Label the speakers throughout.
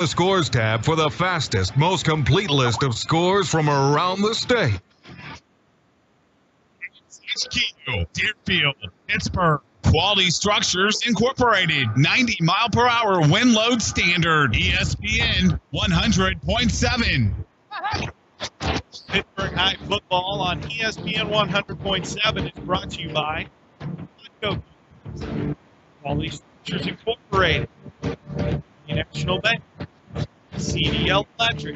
Speaker 1: The Scores tab for the fastest, most complete list of scores from around the state.
Speaker 2: HQ, Deerfield, Pittsburg. Quality Structures Incorporated, 90-mile-per-hour wind load standard. ESPN 100.7.
Speaker 3: Pittsburg High football on ESPN 100.7 is brought to you by Quality Structures Incorporated, National Bank, CDL Electric,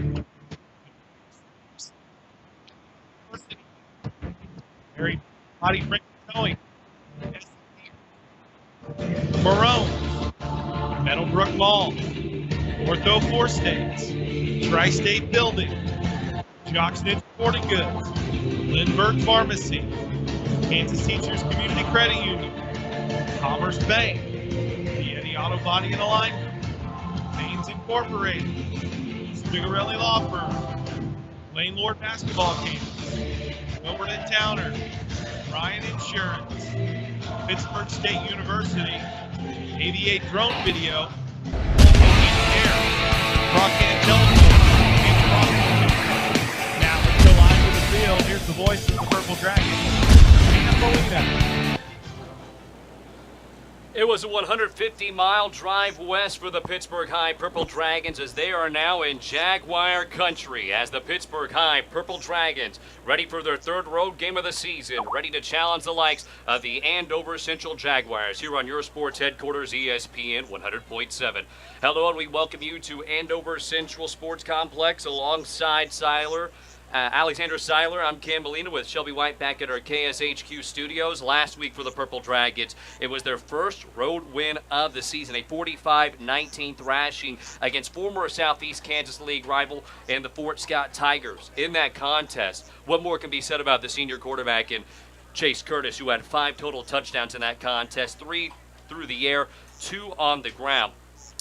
Speaker 3: Mary Body Frame Towing, Marone, Meadowbrook Mall, Ortho Four States, Tri-State Building, Jocksnitz Sporting Goods, Lindbergh Pharmacy, Kansas Teachers Community Credit Union, Commerce Bank, the Eddie Auto Body and Alignment, Baines Incorporated, Spigarelli Law Firm, Lane Lord Basketball Campus, Wilbert and Towner, Ryan Insurance, Pittsburg State University, 88 Drone Video, Crockett Television, now until live to the field, here's the voice of the Purple Dragons, Cam Molina.
Speaker 4: It was a 150-mile drive west for the Pittsburg High Purple Dragons as they are now in Jaguar country as the Pittsburg High Purple Dragons ready for their third road game of the season, ready to challenge the likes of the Andover Central Jaguars here on your sports headquarters, ESPN 100.7. Hello, and we welcome you to Andover Central Sports Complex alongside Alexander Seiler. I'm Cam Molina with Shelby White back at our KSHQ studios. Last week for the Purple Dragons, it was their first road win of the season, a 45-19 thrashing against former Southeast Kansas League rival and the Fort Scott Tigers. In that contest, what more can be said about the senior quarterback in Chase Curtis, who had 5 total touchdowns in that contest, 3 through the air, 2 on the ground.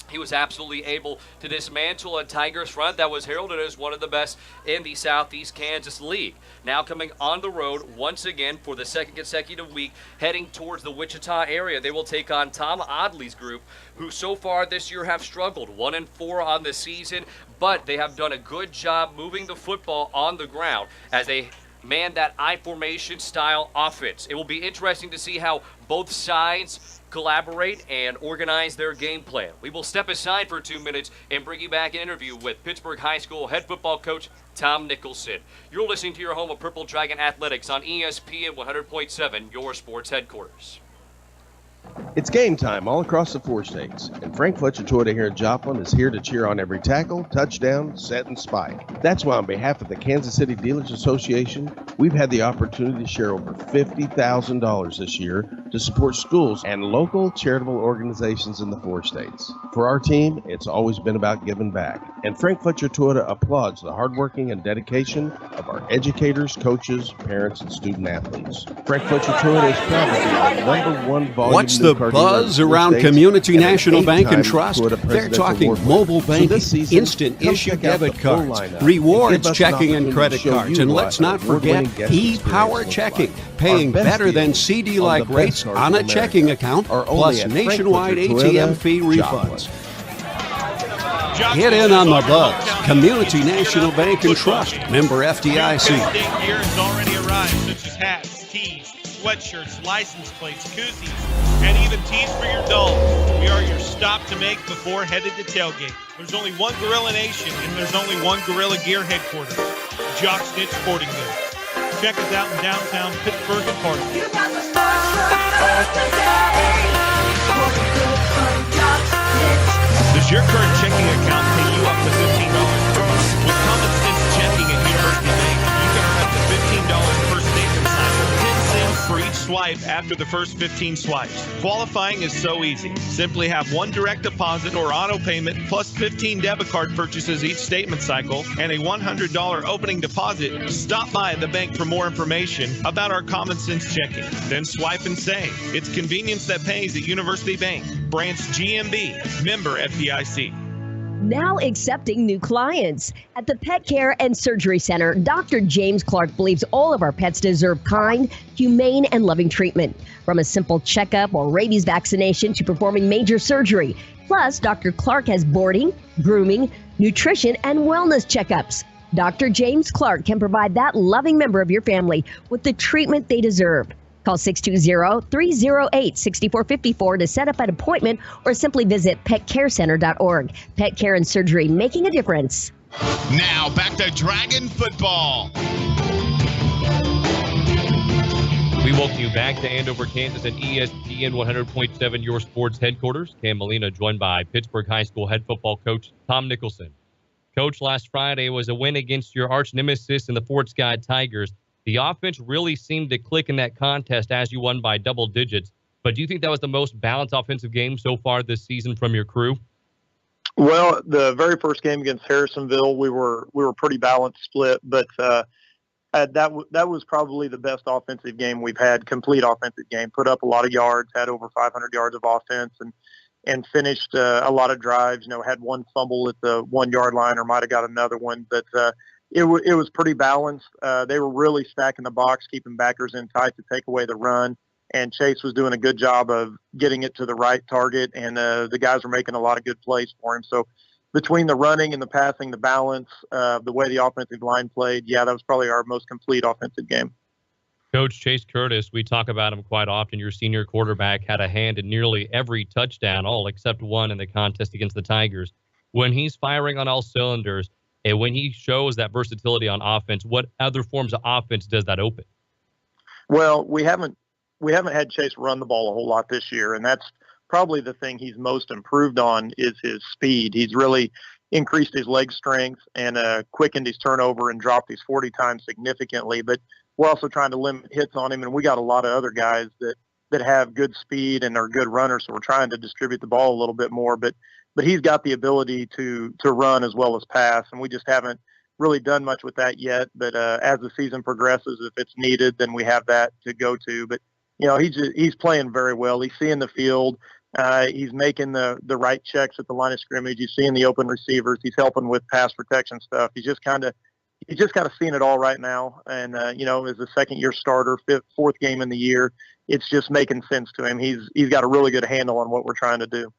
Speaker 4: He was absolutely able to dismantle a Tigers front that was heralded as one of the best in the Southeast Kansas League. Now coming on the road once again for the second consecutive week, heading towards the Wichita area. They will take on Tom Odley's group, who so far this year have struggled, 1-4 on the season, but they have done a good job moving the football on the ground as they man that I formation style offense. It will be interesting to see how both sides collaborate and organize their game plan. We will step aside for 2 minutes and bring you back an interview with Pittsburg High School head football coach Tom Nicholson. You're listening to your home of Purple Dragon Athletics on ESPN 100.7, your sports headquarters.
Speaker 5: It's game time all across the 4 states, and Frank Fletcher Toyota here in Joplin is here to cheer on every tackle, touchdown, set, and spike. That's why on behalf of the Kansas City Dealers Association, we've had the opportunity to share over $50,000 this year to support schools and local charitable organizations in the 4 states. For our team, it's always been about giving back, and Frank Fletcher Toyota applauds the hardworking and dedication of our educators, coaches, parents, and student athletes. Frank Fletcher Toyota is proud to be the #1 volume.
Speaker 6: What's the buzz around Community National Bank and Trust? They're talking mobile banking, instant issue debit cards, rewards checking and credit cards, and let's not forget e-Power checking, paying better than CD-like rates on a checking account, plus nationwide ATM fee refunds. Get in on the buzz. Community National Bank and Trust, member FDIC.
Speaker 3: Gear has already arrived, such as hats, tees, sweatshirts, license plates, koozies, and even tees for your dog. We are your stop to make before headed to tailgate. There's only one Gorilla Nation, and there's only one Gorilla Gear headquarters, Jocksnitz Sporting Goods. Check us out in downtown Pittsburg and Park. Does your current checking account pay you up to $15 per month? With Common Sense Checking at University Bank, you can earn up to $15 per statement cycle, 10 cents for each swipe after the first 15 swipes. Qualifying is so easy. Simply have one direct deposit or auto payment plus 15 debit card purchases each statement cycle and a $100 opening deposit. Stop by the bank for more information about our Common Sense Checking. Then swipe and save. It's convenience that pays at University Bank. Branch GMB, member FDIC.
Speaker 7: Now accepting new clients. At the Pet Care and Surgery Center, Dr. James Clark believes all of our pets deserve kind, humane, and loving treatment. From a simple checkup or rabies vaccination to performing major surgery, Plus, Dr. Clark has boarding, grooming, nutrition, and wellness checkups. Dr. James Clark can provide that loving member of your family with the treatment they deserve. Call 620-308-6454 to set up an appointment or simply visit petcarecenter.org. Pet care and surgery, making a difference.
Speaker 2: Now back to Dragon football.
Speaker 3: We welcome you back to Andover, Kansas and ESPN 100.7, your sports headquarters. Cam Molina joined by Pittsburg High School head football coach Tom Nicholson. Coach, last Friday was a win against your arch nemesis in the Fort Scott Tigers. The offense really seemed to click in that contest as you won by double digits. But do you think that was the most balanced offensive game so far this season from your crew?
Speaker 8: Well, the very first game against Harrisonville, we were pretty balanced split, but that was probably the best offensive game we've had, complete offensive game. Put up a lot of yards, had over 500 yards of offense, and finished a lot of drives. Had one fumble at the 1 yard line, or might have got another one, but it was pretty balanced. They were really stacking the box, keeping backers in tight to take away the run. And Chase was doing a good job of getting it to the right target, and the guys were making a lot of good plays for him. So between the running and the passing, the balance, the way the offensive line played, that was probably our most complete offensive game.
Speaker 3: Coach Chase Curtis, we talk about him quite often. Your senior quarterback had a hand in nearly every touchdown, all except one in the contest against the Tigers. When he's firing on all cylinders and when he shows that versatility on offense, what other forms of offense does that open?
Speaker 8: Well, we haven't had Chase run the ball a whole lot this year, and that's probably the thing he's most improved on is his speed. He's really increased his leg strength and quickened his turnover and dropped his 40 times significantly. But we're also trying to limit hits on him, and we got a lot of other guys that have good speed and are good runners, so we're trying to distribute the ball a little bit more. But he's got the ability to run as well as pass, and we just haven't really done much with that yet. But as the season progresses, if it's needed, then we have that to go to. But he's playing very well. He's seeing the field. He's making the right checks at the line of scrimmage. He's seeing the open receivers. He's helping with pass protection stuff. He's just kind of seeing it all right now. And as a second-year starter, fourth game in the year, it's just making sense to him. He's got a really good handle on what we're trying to do.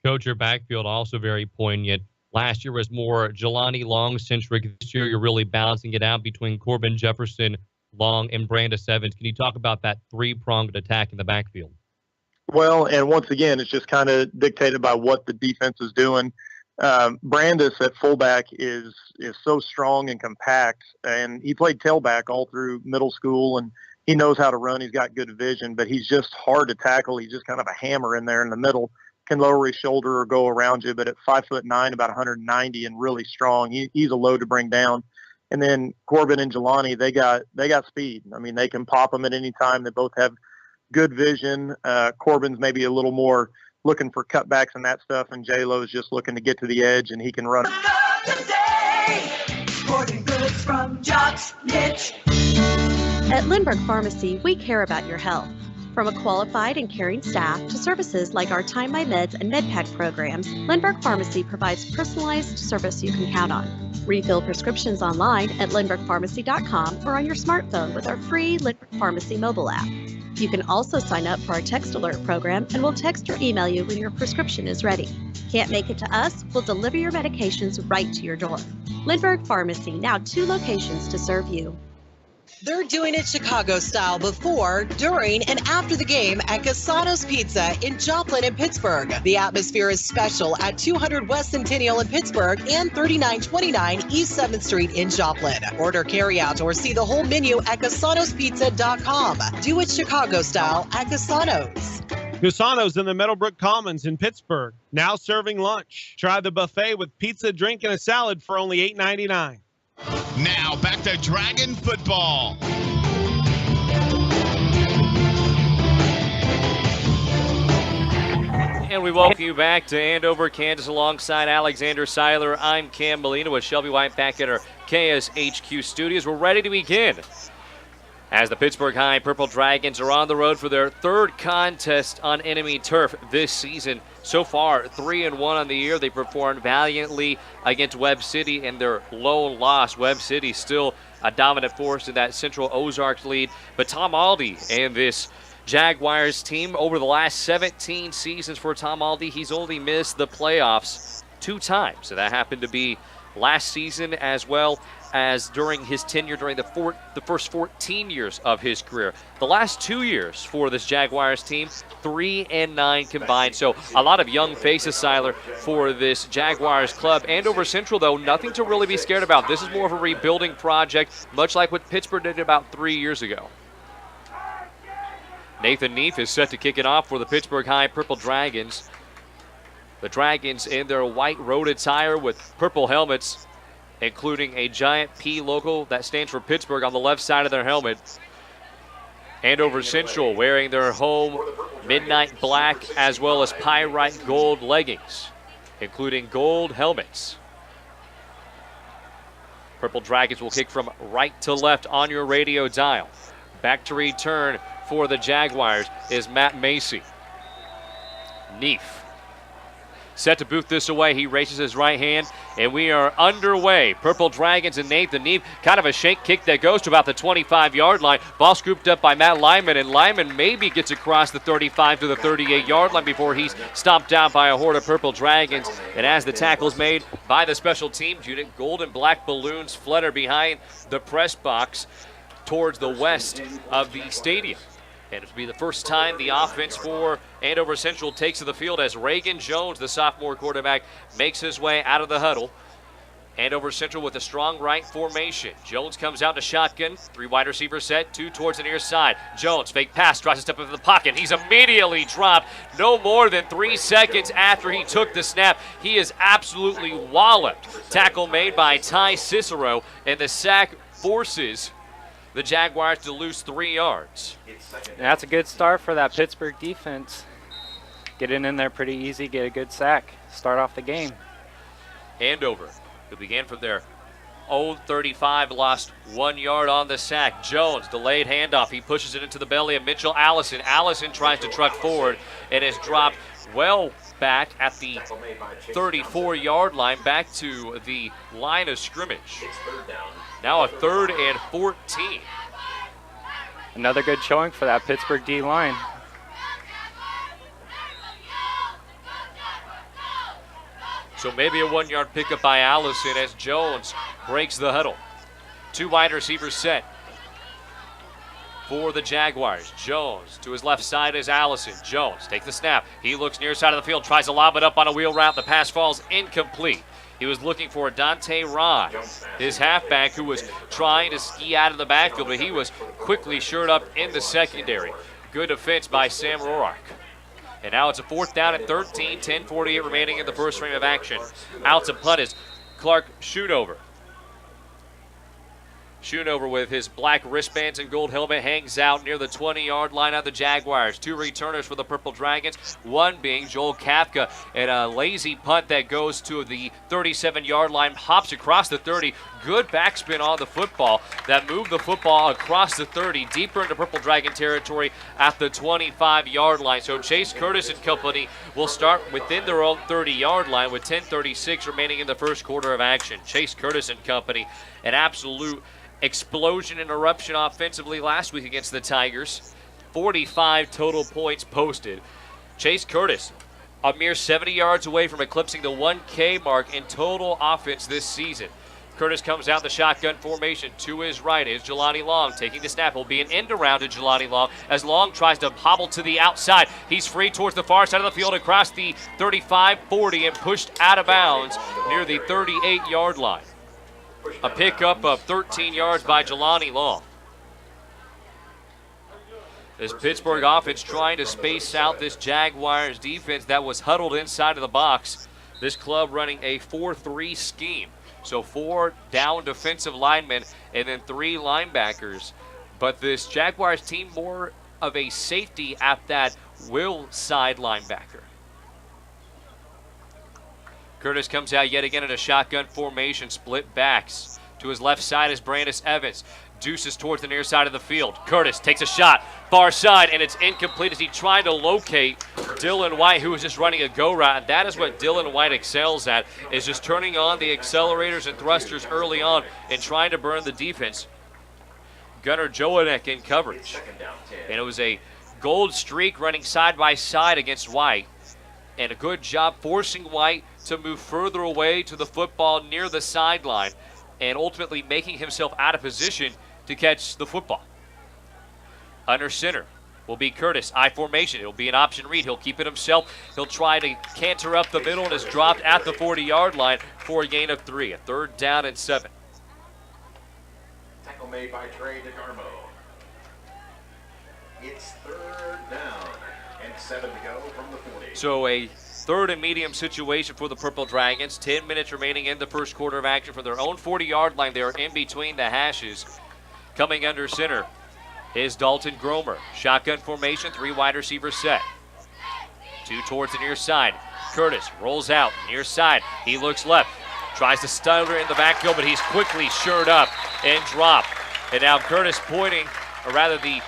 Speaker 3: Coach, your backfield also very poignant. Last year was more Jelani Long-centric. This year you're really balancing it out between Corbin Jefferson, Long, and Brandis Evans. Can you talk about that three-pronged attack in the backfield?
Speaker 8: Well, and once again, it's just kind of dictated by what the defense is doing. Brandis at fullback is so strong and compact, and he played tailback all through middle school, and he knows how to run. He's got good vision, but he's just hard to tackle. He's just kind of a hammer in there in the middle, can lower his shoulder or go around you, but at 5'9", about 190 and really strong, he's a load to bring down. And then Corbin and Jelani, they got speed. I mean, they can pop them at any time. They both have good vision. Corbin's maybe a little more looking for cutbacks and that stuff, and J-Lo is just looking to get to the edge, and he can run.
Speaker 9: Sporting goods from Jocks Niche.
Speaker 10: At Lindbergh Pharmacy, we care about your health. From a qualified and caring staff to services like our Time My Meds and MedPack programs, Lindbergh Pharmacy provides personalized service you can count on. Refill prescriptions online at lindberghpharmacy.com or on your smartphone with our free Lindbergh Pharmacy mobile app. You can also sign up for our text alert program, and we'll text or email you when your prescription is ready. Can't make it to us? We'll deliver your medications right to your door. Lindbergh Pharmacy, now 2 locations to serve you.
Speaker 9: They're doing it Chicago style before, during, and after the game at Casano's Pizza in Joplin and Pittsburgh. The atmosphere is special at 200 West Centennial in Pittsburgh and 3929 East 7th Street in Joplin. Order carryout or see the whole menu at Casano'sPizza.com. Do it Chicago style at Casano's.
Speaker 11: Casano's in the Meadowbrook Commons in Pittsburgh, now serving lunch. Try the buffet with pizza, drink, and a salad for only $8.99.
Speaker 2: Now back to Dragon football.
Speaker 4: And we welcome you back to Andover, Kansas, alongside Alexander Seiler. I'm Cam Molina with Shelby White back at our KSHQ studios. We're ready to begin as the Pittsburg High Purple Dragons are on the road for their third contest on enemy turf this season. So far, 3-1 on the year. They performed valiantly against Webb City in their lone loss. Webb City still a dominant force in that Central Ozarks lead. But Tom Aldi and this Jaguars team over the last 17 seasons for Tom Aldi. He's only missed the playoffs 2 times. So that happened to be last season as well as during his tenure during the first 14 years of his career. The last 2 years for this Jaguars team, 3-9 combined. So a lot of young faces, Seiler, for this Jaguars club. Andover Central, though, nothing to really be scared about. This is more of a rebuilding project, much like what Pittsburgh did about 3 years ago. Nathan Neef is set to kick it off for the Pittsburgh High Purple Dragons. The Dragons in their white road attire with purple helmets, including a giant P logo that stands for Pittsburgh on the left side of their helmet. Andover Central wearing their home midnight black as well as pyrite gold leggings, including gold helmets. Purple Dragons will kick from right to left on your radio dial. Back to return for the Jaguars is Matt Macy. Neef set to boot this away. He raises his right hand, and we are underway. Purple Dragons and Nathan Neef. Kind of a shank kick that goes to about the 25-yard line. Ball scooped up by Matt Lyman, and Lyman maybe gets across the 35 to the 38-yard line before he's stomped down by a horde of Purple Dragons. And as the tackle's made by the special teams unit, gold and black balloons flutter behind the press box towards the west of the stadium. And it'll be the first time the offense for Andover Central takes to the field as Reagan Jones, the sophomore quarterback, makes his way out of the huddle. Andover Central with a strong right formation. Jones comes out to shotgun. 3 wide receivers set, 2 towards the near side. Jones, fake pass, tries to step into the pocket. He's immediately dropped no more than 3 seconds after he took the snap. He is absolutely walloped. Tackle made by Ty Cicero, and the sack forces the Jaguars to lose 3 yards.
Speaker 12: And that's a good start for that Pittsburgh defense. Getting in there pretty easy, get a good sack, start off the game.
Speaker 4: Andover, who began from their own 35, lost 1 yard on the sack. Jones, delayed handoff. He pushes it into the belly of Mitchell Allison. Allison tries to truck forward and is dropped well back at the 34-yard line, back to the line of scrimmage. Now a 3rd and 14.
Speaker 12: Another good showing for that Pittsburgh D-line.
Speaker 4: So maybe a 1-yard pickup by Allison as Jones breaks the huddle. 2 wide receivers set for the Jaguars. Jones to his left side is Allison. Jones takes the snap. He looks near side of the field, tries to lob it up on a wheel route. The pass falls incomplete. He was looking for Dante Rod, his halfback, who was trying to ski out of the backfield, but he was quickly shored up in the secondary. Good defense by Sam Roark. And now it's a 4th down and 13, 10:48 remaining in the first frame of action. Out to punt is Clark Schoonover. Schoonover with his black wristbands and gold helmet hangs out near the 20-yard line of the Jaguars. 2 returners for the Purple Dragons, one being Joel Kafka, and a lazy punt that goes to the 37-yard line, hops across the 30. Good backspin on the football that moved the football across the 30, deeper into Purple Dragon territory at the 25-yard line. So Chase Curtis and company will start within their own 30-yard line with 10:36 remaining in the first quarter of action. Chase Curtis and company, an absolute explosion and eruption offensively last week against the Tigers. 45 total points posted. Chase Curtis, a mere 70 yards away from eclipsing the 1K mark in total offense this season. Curtis comes out the shotgun formation. To his right is Jelani Long taking the snap. Will be an end around to Jelani Long as Long tries to hobble to the outside. He's free towards the far side of the field across the 35-40 and pushed out of bounds near the 38-yard line. A pickup of 13 yards by Jelani Long. This Pittsburgh offense trying to space out this Jaguars defense that was huddled inside of the box. This club running a 4-3 scheme. So 4 down defensive linemen and then 3 linebackers. But this Jaguars team more of a safety at that will side linebacker. Curtis comes out yet again in a shotgun formation, split backs. To his left side is Brandis Evans. Deuces towards the near side of the field. Curtis takes a shot, far side, and it's incomplete as he tried to locate Dylan White, who was just running a go route. And that is what Dylan White excels at, is just turning on the accelerators and thrusters early on and trying to burn the defense. Gunnar Joanek in coverage. And it was a Gold Streak running side by side against White. And a good job forcing White to move further away to the football near the sideline and ultimately making himself out of position to catch the football. Under center will be Curtis. I formation. It'll be an option read. He'll keep it himself. He'll try to canter up the middle and is dropped at the 40-yard line for a gain of 3. A 3rd down and 7.
Speaker 13: Tackle made by Trey DeGarmo. It's 3rd down and 7 to go from the 40.
Speaker 4: So a 3rd and medium situation for the Purple Dragons. 10 minutes remaining in the first quarter of action for their own 40-yard line. They are in between the hashes. Coming under center is Dalton Gromer. Shotgun formation, 3 wide receivers set. 2 towards the near side. Curtis rolls out, near side. He looks left, tries to stutter in the backfield, but he's quickly shored up and dropped. And now Curtis pointing, or rather the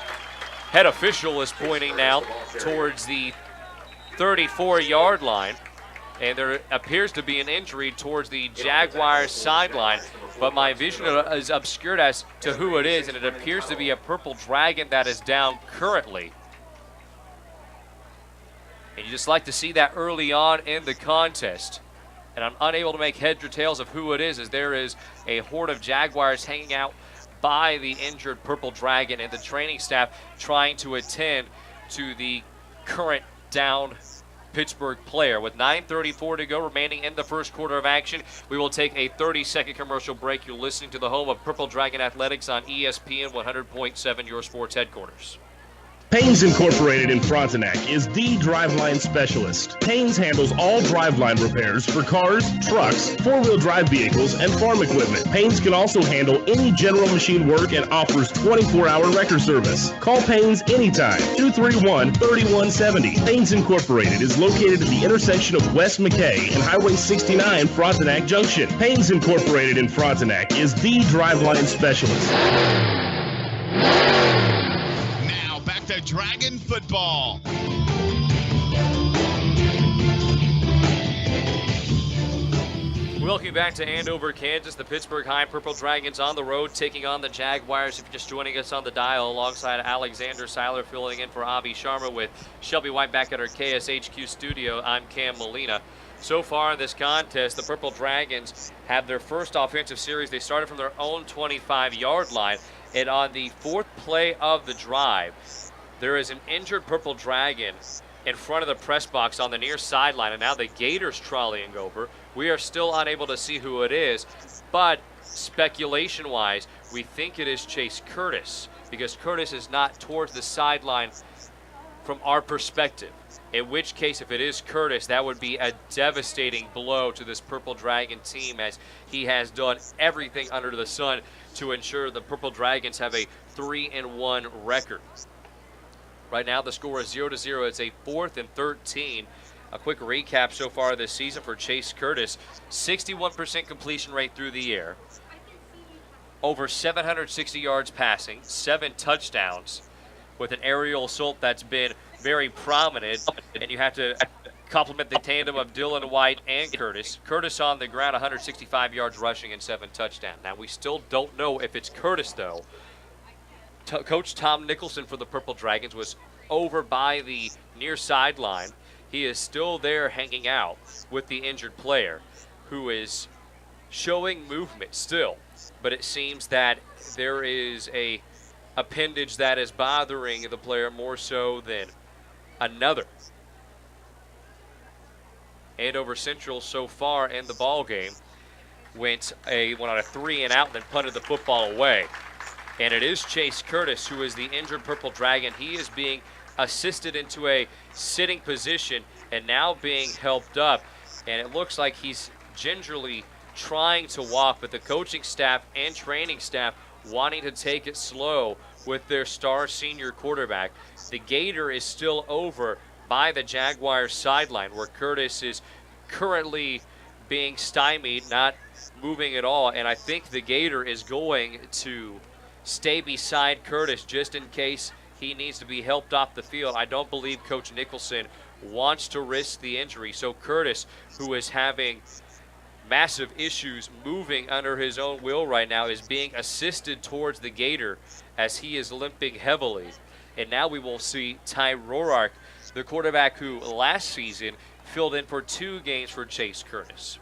Speaker 4: head official is pointing now towards the 34-yard line. And there appears to be an injury towards the Jaguars sideline, but my vision is obscured as to who it is, and it appears to be a Purple Dragon that is down currently. And you just like to see that early on in the contest. And I'm unable to make heads or tails of who it is, as there is a horde of Jaguars hanging out by the injured Purple Dragon, and the training staff trying to attend to the current down Pittsburgh player. With 9:34 to go remaining in the first quarter of action, we will take a 30-second commercial break. You're listening to the home of Purple Dragon Athletics on ESPN 100.7, your sports headquarters.
Speaker 14: Paynes Incorporated in Frontenac is the driveline specialist. Paynes handles all driveline repairs for cars, trucks, four-wheel drive vehicles, and farm equipment. Paynes can also handle any general machine work and offers 24-hour wrecker service. Call Paynes anytime, 231-3170. Paynes Incorporated is located at the intersection of West McKay and Highway 69 Frontenac Junction. Paynes Incorporated in Frontenac is the driveline specialist.
Speaker 2: To Dragon football.
Speaker 4: Welcome back to Andover, Kansas. The Pittsburgh High Purple Dragons on the road taking on the Jaguars. If you're just joining us on the dial, alongside Alexander Seiler filling in for Avi Sharma with Shelby White back at our KSHQ studio, I'm Cam Molina. So far in this contest, the Purple Dragons have their first offensive series. They started from their own 25-yard line, and on the 4th play of the drive, there is an injured Purple Dragon in front of the press box on the near sideline, and now the Gators trolleying over. We are still unable to see who it is, but speculation-wise, we think it is Chase Curtis, because Curtis is not towards the sideline from our perspective. In which case, if it is Curtis, that would be a devastating blow to this Purple Dragon team, as he has done everything under the sun to ensure the Purple Dragons have a 3-1 record. Right now, the score is 0-0. It's a 4th and 13. A quick recap so far this season for Chase Curtis. 61% completion rate through the air. Over 760 yards passing. 7 touchdowns with an aerial assault that's been very prominent. And you have to compliment the tandem of Dylan White and Curtis. Curtis on the ground, 165 yards rushing and 7 touchdowns. Now, we still don't know if it's Curtis, though. Coach Tom Nicholson for the Purple Dragons was over by the near sideline. He is still there hanging out with the injured player, who is showing movement still. But it seems that there is a appendage that is bothering the player more so than another. Andover Central so far in the ball game went on a 3-and-out and then punted the football away. And it is Chase Curtis who is the injured Purple Dragon. He is being assisted into a sitting position and now being helped up. And it looks like he's gingerly trying to walk, but the coaching staff and training staff wanting to take it slow with their star senior quarterback. The Gator is still over by the Jaguars sideline, where Curtis is currently being stymied, not moving at all. And I think the Gator is going to stay beside Curtis just in case he needs to be helped off the field. I don't believe Coach Nicholson wants to risk the injury. So Curtis, who is having massive issues moving under his own will right now, is being assisted towards the Gator as he is limping heavily. And now we will see Ty Roark, the quarterback who last season filled in for 2 games for Chase Curtis.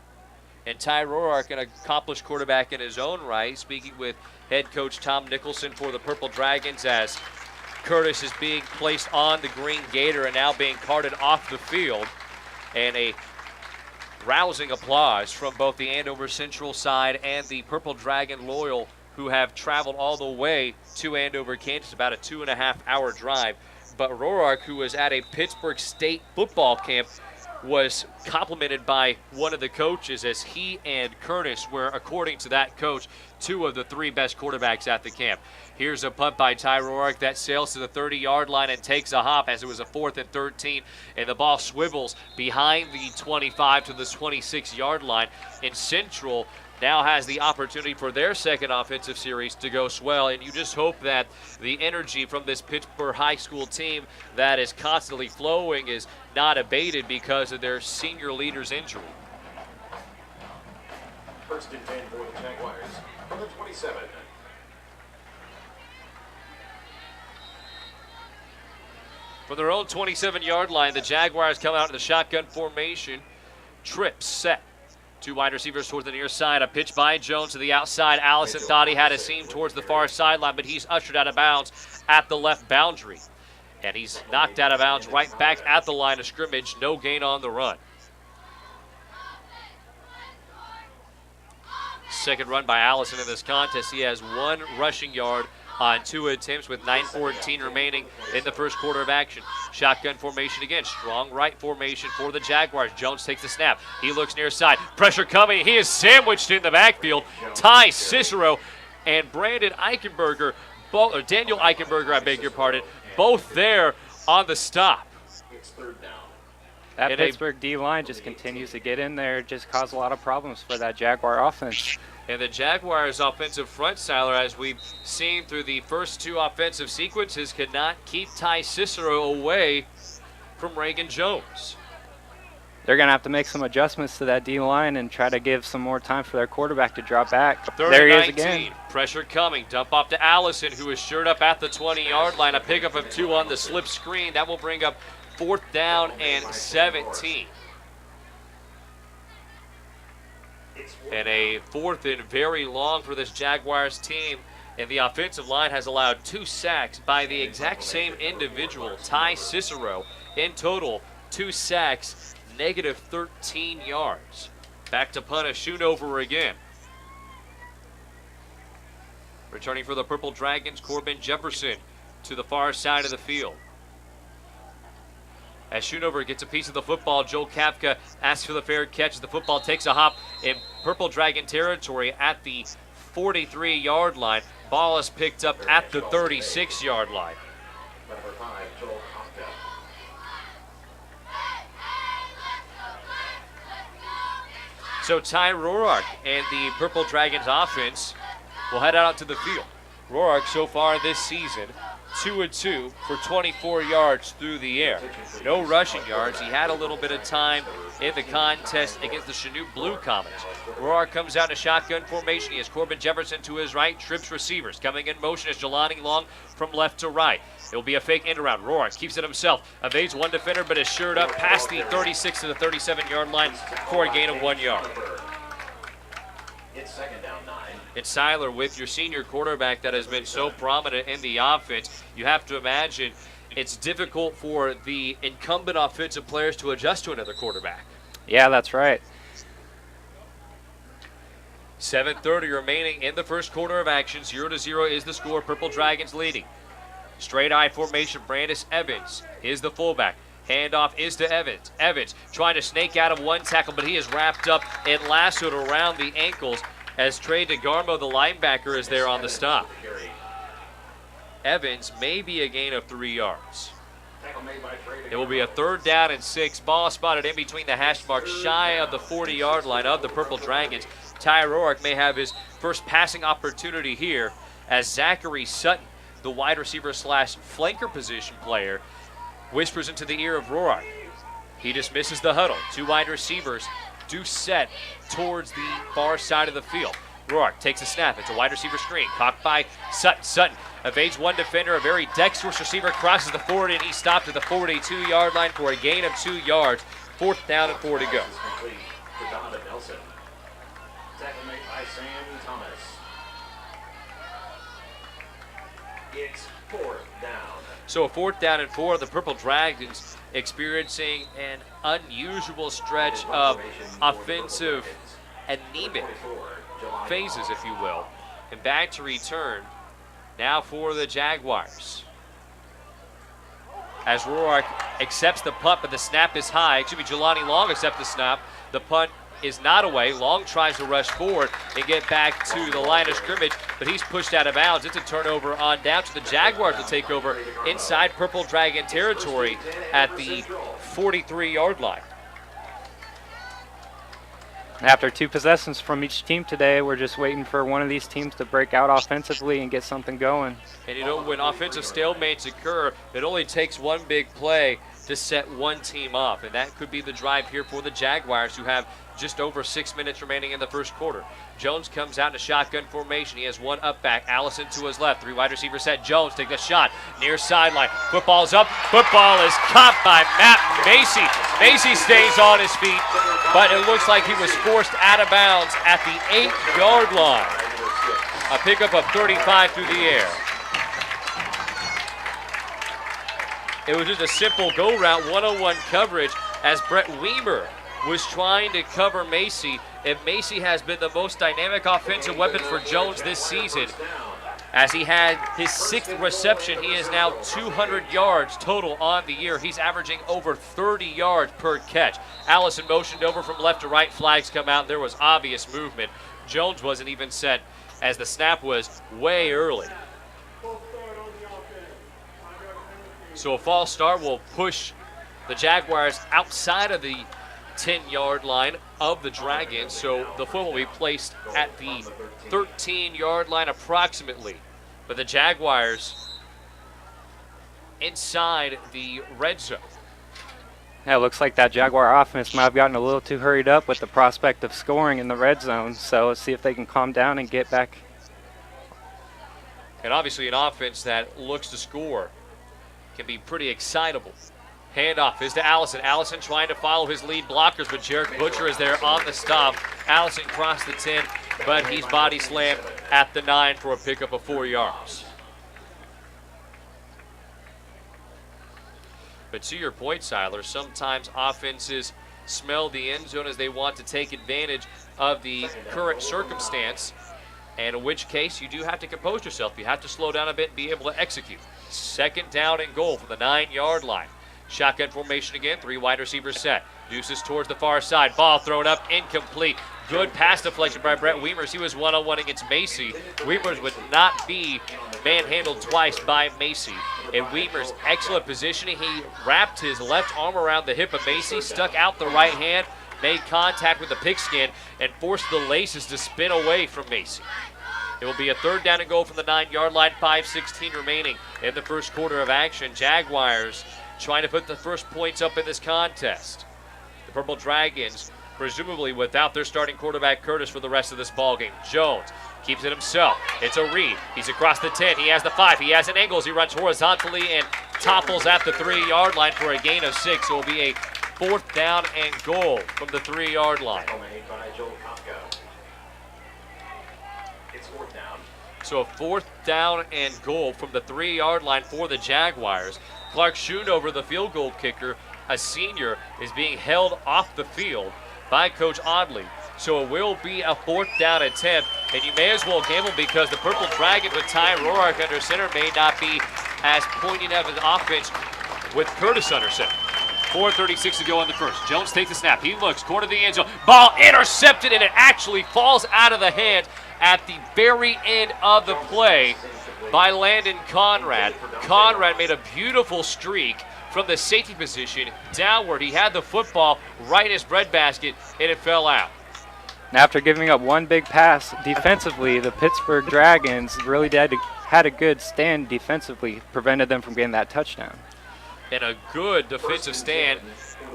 Speaker 4: And Ty Roark, an accomplished quarterback in his own right, speaking with head coach Tom Nicholson for the Purple Dragons as Curtis is being placed on the Green Gator and now being carted off the field. And a rousing applause from both the Andover Central side and the Purple Dragon Loyal, who have traveled all the way to Andover, Kansas, about a 2.5-hour drive. But Roark, who was at a Pittsburg State football camp, was complimented by one of the coaches as he and Curtis were, according to that coach, 2 of the 3 best quarterbacks at the camp. Here's a punt by Ty Roark that sails to the 30-yard line and takes a hop as it was a 4th and 13, and the ball swivels behind the 25 to the 26-yard line. And Central now has the opportunity for their second offensive series to go swell, and you just hope that the energy from this Pittsburg High School team that is constantly flowing is not abated because of their senior leader's injury.
Speaker 13: First and 10 for the Jaguars from the 27.
Speaker 4: From their own 27-yard line, the Jaguars come out in the shotgun formation. Trip set. 2 wide receivers towards the near side. A pitch by Jones to the outside. Allison thought he had a seam towards the far sideline, but he's ushered out of bounds at the left boundary. And he's knocked out of bounds right back at the line of scrimmage. No gain on the run. Second run by Allison in this contest. He has 1 rushing yard on 2 attempts with 9:14 remaining in the first quarter of action. Shotgun formation again. Strong right formation for the Jaguars. Jones takes the snap. He looks near side. Pressure coming. He is sandwiched in the backfield. Ty Cicero and Brandon Eichenberger, Daniel Eichenberger, I beg your pardon, both there on the stop.
Speaker 13: It's 3rd down.
Speaker 12: That Pittsburgh D-line just continues to get in there, just cause a lot of problems for that Jaguar offense.
Speaker 4: And the Jaguars' offensive front, Siler, as we've seen through the first 2 offensive sequences, cannot keep Ty Cicero away from Reagan Jones.
Speaker 12: They're going to have to make some adjustments to that D-line and try to give some more time for their quarterback to drop back.
Speaker 4: 3rd
Speaker 12: there he
Speaker 4: and
Speaker 12: is again.
Speaker 4: Pressure coming. Dump off to Allison, who is shored up at the 20-yard line. A pickup of 2 on the slip screen. That will bring up 4th down and 17. And a 4th and very long for this Jaguars team. And the offensive line has allowed 2 sacks by the exact same individual, Ty Cicero. In total, 2 sacks, negative 13 yards. Back to punt a Schoonover again. Returning for the Purple Dragons, Corbin Jefferson to the far side of the field. As Schoonover gets a piece of the football, Joel Kapka asks for the fair catch as the football takes a hop in Purple Dragon territory at the 43-yard line. Ball is picked up at the 36-yard line.
Speaker 13: Number 5, Joel Kapka.
Speaker 4: So Ty Roark and the Purple Dragons offense will head out to the field. Roark so far this season, 2-2 for 24 yards through the air. No rushing yards. He had a little bit of time in the contest against the Chanute Blue Comets. Roark comes out in a shotgun formation. He has Corbin Jefferson to his right, trips receivers. Coming in motion is Jelani Long from left to right. It will be a fake end around. Roark keeps it himself. Evades 1 defender, but is shored up past the 36 to the 37-yard line for a gain of 1 yard.
Speaker 13: It's 2nd down 9.
Speaker 4: And Siler, with your senior quarterback that has been so prominent in the offense, you have to imagine it's difficult for the incumbent offensive players to adjust to another quarterback.
Speaker 12: Yeah, that's right.
Speaker 4: 7:30 remaining in the first quarter of action. 0-0 is the score. Purple Dragons leading. Straight eye formation. Brandis Evans is the fullback. Handoff is to Evans. Evans trying to snake out of 1 tackle, but he is wrapped up and lassoed around the ankles as Trey DeGarmo, the linebacker, is there on the stop. Evans may be a gain of 3 yards. It will be a 3rd down and 6. Ball spotted in between the hash marks, shy of the 40-yard line of the Purple Dragons. Ty Roark may have his first passing opportunity here as Zachary Sutton, the wide receiver / flanker position player, whispers into the ear of Roark. He dismisses the huddle. 2 wide receivers do set towards the far side of the field. Roark takes a snap. It's a wide receiver screen. Caught by Sutton. Sutton evades one defender, a very dexterous receiver, crosses the 40, and he stopped at the 42-yard line for a gain of 2 yards. 4th down and 4 to go.
Speaker 13: It's 4th down.
Speaker 4: So a 4th down and 4, the Purple Dragons experiencing an unusual stretch of offensive anemic phases, if you will. And back to return now for the Jaguars. As Roark accepts the punt, but the snap is high. Jelani Long accepts the snap. The punt is not away. Long tries to rush forward and get back to the line of scrimmage, but he's pushed out of bounds. It's a turnover on down to the Jaguars to take over inside Purple Dragon territory at the 43-yard line.
Speaker 12: After 2 possessions from each team today, we're just waiting for one of these teams to break out offensively and get something going.
Speaker 4: And you know, when offensive stalemates occur, it only takes one big play to set one team up, and that could be the drive here for the Jaguars, who have just over 6 minutes remaining in the first quarter. Jones comes out in a shotgun formation. He has one up back. Allison to his left. 3 wide receiver set. Jones takes a shot near sideline. Football's up. Football is caught by Matt Macy. Macy stays on his feet, but it looks like he was forced out of bounds at the 8-yard line. A pickup of 35 through the air. It was just a simple go route, one-on-one coverage as Brett Weimer was trying to cover Macy, and Macy has been the most dynamic offensive weapon for Jones this season. As he had his 6th reception, he is now 200 yards total on the year. He's averaging over 30 yards per catch. Allison motioned over from left to right. Flags come out. There was obvious movement. Jones wasn't even set as the snap was way early. So a false start will push the Jaguars outside of the 10-yard line of the Dragons. So the football will be placed at the 13-yard line approximately. But the Jaguars inside the red zone.
Speaker 12: Yeah, it looks like that Jaguar offense might have gotten a little too hurried up with the prospect of scoring in the red zone. So let's see if they can calm down and get back.
Speaker 4: And obviously an offense that looks to score can be pretty excitable. Handoff is to Allison. Allison trying to follow his lead blockers, but Jarek Butcher is there on the stop. Allison crossed the 10, but he's body slammed at the 9 for a pickup of 4 yards. But to your point, Seiler, sometimes offenses smell the end zone as they want to take advantage of the current circumstance, and in which case you do have to compose yourself. You have to slow down a bit and be able to execute. 2nd down and goal from the 9-yard line. Shotgun formation again, 3 wide receivers set. Deuces towards the far side. Ball thrown up, incomplete. Good pass deflection by Brett Wiemers. He was one-on-one against Macy. Wiemers would not be manhandled twice by Macy. And Wiemers, excellent positioning. He wrapped his left arm around the hip of Macy, stuck out the right hand, made contact with the pigskin, and forced the laces to spin away from Macy. It will be a 3rd down and goal from the 9-yard line, 5:16 remaining in the first quarter of action. Jaguars trying to put the first points up in this contest. The Purple Dragons, presumably without their starting quarterback Curtis for the rest of this ballgame. Jones keeps it himself. It's a read. He's across the 10. He has the 5. He has an angle. He runs horizontally and topples at the 3-yard line for a gain of 6. So it will be a 4th down and goal from the 3-yard line. So a 4th down and goal from the 3-yard line for the Jaguars. Clark Schoonover, the field goal kicker, a senior, is being held off the field by Coach Audley. So it will be a 4th down attempt, and you may as well gamble because the Purple Dragons with Ty Roark under center may not be as poignant of an offense with Curtis under center. 4:36 to go in the first. Jones takes the snap. He looks, corner of the end zone. Ball intercepted, and it actually falls out of the hand at the very end of the play by Landon Conrad. Conrad made a beautiful streak from the safety position downward. He had the football right in his breadbasket, and it fell out.
Speaker 12: After giving up one big pass defensively, the Pittsburgh Dragons really had a good stand defensively, prevented them from getting that touchdown.
Speaker 4: And a good defensive stand.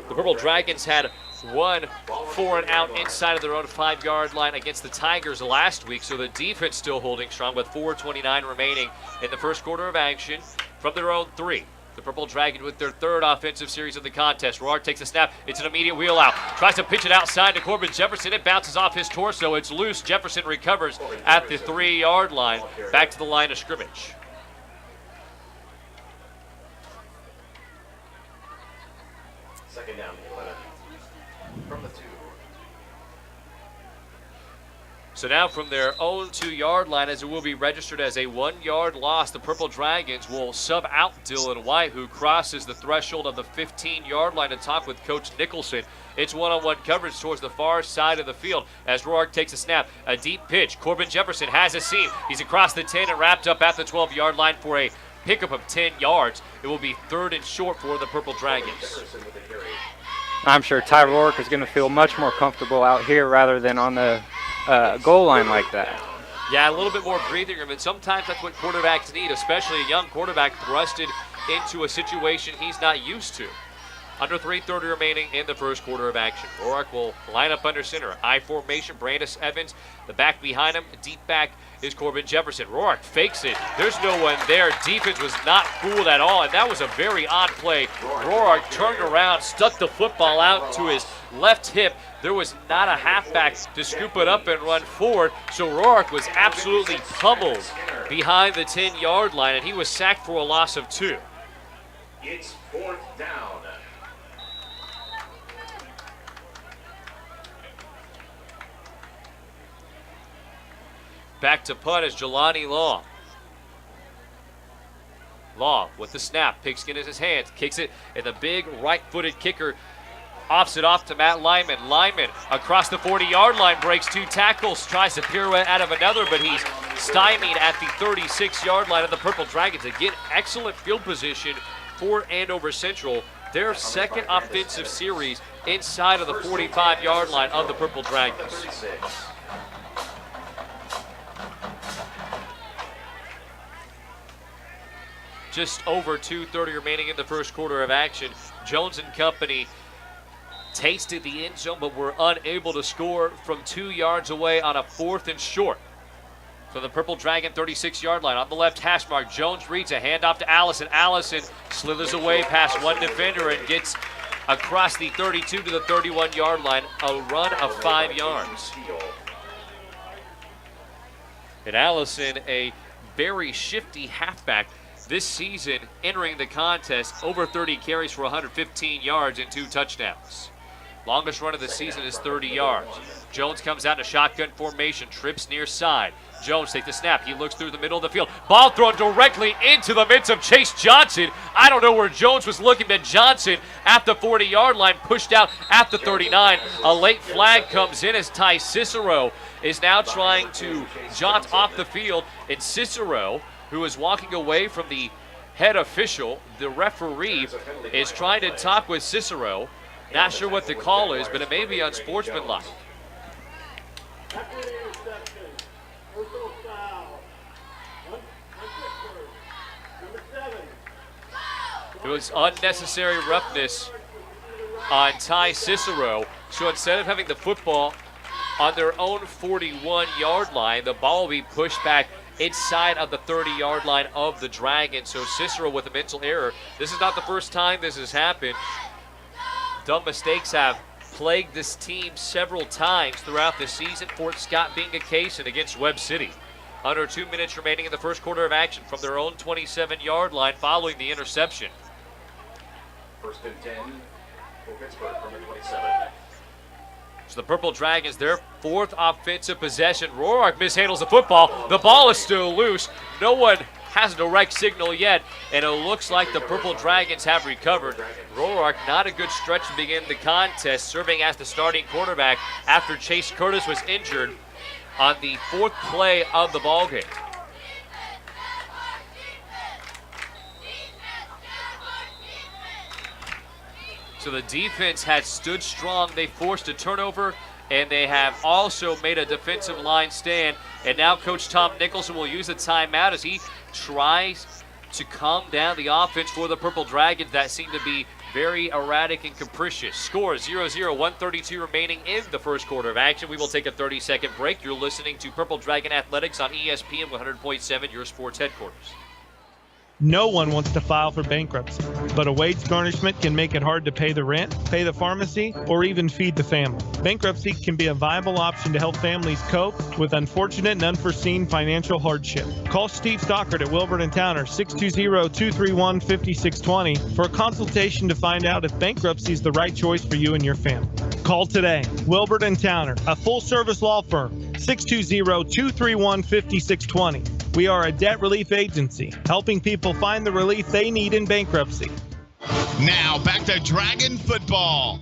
Speaker 4: The Purple Dragons had one 4 and out inside of their own 5-yard line against the Tigers last week. So the defense still holding strong with 4:29 remaining in the first quarter of action from their own 3. The Purple Dragon with their 3rd offensive series of the contest. Roark takes a snap. It's an immediate wheel out. Tries to pitch it outside to Corbin Jefferson. It bounces off his torso. It's loose. Jefferson recovers at the 3-yard line. Back to the line of scrimmage.
Speaker 13: Second down, 11. From the 2.
Speaker 4: So now from their own 2-yard line, as it will be registered as a 1-yard loss, the Purple Dragons will sub out Dylan White, who crosses the threshold of the 15-yard line to talk with Coach Nicholson. It's one-on-one coverage towards the far side of the field as Roark takes a snap. A deep pitch. Corbin Jefferson has a seam. He's across the 10 and wrapped up at the 12-yard line for a pickup of 10 yards. It will be 3rd and short for the Purple Dragons.
Speaker 12: I'm sure Ty Roark is going to feel much more comfortable out here rather than on the goal line like that.
Speaker 4: Yeah, a little bit more breathing room, and sometimes that's what quarterbacks need, especially a young quarterback thrusted into a situation he's not used to. Under 3:30 remaining in the first quarter of action. Roark will line up under center. I formation, Brandis Evans. The back behind him, deep back is Corbin Jefferson. Roark fakes it. There's no one there. Defense was not fooled at all, and that was a very odd play. Roark turned around, stuck the football out to his left hip. There was not a halfback to scoop it up and run forward, so Roark was absolutely pummeled behind the 10-yard line, and he was sacked for a loss of 2.
Speaker 13: It's 4th down.
Speaker 4: Back to punt is Jelani Law. Law with the snap, pigskin in his hands, kicks it, and the big right-footed kicker offs it off to Matt Lyman. Lyman across the 40-yard line, breaks 2 tackles, tries to pirouette out of another, but he's stymied at the 36-yard line of the Purple Dragons. Again, excellent field position for Andover Central. Their 2nd offensive series inside of the 45-yard line of the Purple Dragons. Just over 2:30 remaining in the first quarter of action. Jones and company tasted the end zone, but were unable to score from 2 yards away on a 4th and short. So the Purple Dragon 36-yard line on the left hash mark. Jones reads a handoff to Allison. Allison slithers away past one defender and gets across the 32 to the 31-yard line, a run of 5 yards. And Allison, a very shifty halfback this season, entering the contest, over 30 carries for 115 yards and 2 touchdowns. Longest run of the season is 30 yards. Jones comes out in a shotgun formation, trips near side. Jones takes the snap. He looks through the middle of the field. Ball thrown directly into the midst of Chase Johnson. I don't know where Jones was looking, but Johnson at the 40-yard line, pushed out at the 39. A late flag comes in as Ty Cicero is now trying to jaunt off the field. And Cicero, who is walking away from the head official, the referee, is trying to talk with Cicero. Not sure what the call is, but it may be unsportsmanlike. It was unnecessary roughness on Ty Cicero. So instead of having the football on their own 41-yard line, the ball will be pushed back inside of the 30-yard line of the Dragons. So Cicero with a mental error. This is not the first time this has happened. Dumb mistakes have plagued this team several times throughout the season, Fort Scott being a case, and against Webb City. Under 2 minutes remaining in the first quarter of action from their own 27-yard line following the interception.
Speaker 13: 1st and 10 for Pittsburgh from the 27.
Speaker 4: So the Purple Dragons, their 4th offensive possession. Roark mishandles the football. The ball is still loose. No one has a direct signal yet, and it looks like the Purple Dragons have recovered. Roark, not a good stretch to begin the contest, serving as the starting quarterback after Chase Curtis was injured on the 4th play of the ballgame. So the defense had stood strong. They forced a turnover, and they have also made a defensive line stand. And now Coach Tom Nicholson will use a timeout as he tries to calm down the offense for the Purple Dragons that seem to be very erratic and capricious. Score 0-0, 132 remaining in the first quarter of action. We will take a 30-second break. You're listening to Purple Dragon Athletics on ESPN 100.7, your sports headquarters.
Speaker 11: No one wants to file for bankruptcy, but a wage garnishment can make it hard to pay the rent, pay the pharmacy, or even feed the family. Bankruptcy can be a viable option to help families cope with unfortunate and unforeseen financial hardship. Call Steve Stockert at Wilbert & Towner, 620-231-5620 for a consultation to find out if bankruptcy is the right choice for you and your family. Call today. Wilbert & Towner, a full-service law firm, 620-231-5620. We are a debt relief agency, helping people find the relief they need in bankruptcy.
Speaker 2: Now back to Dragon football.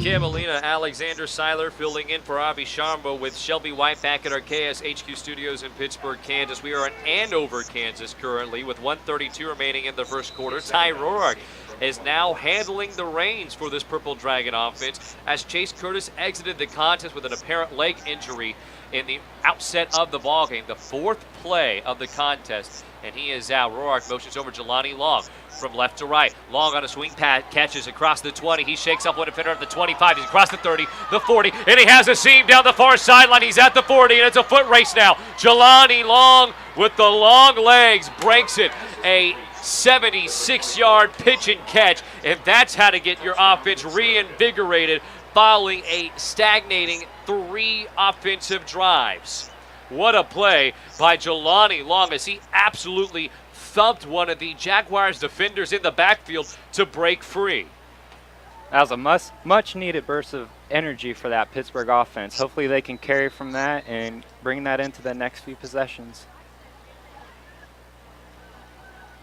Speaker 4: Camelina, Alexander Seiler filling in for Avi Sharma with Shelby White back at our KSHQ studios in Pittsburg, Kansas. We are in Andover, Kansas currently with 1:32 remaining in the first quarter. Ty Roark is now handling the reins for this Purple Dragon offense as Chase Curtis exited the contest with an apparent leg injury in the outset of the ballgame, the fourth play of the contest, and he is out. Roark motions over Jelani Long from left to right. Long on a swing pad, catches across the 20. He shakes up one defender at the 25. He's across the 30, the 40, and he has a seam down the far sideline. He's at the 40, and it's a foot race now. Jelani Long with the long legs breaks it. A 76-yard pitch and catch, and that's how to get your offense reinvigorated following a stagnating 3 offensive drives. What a play by Jelani Long as he absolutely thumped one of the Jaguars defenders in the backfield to break free.
Speaker 12: That was a much needed burst of energy for that Pittsburgh offense. Hopefully they can carry from that and bring that into the next few possessions.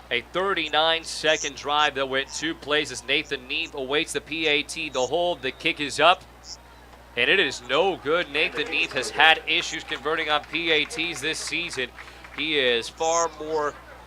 Speaker 4: A 39-second drive that went 2 plays as Nathan Neef awaits the PAT. The hold, the kick is up, and it is no good. Nathan Neef has had issues converting on PATs this season. He is far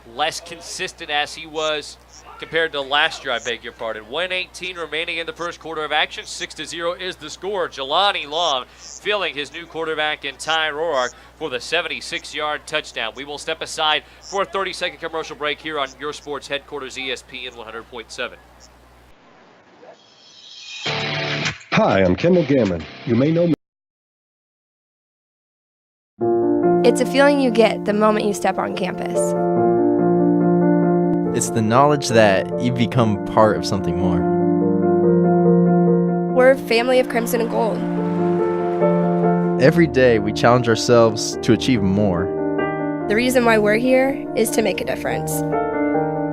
Speaker 4: less consistent as he was compared to last year, I beg your pardon. 1:18 remaining in the first quarter of action. 6-0 is the score. Jelani Long filling his new quarterback in Ty Roark for the 76-yard touchdown. We will step aside for a 30-second commercial break here on your sports headquarters, ESPN 100.7.
Speaker 15: Hi, I'm Kendall Gammon. You may know me.
Speaker 16: It's a feeling you get the moment you step on campus.
Speaker 17: It's the knowledge that you become part of something more.
Speaker 16: We're a family of crimson and gold.
Speaker 17: Every day we challenge ourselves to achieve more.
Speaker 16: The reason why we're here is to make a difference.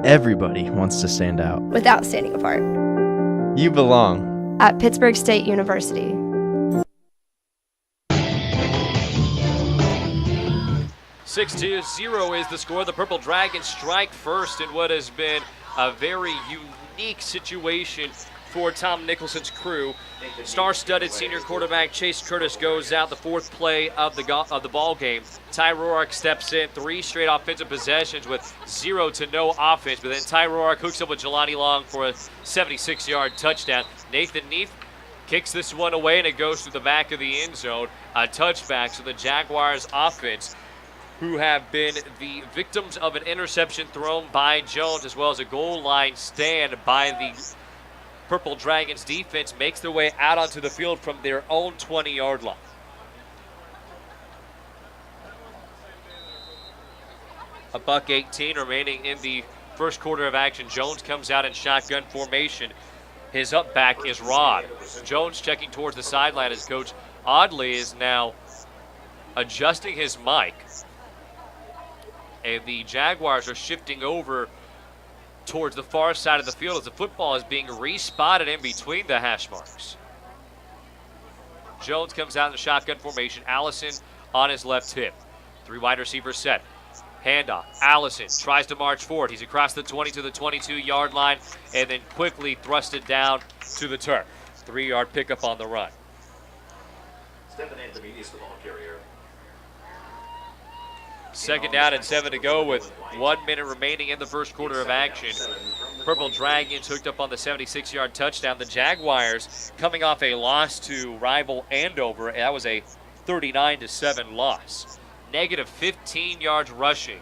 Speaker 17: Everybody wants to stand out.
Speaker 16: Without standing apart.
Speaker 17: You belong.
Speaker 16: At Pittsburg State University.
Speaker 4: 6-0 is the score. The Purple Dragons strike first in what has been a very unique situation for Tom Nicholson's crew. Star-studded senior quarterback Chase Curtis goes out the 4th play of the ball game. Ty Roark steps in, 3 straight offensive possessions with 0 to no offense, but then Ty Roark hooks up with Jelani Long for a 76-yard touchdown. Nathan Neef kicks this one away, and it goes through the back of the end zone. A touchback, so the Jaguars offense, who have been the victims of an interception thrown by Jones as well as a goal line stand by the Purple Dragons defense, makes their way out onto the field from their own 20-yard line. $1:18 remaining in the first quarter of action. Jones comes out in shotgun formation. His up back is Rod. Jones checking towards the sideline as Coach Audley is now adjusting his mic. And the Jaguars are shifting over towards the far side of the field as the football is being respotted in between the hash marks. Jones comes out in the shotgun formation. Allison on his left hip. 3 wide receivers set. Handoff. Allison tries to march forward. He's across the 20 to the 22-yard line and then quickly thrusted down to the turf. 3-yard pickup on the run.
Speaker 13: Stephen Anthony is the ball carrier.
Speaker 4: 2nd down and 7 to go with 1 minute remaining in the first quarter of action. Purple Dragons hooked up on the 76-yard touchdown. The Jaguars coming off a loss to rival Andover. That was a 39-7 loss. Negative 15 yards rushing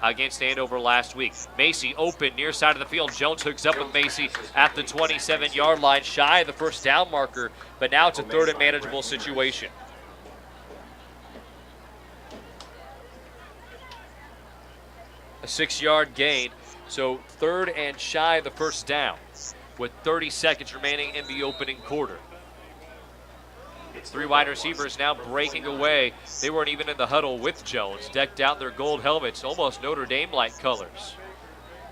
Speaker 4: against Andover last week. Macy open near side of the field. Jones hooks up with Macy at the 27-yard line, shy of the first down marker, but now it's a third and manageable situation. A 6-yard gain, so third and shy of the first down with 30 seconds remaining in the opening quarter. Three wide receivers now breaking away. They weren't even in the huddle with Jones, decked out in their gold helmets, almost Notre Dame-like colors.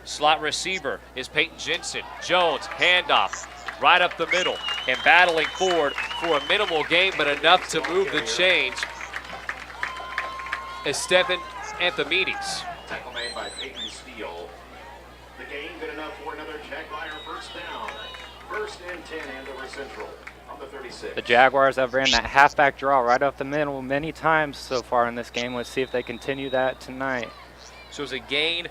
Speaker 4: Slot receiver is Peyton Jensen. Jones, handoff, right up the middle, and battling forward for a minimal gain, but enough to move the chains is Stephen Anthemides.
Speaker 13: Tackle made by Peyton Steele. The gain good enough for another Jaguar first down. First and 10, Andover Central.
Speaker 12: The Jaguars have ran that halfback draw right up the middle many times so far in this game. Let's see if they continue that tonight.
Speaker 4: So it's a gain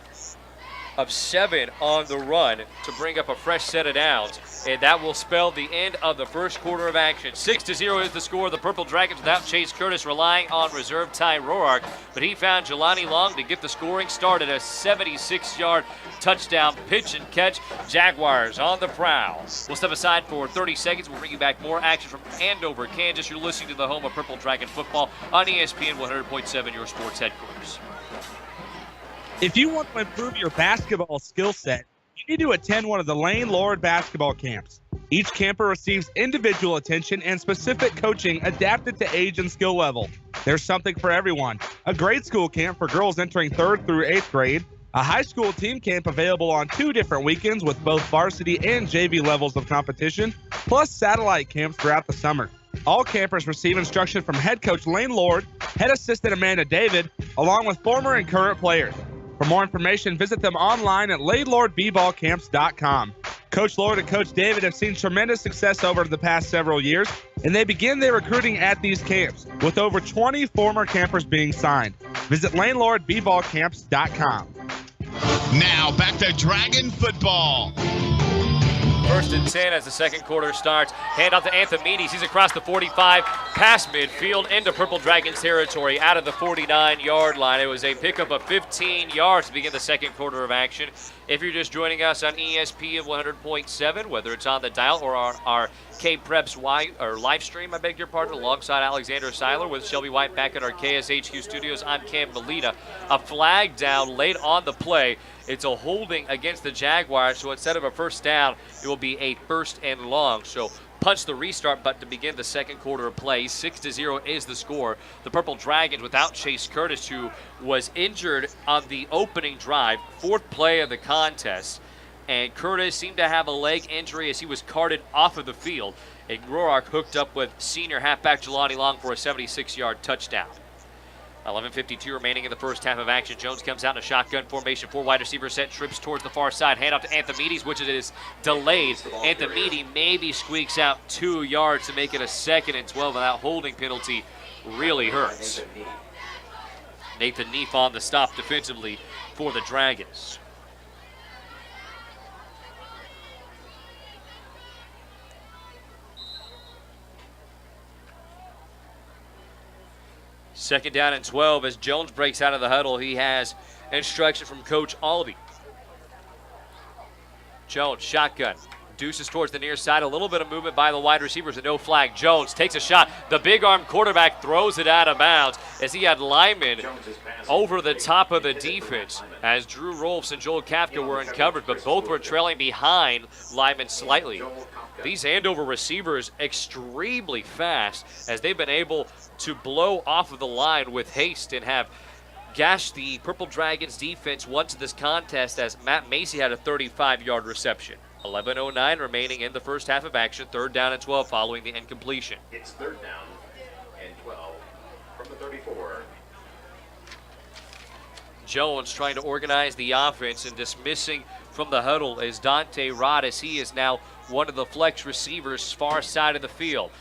Speaker 4: of 7 on the run to bring up a fresh set of downs, and that will spell the end of the first quarter of action. 6-0 is the score. The Purple Dragons without Chase Curtis, relying on reserve Ty Roark, but he found Jelani Long to get the scoring started. A 76-yard touchdown pitch and catch. Jaguars on the prowl. We'll step aside for 30 seconds. We'll bring you back more action from Andover, Kansas. You're listening to the home of Purple Dragon football on ESPN 100.7, your sports headquarters.
Speaker 18: If you want to improve your basketball skill set, you need to attend one of the Lane Lord basketball camps. Each camper receives individual attention and specific coaching adapted to age and skill level. There's something for everyone. A grade school camp for girls entering 3rd through 8th grade, a high school team camp available on 2 different weekends with both varsity and JV levels of competition, plus satellite camps throughout the summer. All campers receive instruction from head coach Lane Lord, head assistant Amanda David, along with former and current players. For more information, visit them online at LaneLordBballCamps.com. Coach Lord and Coach David have seen tremendous success over the past several years, and they begin their recruiting at these camps, with over 20 former campers being signed. Visit LaneLordBballCamps.com.
Speaker 2: Now back to Dragon football.
Speaker 4: First and 10 as the second quarter starts. Hand off to Anthemides. He's across the 45, past midfield into Purple Dragons territory, out of the 49-yard line. It was a pickup of 15 yards to begin the second quarter of action. If you're just joining us on ESPN 100.7, whether it's on the dial or on our K-Preps live stream, I beg your pardon, alongside Alexander Seiler with Shelby White back at our KSHQ studios, I'm Cam Melita. A flag down late on the play. It's a holding against the Jaguars, so instead of a first down, it will be a first and long. So punch the restart button to begin the second quarter of play. 6-0 is the score. The Purple Dragons without Chase Curtis, who was injured on the opening drive, 4th play of the contest. And Curtis seemed to have a leg injury as he was carted off of the field. And Roark hooked up with senior halfback Jelani Long for a 76-yard touchdown. 11:52 remaining in the first half of action. Jones comes out in a shotgun formation. 4 wide receiver set, trips towards the far side. Hand off to Anthemides, which is delayed. Anthemides maybe squeaks out 2 yards to make it a 2nd and 12, and that holding penalty really hurts. Nathan Neef on the stop defensively for the Dragons. Second down and 12 as Jones breaks out of the huddle. He has instruction from Coach Albee. Jones, shotgun. Deuces towards the near side. A little bit of movement by the wide receivers and no flag. Jones takes a shot. The big arm quarterback throws it out of bounds as he had Lyman over the top of the defense as Drew Rolfs and Joel Kafka were uncovered, but both were trailing behind Lyman slightly. These Andover receivers extremely fast as they've been able to blow off of the line with haste and have gashed the Purple Dragons defense once in this contest as Matt Macy had a 35-yard reception. 11:09 remaining in the first half of action. 3rd down and 12 following the incompletion.
Speaker 13: It's 3rd down and 12 from the 34.
Speaker 4: Jones trying to organize the offense and dismissing from the huddle is Dante Rod as he is now one of the flex receivers far side of the field.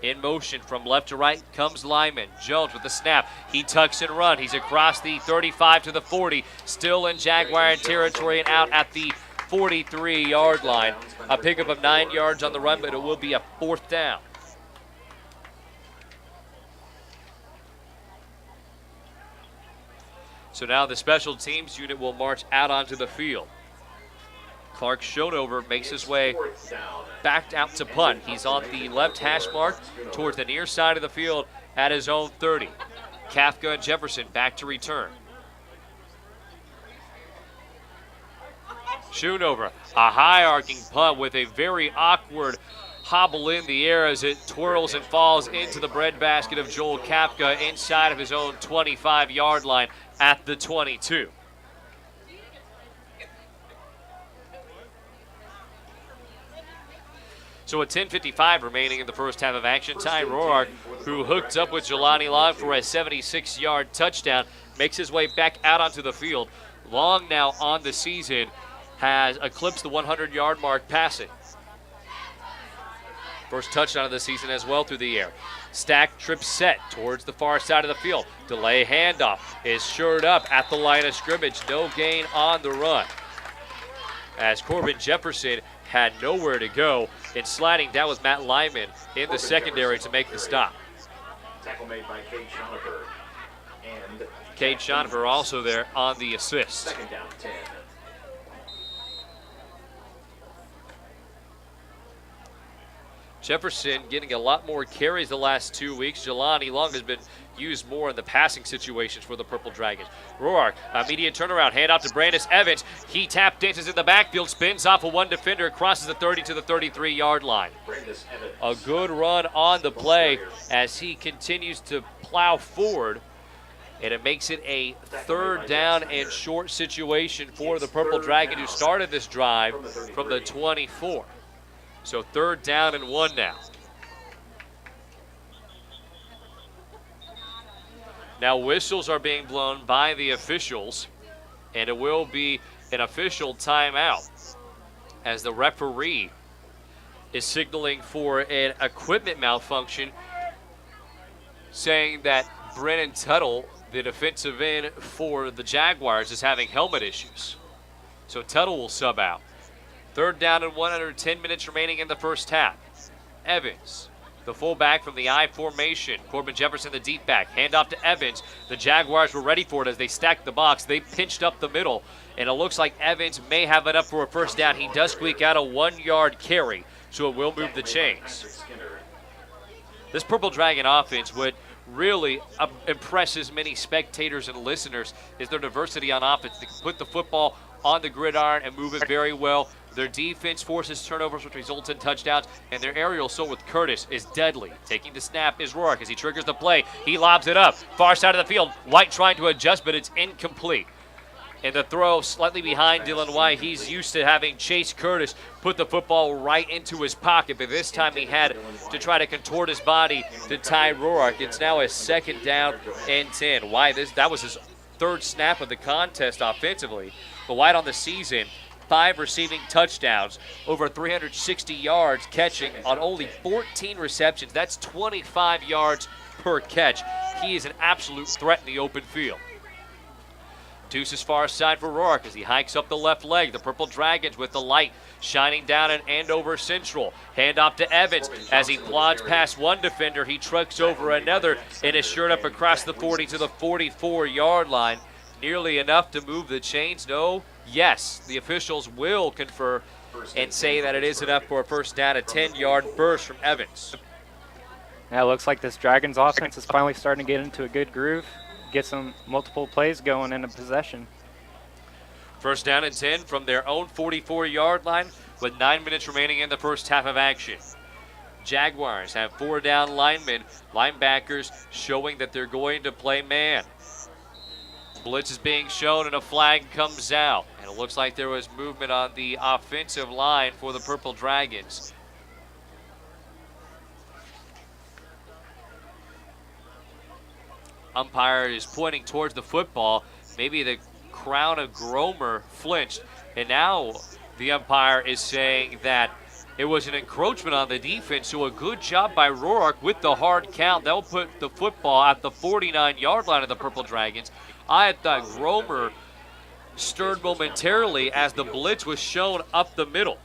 Speaker 4: In motion from left to right comes Lyman. Jones with the snap. He tucks and runs. He's across the 35 to the 40. Still in Jaguar territory and out at the 43-yard line. A pickup of 9 yards on the run, but it will be a 4th down. So now the special teams unit will march out onto the field. Clark Shonover makes his way back out to punt. He's on the left hash mark towards the near side of the field at his own 30. Kafka and Jefferson back to return. Shonover, a high arcing punt with a very awkward hobble in the air as it twirls and falls into the breadbasket of Joel Kafka inside of his own 25-yard line at the 22. So with 10:55 remaining in the first half of action, Ty Roark, who hooked up with Jelani Long for a 76-yard touchdown, makes his way back out onto the field. Long now on the season has eclipsed the 100-yard mark passing. First touchdown of the season as well through the air. Stack trip set towards the far side of the field. Delay handoff is shored up at the line of scrimmage. No gain on the run. As Corbin Jefferson had nowhere to go, and sliding down was Matt Lyman in the secondary to make the stop.
Speaker 13: Tackle made by Cade Schonover. And
Speaker 4: Cade Schonover also there on the assist.
Speaker 13: Second down, 10.
Speaker 4: Jefferson getting a lot more carries the last 2 weeks. Jelani Long has been used more in the passing situations for the Purple Dragons. Roark, immediate turnaround, hand off to Brandis Evans. He tap dances in the backfield, spins off of one defender, crosses the 30 to the 33-yard line. A good run on the play as he continues to plow forward, and it makes it a third down and short situation for the Purple Dragon, who started this drive from the 24. So third down and 1 now. Now whistles are being blown by the officials, and it will be an official timeout as the referee is signaling for an equipment malfunction, saying that Brennan Tuttle, the defensive end for the Jaguars, is having helmet issues. So Tuttle will sub out. Third down and 1 under 10 minutes remaining in the first half. Evans, the fullback from the I formation. Corbin Jefferson, the deep back. Handoff to Evans. The Jaguars were ready for it as they stacked the box. They pinched up the middle, and it looks like Evans may have enough for a first down. He does squeak out a 1-yard carry, so it will move the chains. This Purple Dragon offense, what really impresses many spectators and listeners is their diversity on offense. They can put the football on the gridiron and move it very well. Their defense forces turnovers, which results in touchdowns, and their aerial assault with Curtis is deadly. Taking the snap is Roark as he triggers the play. He lobs it up. Far side of the field. White trying to adjust, but it's incomplete. And the throw slightly behind Dylan White. He's used to having Chase Curtis put the football right into his pocket, but this time he had to try to contort his body to Ty Roark. It's now a second down and 10. White, that was his third snap of the contest offensively. But White on the season, 5 receiving touchdowns, over 360 yards catching on only 14 receptions. That's 25 yards per catch. He is an absolute threat in the open field. Deuce's far side for Roark as he hikes up the left leg. The Purple Dragons with the light shining down in Andover Central. Handoff to Evans as he plods past one defender. He trucks over another and is shored up across the 40 to the 44-yard line. Nearly enough to move the chains? No. Yes, the officials will confer and say that it is enough for a first down, a 10-yard burst from Evans.
Speaker 12: Now it looks like this Dragons offense is finally starting to get into a good groove, get some multiple plays going into possession.
Speaker 4: First down and 10 from their own 44-yard line with 9 minutes remaining in the first half of action. Jaguars have 4 down linebackers showing that they're going to play man. Blitz is being shown and a flag comes out. And it looks like there was movement on the offensive line for the Purple Dragons. Umpire is pointing towards the football. Maybe the crown of Gromer flinched. And now the umpire is saying that it was an encroachment on the defense. So a good job by Roark with the hard count. They'll put the football at the 49-yard line of the Purple Dragons. I thought Gromer stirred momentarily as the blitz was shown up the middle.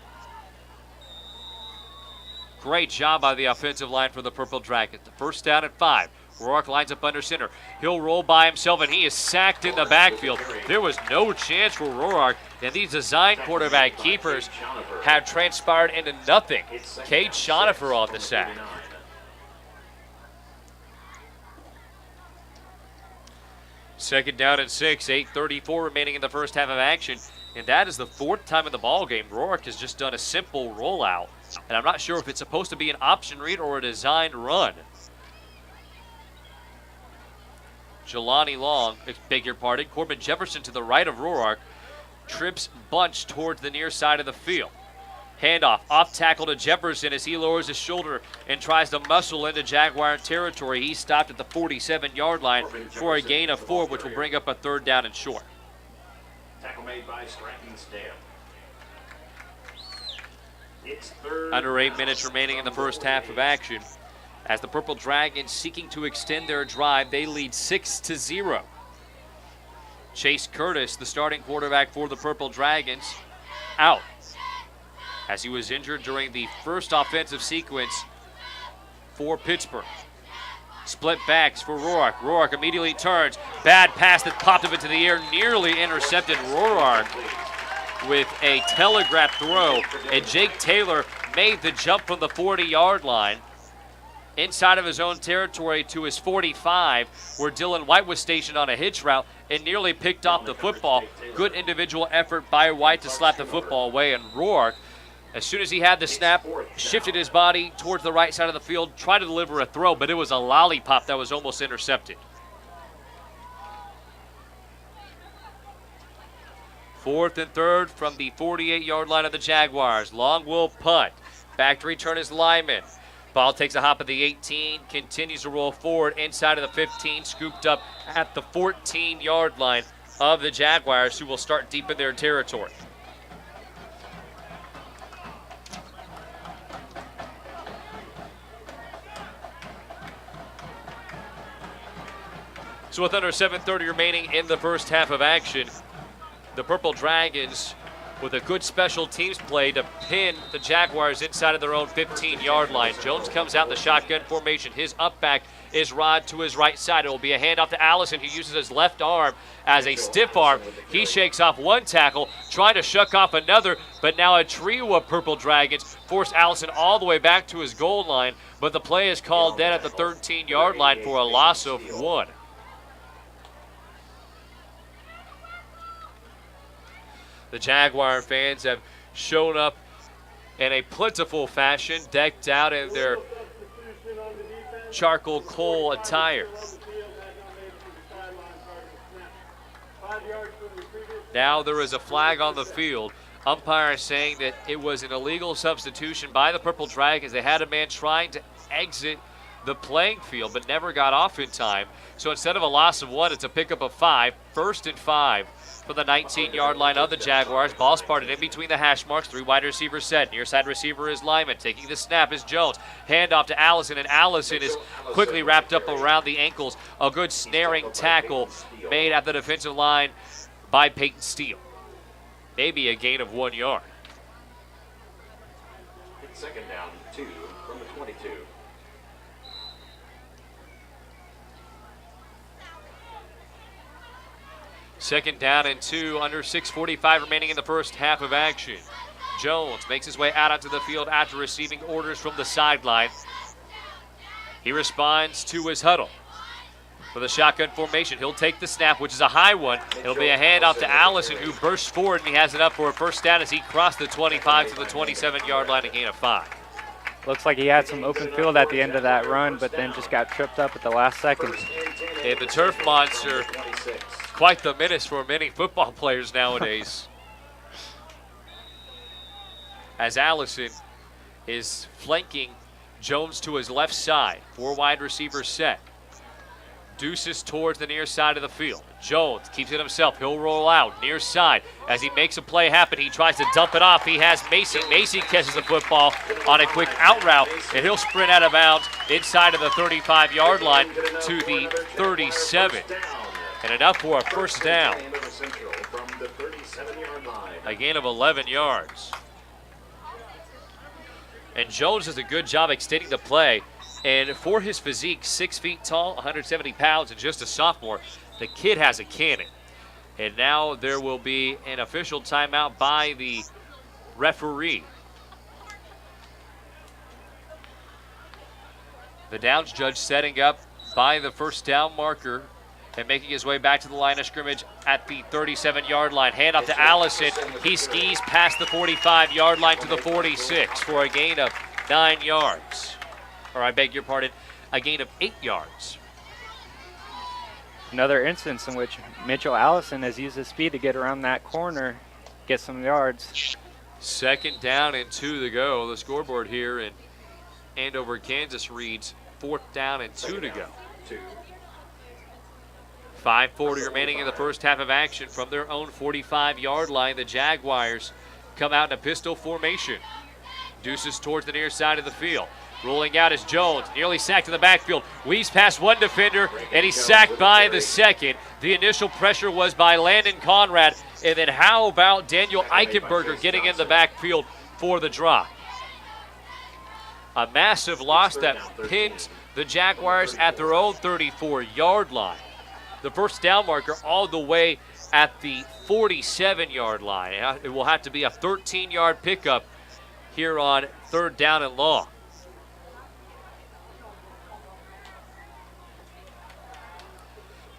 Speaker 4: Great job by the offensive line for the Purple Dragons. The first down at 5. Roark lines up under center. He'll roll by himself, and he is sacked in the backfield. There was no chance for Roark, and these design quarterback keepers have transpired into nothing. Cade Schonifer off the sack. Second down and 6, 8:34 remaining in the first half of action. And that is the fourth time in the ball game Roark has just done a simple rollout. And I'm not sure if it's supposed to be an option read or a designed run. Jelani Long, beg your pardon, Corbin Jefferson to the right of Roark, trips bunch towards the near side of the field. Handoff, off tackle to Jefferson as he lowers his shoulder and tries to muscle into Jaguar territory. He stopped at the 47-yard line for a gain of 4, which will bring up a third down and short.
Speaker 13: Tackle made by Stratton Stamp.
Speaker 4: Under 8 minutes remaining in the first half of action. As the Purple Dragons seeking to extend their drive, they lead 6-0. Chase Curtis, the starting quarterback for the Purple Dragons, out, as he was injured during the first offensive sequence for Pittsburgh. Split backs for Roark. Roark immediately turns. Bad pass that popped up into the air, nearly intercepted. Roark with a telegraph throw, and Jake Taylor made the jump from the 40-yard line inside of his own territory to his 45, where Dylan White was stationed on a hitch route and nearly picked off the football. Good individual effort by White to slap the football away, and Roark, as soon as he had the snap, shifted his body towards the right side of the field, tried to deliver a throw, but it was a lollipop that was almost intercepted. Fourth and third from the 48-yard line of the Jaguars. Long will punt. Back to return is Lyman. Ball takes a hop at the 18, continues to roll forward inside of the 15, scooped up at the 14-yard line of the Jaguars, who will start deep in their territory. So with under 7:30 remaining in the first half of action, the Purple Dragons with a good special teams play to pin the Jaguars inside of their own 15-yard line. Jones comes out in the shotgun formation. His up back is Rod to his right side. It will be a handoff to Allison, who uses his left arm as a stiff arm. He shakes off one tackle, trying to shuck off another, but now a trio of Purple Dragons force Allison all the way back to his goal line, but the play is called dead at the 13-yard line for a loss of 1. The Jaguar fans have shown up in a plentiful fashion, decked out in their charcoal coal attire. Now there is a flag on the field. Umpire saying that it was an illegal substitution by the Purple Dragons. They had a man trying to exit the playing field but never got off in time. So instead of a loss of 1, it's a pickup of 5. First and 5. For the 19-yard line of the Jaguars. Ball spotted in between the hash marks. 3 wide receivers set. Near side receiver is Lyman. Taking the snap is Jones. Handoff to Allison, and Allison is quickly wrapped up around the ankles. A good snaring tackle made at the defensive line by Peyton Steele. Maybe a gain of 1 yard.
Speaker 13: Second down, 2 from the 22.
Speaker 4: Second down and 2, under 6:45 remaining in the first half of action. Jones makes his way out onto the field after receiving orders from the sideline. He responds to his huddle. For the shotgun formation, he'll take the snap, which is a high one. It'll be a handoff to Allison, who bursts forward, and he has it up for a first down as he crossed the 25 to the 27-yard line, a gain of 5.
Speaker 12: Looks like he had some open field at the end of that run, but then just got tripped up at the last second.
Speaker 4: And the turf monster, quite the menace for many football players nowadays. As Allison is flanking Jones to his left side. 4 wide receivers set. Deuces towards the near side of the field. Jones keeps it himself. He'll roll out near side. As he makes a play happen, he tries to dump it off. He has Macy. Macy catches the football on a quick out route, and he'll sprint out of bounds inside of the 35-yard line to the 37. And enough for a first down. A gain of 11 yards. And Jones does a good job extending the play. And for his physique, 6 feet tall, 170 pounds, and just a sophomore, the kid has a cannon. And now there will be an official timeout by the referee. The downs judge setting up by the first down marker and making his way back to the line of scrimmage at the 37-yard line. Hand off to Allison. He skis past the 45-yard line to the 46 for a gain of 9 yards. Or I beg your pardon, a gain of 8 yards.
Speaker 12: Another instance in which Mitchell Allison has used his speed to get around that corner, get some yards. 2nd down and 2 to go. The scoreboard here in Andover, Kansas reads 4th down and 2 to go. 5:40 remaining in the first half of action. From their own 45-yard line, the Jaguars come out in a pistol formation. Deuces towards the near side of the field. Rolling out is Jones, nearly sacked in the backfield. Weaves past one defender, and he's sacked by the second. The initial pressure was by Landon Conrad, and then how about Daniel Eichenberger getting in the backfield for the drop? A massive loss that pins the Jaguars at their own 34-yard line. The first down marker all the way at the 47-yard line. It will have to be a 13-yard pickup here on 3rd down and long.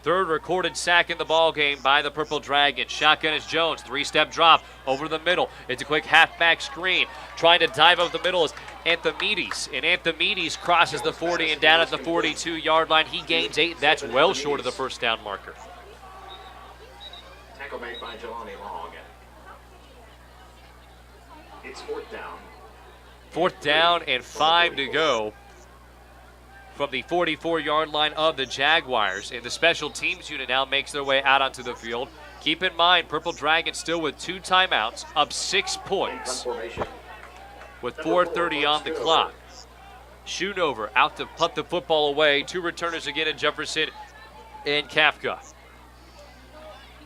Speaker 12: Third recorded sack in the ball game by the Purple Dragons. Shotgun is Jones. 3-step drop over the middle. It's a quick halfback screen. Trying to dive up the middle is Anthemides. And Anthemides crosses the 40 and down at the 42-yard line. He gains 8. That's well short of the first down marker.
Speaker 13: Tackle made by Jelani Long. It's 4th down.
Speaker 4: 4th down and 5 to go from the 44-yard line of the Jaguars. And the special teams unit now makes their way out onto the field. Keep in mind, Purple Dragons still with 2 timeouts, up 6 points with 4:30 on the clock. Schoonover out to punt the football away. 2 returners again in Jefferson and Kafka.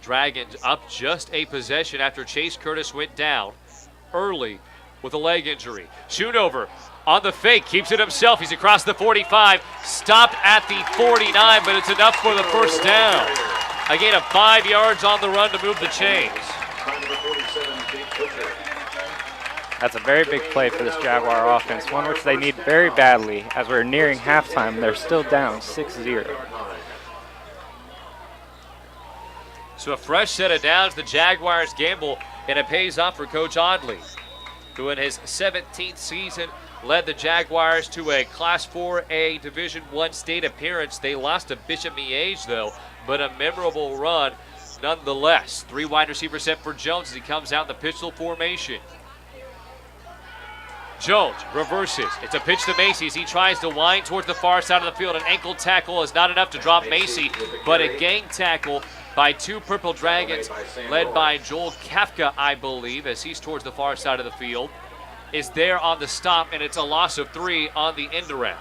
Speaker 4: Dragons up just a possession after Chase Curtis went down early with a leg injury. Schoonover on the fake, keeps it himself. He's across the 45, stopped at the 49, but it's enough for the first down. A gain of 5 yards on the run to move the chains.
Speaker 12: That's a very big play for this Jaguar offense, one which they need very badly. As we're nearing halftime, they're still down 6-0.
Speaker 4: So a fresh set of downs, the Jaguars gamble, and it pays off for Coach Audley, who in his 17th season led the Jaguars to a Class 4A Division I state appearance. They lost to Bishop Miege, though, but a memorable run nonetheless. 3 wide receivers set for Jones as he comes out in the pistol formation. Jones reverses. It's a pitch to Macy as he tries to wind towards the far side of the field. An ankle tackle is not enough to drop Macy, but a gang tackle by 2 Purple Dragons, led by Joel Kafka, I believe, as he's towards the far side of the field, is there on the stop, and it's a loss of 3 on the end around.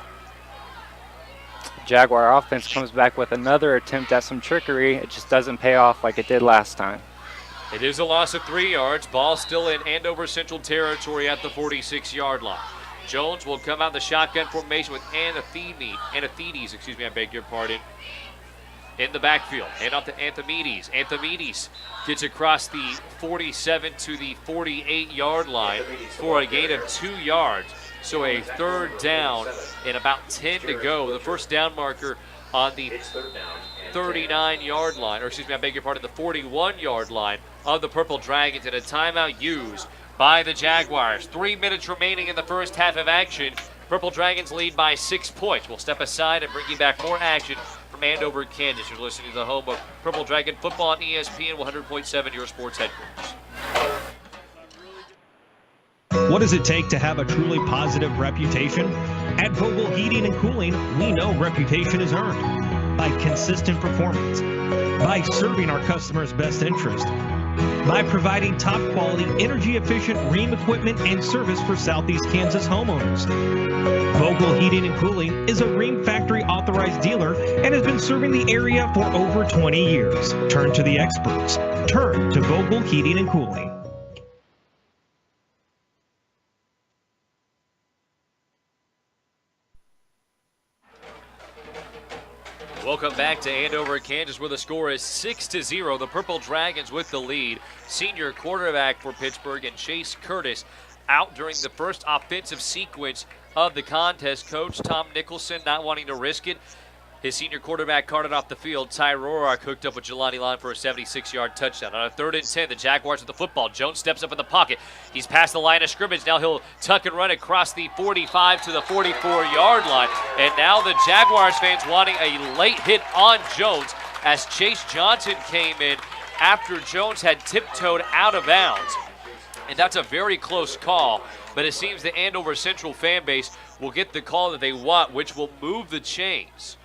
Speaker 12: Jaguar offense comes back with another attempt at some trickery. It just doesn't pay off like it did last time.
Speaker 4: It is a loss of 3 yards. Ball still in Andover Central territory at the 46-yard line. Jones will come out the shotgun formation with Anathides, I beg your pardon, in the backfield. Hand off to Anthemides. Anthemides gets across the 47 to the 48-yard line for a gain of 2 yards. So a 3rd down and about 10 to go. The first down marker on the 39-yard line, or I beg your pardon, the 41-yard line of the Purple Dragons, and a timeout used by the Jaguars. 3 minutes remaining in the first half of action. Purple Dragons lead by 6 points. We'll step aside and bring you back more action from Andover, Kansas. You're listening to the home of Purple Dragon football on ESPN 100.7, your sports headquarters.
Speaker 19: What does it take to have a truly positive reputation? At Vogel Heating and Cooling, we know reputation is earned by consistent performance, by serving our customers' best interest, by providing top quality, energy efficient ream equipment and service for Southeast Kansas homeowners. Vogel Heating and Cooling is a Ream Factory authorized dealer and has been serving the area for over 20 years. Turn to the experts. Turn to Vogel Heating and Cooling.
Speaker 4: Welcome back to Andover, Kansas, where the score is 6-0. The Purple Dragons with the lead. Senior quarterback for Pittsburgh and Chase Curtis out during the first offensive sequence of the contest. Coach Tom Nicholson not wanting to risk it. His senior quarterback carted off the field. Ty Rorak hooked up with Jelani Line for a 76-yard touchdown. On a 3rd and 10, the Jaguars with the football. Jones steps up in the pocket. He's past the line of scrimmage. Now he'll tuck and run across the 45 to the 44-yard line. And now the Jaguars fans wanting a late hit on Jones as Chase Johnson came in after Jones had tiptoed out of bounds. And that's a very close call, but it seems the Andover Central fan base will get the call that they want, which will move the chains.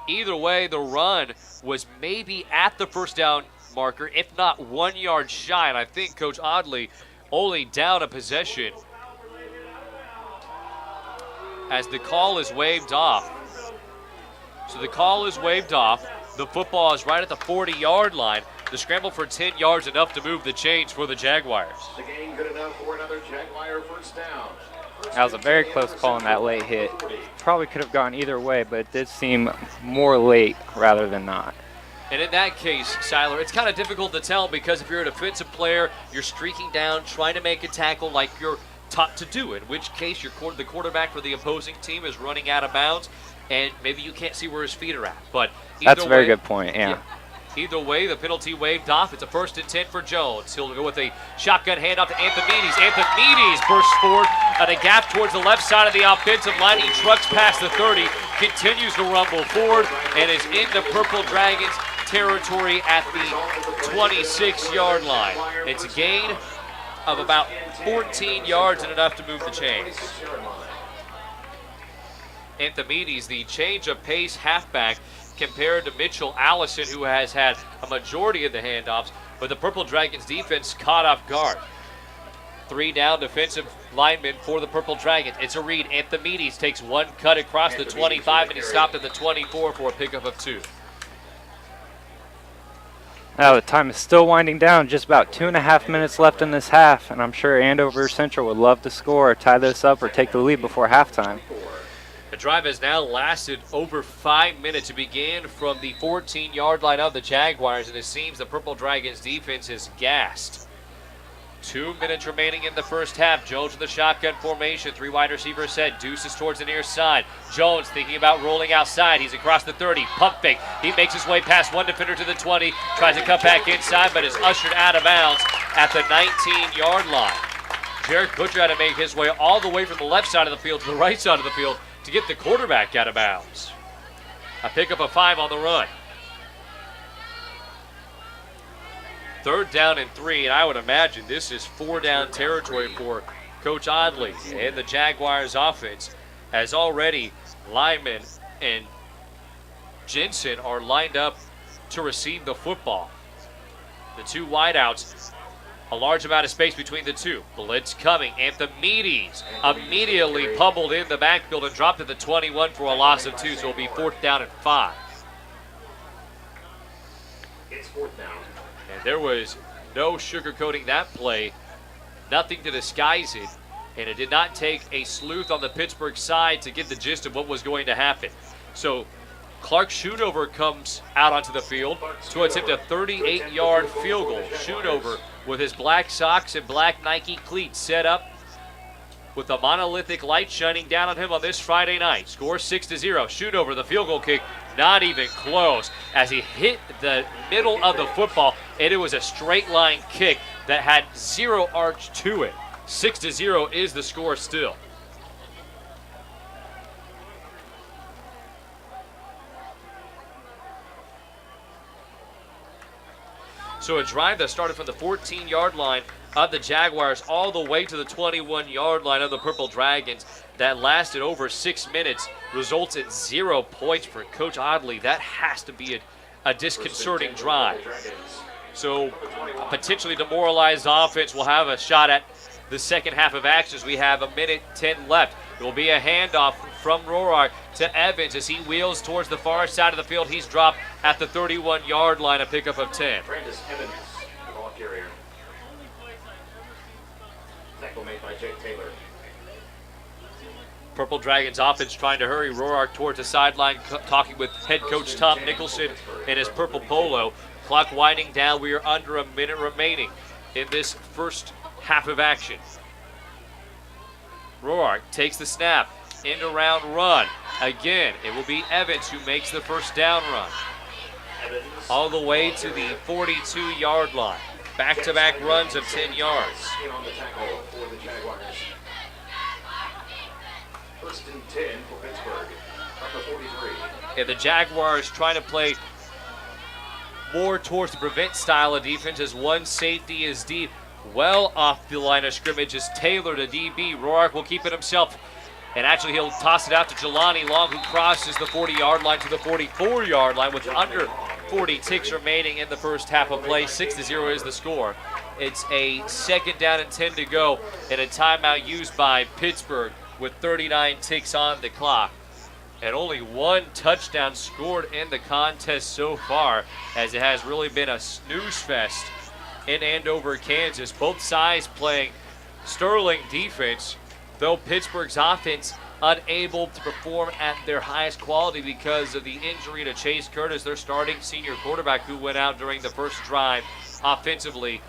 Speaker 4: Either way, the run was maybe at the first down marker, if not 1 yard shy. And I think Coach Audley only down a possession as the call is waved off. So the call is waved off. The football is right at the 40-yard line. The scramble for 10 yards enough to move the chains for the Jaguars.
Speaker 13: The gain good enough for another Jaguar first down.
Speaker 20: That was a very close call on that late hit. Probably could have gone either way, but it did seem more late rather than not.
Speaker 4: And in that case, Seiler, it's kind of difficult to tell because if you're a defensive player, you're streaking down, trying to make a tackle like you're taught to do, in which case the quarterback for the opposing team is running out of bounds, and maybe you can't see where his feet are at. But
Speaker 20: that's a very good point, yeah.
Speaker 4: Either way, the penalty waved off. It's a 1st and 10 for Jones. He'll go with a shotgun handoff to Anthemides. Anthemides bursts forward at a gap towards the left side of the offensive line. He trucks past the 30, continues to rumble forward, and is into Purple Dragons territory at the 26-yard line. It's a gain of about 14 yards and enough to move the chains. Anthemides, the change of pace halfback, compared to Mitchell Allison, who has had a majority of the handoffs, but the Purple Dragons defense caught off guard. 3 down defensive linemen for the Purple Dragons. It's a read. Anthemides takes one cut across the 25, and he stopped at the 24 for a pickup of 2.
Speaker 20: Now the time is still winding down. Just about 2.5 minutes left in this half, and I'm sure Andover Central would love to score, tie this up, or take the lead before halftime.
Speaker 4: The drive has now lasted over 5 minutes. It began from the 14-yard line of the Jaguars, and it seems the Purple Dragons defense is gassed. 2 minutes remaining in the first half. Jones with the shotgun formation. 3 wide receivers set. Deuces towards the near side. Jones thinking about rolling outside. He's across the 30. Pump fake. He makes his way past one defender to the 20. Tries to cut back inside, but is ushered out of bounds at the 19-yard line. Jarek Butcher had to make his way all the way from the left side of the field to the right side of the field to get the quarterback out of bounds. A pickup of 5 on the run. 3rd down and 3, and I would imagine this is 4 down territory for Coach Audley and the Jaguars offense, as already Lyman and Jensen are lined up to receive the football. The 2 wideouts, a large amount of space between the 2. Blitz coming. Anthemides immediately pummeled in the backfield and dropped to the 21 for a loss of 2, so it'll be 4th down and 5.
Speaker 13: It's 4th down.
Speaker 4: And there was no sugarcoating that play, nothing to disguise it, and it did not take a sleuth on the Pittsburgh side to get the gist of what was going to happen. So Clark Schoonover comes out onto the field to attempt a 38-yard field goal. Schoonover with his black socks and black Nike cleats set up with a monolithic light shining down on him on this Friday night. Score 6-0. Schoonover, the field goal kick, not even close as he hit the middle of the football, and it was a straight line kick that had 0 arch to it. 6-0 is the score still. So a drive that started from the 14-yard line of the Jaguars all the way to the 21-yard line of the Purple Dragons that lasted over 6 minutes results in 0 points for Coach Audley. That has to be a disconcerting drive. So a potentially demoralized offense will have a shot at the second half of action as we have 1:10 left. It will be a handoff from Rorar to Evans as he wheels towards the far side of the field. He's dropped at the 31-yard line, a pickup of 10.
Speaker 13: Brandis Evans, the ball carrier. Tackle made by Jake Taylor.
Speaker 12: Purple Dragons offense trying to hurry. Roark towards the sideline, talking with head coach Tom Nicholson in his purple polo. Clock winding down. We are under a minute remaining in this first half of action. Roark takes the snap. End around run. Again, it will be Evans who makes the first down run. All the way to the 42-yard line. Back-to-back runs of 10 yards.
Speaker 13: On the tackle for the Jaguars. First and 10 for Pittsburgh. From the 43.
Speaker 12: And the Jaguars trying to play more towards the prevent style of defense as one safety is deep. Well off the line of scrimmage is Taylor to DB. Roark will keep it himself. And actually he'll toss it out to Jelani Long, who crosses the 40-yard line to the 44-yard line with under 40 ticks remaining in the first half of play. 6-0 is the score. It's a 2nd down and 10 to go, and a timeout used by Pittsburgh with 39 ticks on the clock. And only one touchdown scored in the contest so far, as it has really been a snooze fest in Andover, Kansas. Both sides playing sterling defense, though Pittsburgh's offense unable to perform at their highest quality because of the injury to Chase Curtis, their starting senior quarterback, who went out during the first drive offensively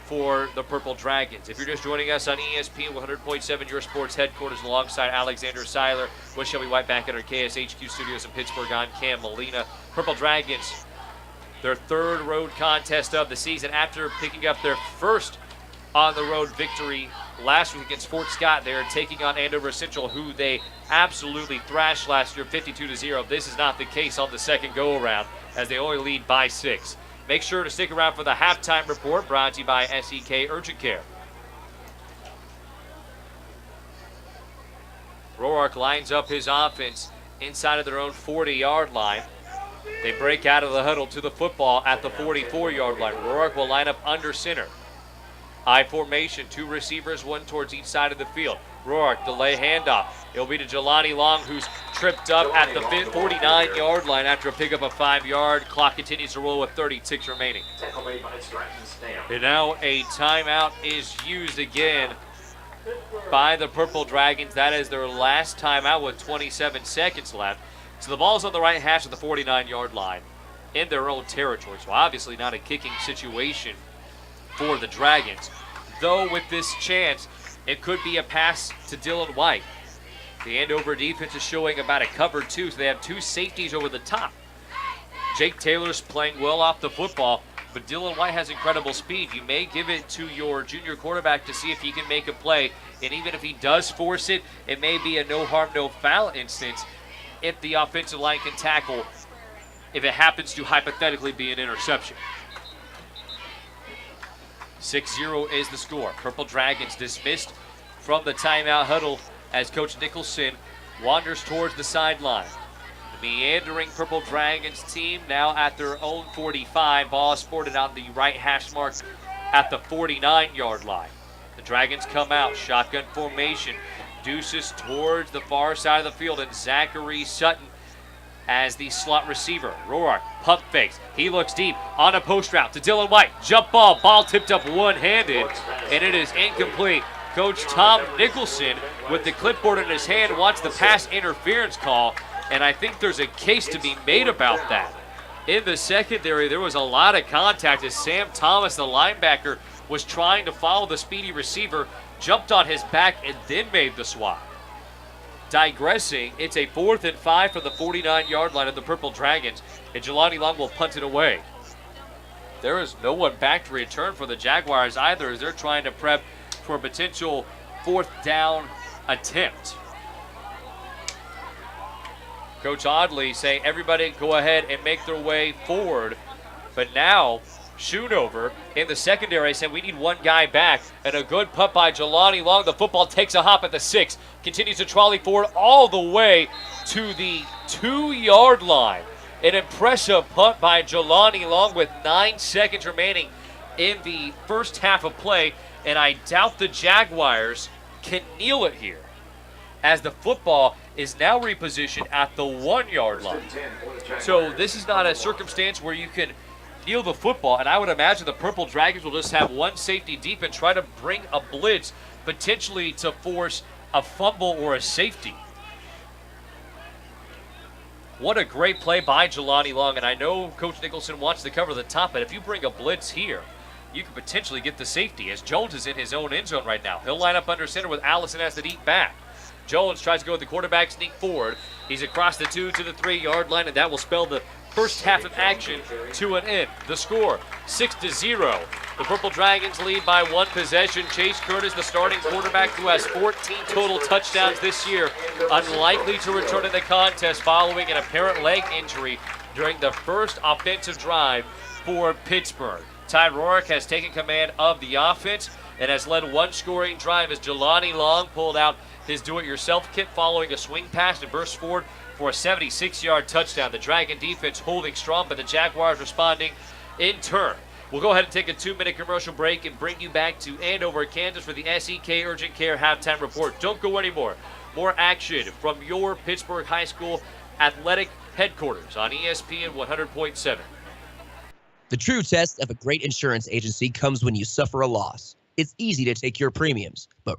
Speaker 12: for the Purple Dragons. If you're just joining us on ESPN 100.7, your sports headquarters, alongside Alexander Seiler with Shelby White back at our KSHQ studios in Pittsburgh, on Cam Molina. Purple Dragons, their 3rd road contest of the season after picking up their first on-the-road victory last week against Fort Scott. They're taking on Andover Central, who they absolutely thrashed last year, 52-0. This is not the case on the second go-around, as they only lead by 6. Make sure to stick around for the halftime report, brought to you by SEK Urgent Care. Roark lines up his offense inside of their own 40-yard line. They break out of the huddle to the football at the 44-yard line. Roark will line up under center. I formation, 2 receivers, 1 towards each side of the field. Roark, delay handoff. It'll be to Jelani Long, who's tripped up at the 49-yard line after a pickup of 5 yard. Clock continues to roll with 30 ticks remaining. And now a timeout is used again by the Purple Dragons. That is their last timeout with 27 seconds left. So the ball's on the right hash of the 49-yard line in their own territory. So obviously not a kicking situation for the Dragons, though with this chance it could be a pass to Dylan White. The Andover defense is showing about a cover 2, so they have 2 safeties over the top. Jake Taylor's playing well off the football, but Dylan White has incredible speed. You may give it to your junior quarterback to see if he can make a play, and even if he does force it, it may be a no harm, no foul instance if the offensive line can tackle, if it happens to hypothetically be an interception. 6-0 is the score. Purple Dragons dismissed from the timeout huddle as Coach Nicholson wanders towards the sideline. The meandering Purple Dragons team now at their own 45. Ball sported on the right hash mark at the 49-yard line. The Dragons come out, shotgun formation. Deuces towards the far side of the field, and Zachary Sutton as the slot receiver. Roark, pump fakes. He looks deep on a post route to Dylan White. Jump ball. Ball tipped up one-handed, and it is incomplete. Coach Tom Nicholson, with the clipboard in his hand, wants the pass interference call, and I think there's a case to be made about that. In the secondary, there was a lot of contact as Sam Thomas, the linebacker, was trying to follow the speedy receiver, jumped on his back, and then made the swap. Digressing, it's a 4th and 5 from the 49-yard line of the Purple Dragons, and Jelani Long will punt it away. There is no one back to return for the Jaguars either, as they're trying to prep for a potential 4th down attempt. Coach Audley saying everybody go ahead and make their way forward, but now Schoonover in the secondary said we need one guy back, and a good punt by Jelani Long. The football takes a hop at the 6, continues to trolley forward all the way to the 2-yard line. An impressive punt by Jelani Long with 9 seconds remaining in the first half of play, and I doubt the Jaguars can kneel it here, as the football is now repositioned at the 1-yard line. So this is not a circumstance where you can kneel the football, and I would imagine the Purple Dragons will just have one safety deep and try to bring a blitz, potentially to force a fumble or a safety.
Speaker 4: What a great play by Jelani Long, and I know Coach Nicholson wants to cover the top, but if you bring a blitz here, you could potentially get the safety, as Jones is in his own end zone right now. He'll line up under center with Allison as the deep back. Jones tries to go with the quarterback sneak forward. He's across the 2 to the 3-yard line, and that will spell the first half of action to an end. The score, 6-0. The Purple Dragons lead by 1 possession. Chase Curtis, the starting quarterback who has 14 total touchdowns this year, unlikely to return to the contest following an apparent leg injury during the first offensive drive for Pittsburgh. Ty Rorick has taken command of the offense and has led one scoring drive as Jelani Long pulled out his do-it-yourself kit following a swing pass and burst forward for a 76-yard touchdown. The Dragon defense holding strong, but the Jaguars responding in turn. We'll go ahead and take a 2-minute commercial break and bring you back to Andover, Kansas for the SEK Urgent Care Halftime Report. Don't go anymore. More action from your Pittsburgh High School athletic headquarters on ESPN 100.7.
Speaker 21: The true test of a great insurance agency comes when you suffer a loss. It's easy to take your premiums, but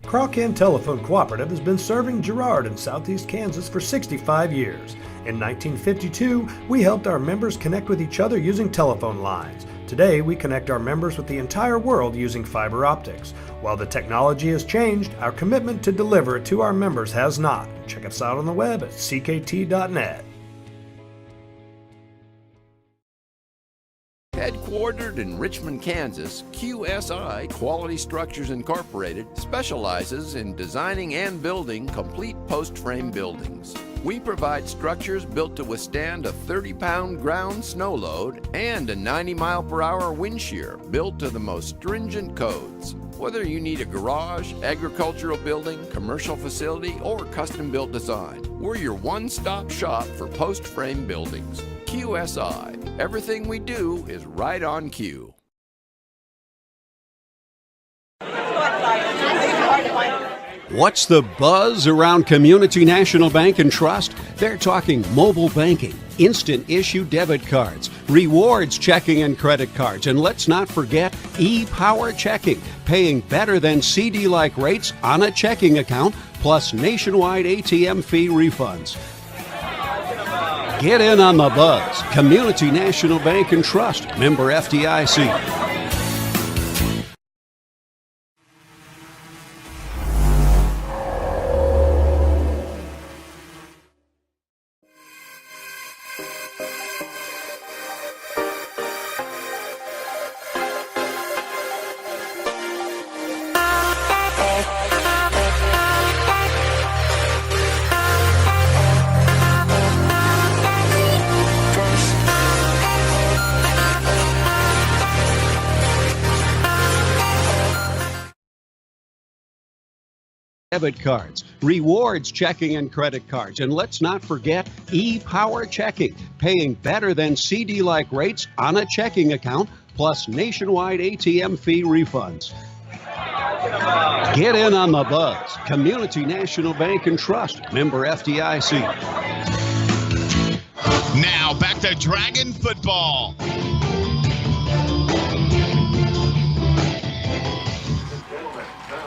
Speaker 22: Crawcan Telephone Cooperative has been serving Girard in southeast Kansas for 65 years. In 1952, we helped our members connect with each other using telephone lines. Today, we connect our members with the entire world using fiber optics. While the technology has changed, our commitment to deliver it to our members has not. Check us out on the web at ckt.net.
Speaker 23: Headquartered in Richmond, Kansas, QSI Quality Structures Incorporated specializes in designing and building complete post-frame buildings. We provide structures built to withstand a 30-pound ground snow load and a 90-mile-per-hour wind shear built to the most stringent codes. Whether you need a garage, agricultural building, commercial facility, or custom-built design, we're your one-stop shop for post-frame buildings. QSI. Everything we do is right on cue.
Speaker 6: What's the buzz around Community National Bank and Trust? They're talking mobile banking, instant issue debit cards, rewards checking and credit cards, and let's not forget e-power checking, paying better than CD-like rates on a checking account, plus nationwide ATM fee refunds. Get in on the buzz. Community National Bank and Trust, member FDIC. Debit cards, rewards checking and credit cards, and let's not forget e-power checking, paying better than CD-like rates on a checking account, plus nationwide ATM fee refunds. Get in on the buzz. Community National Bank and Trust, member FDIC.
Speaker 2: Now back to Dragon football.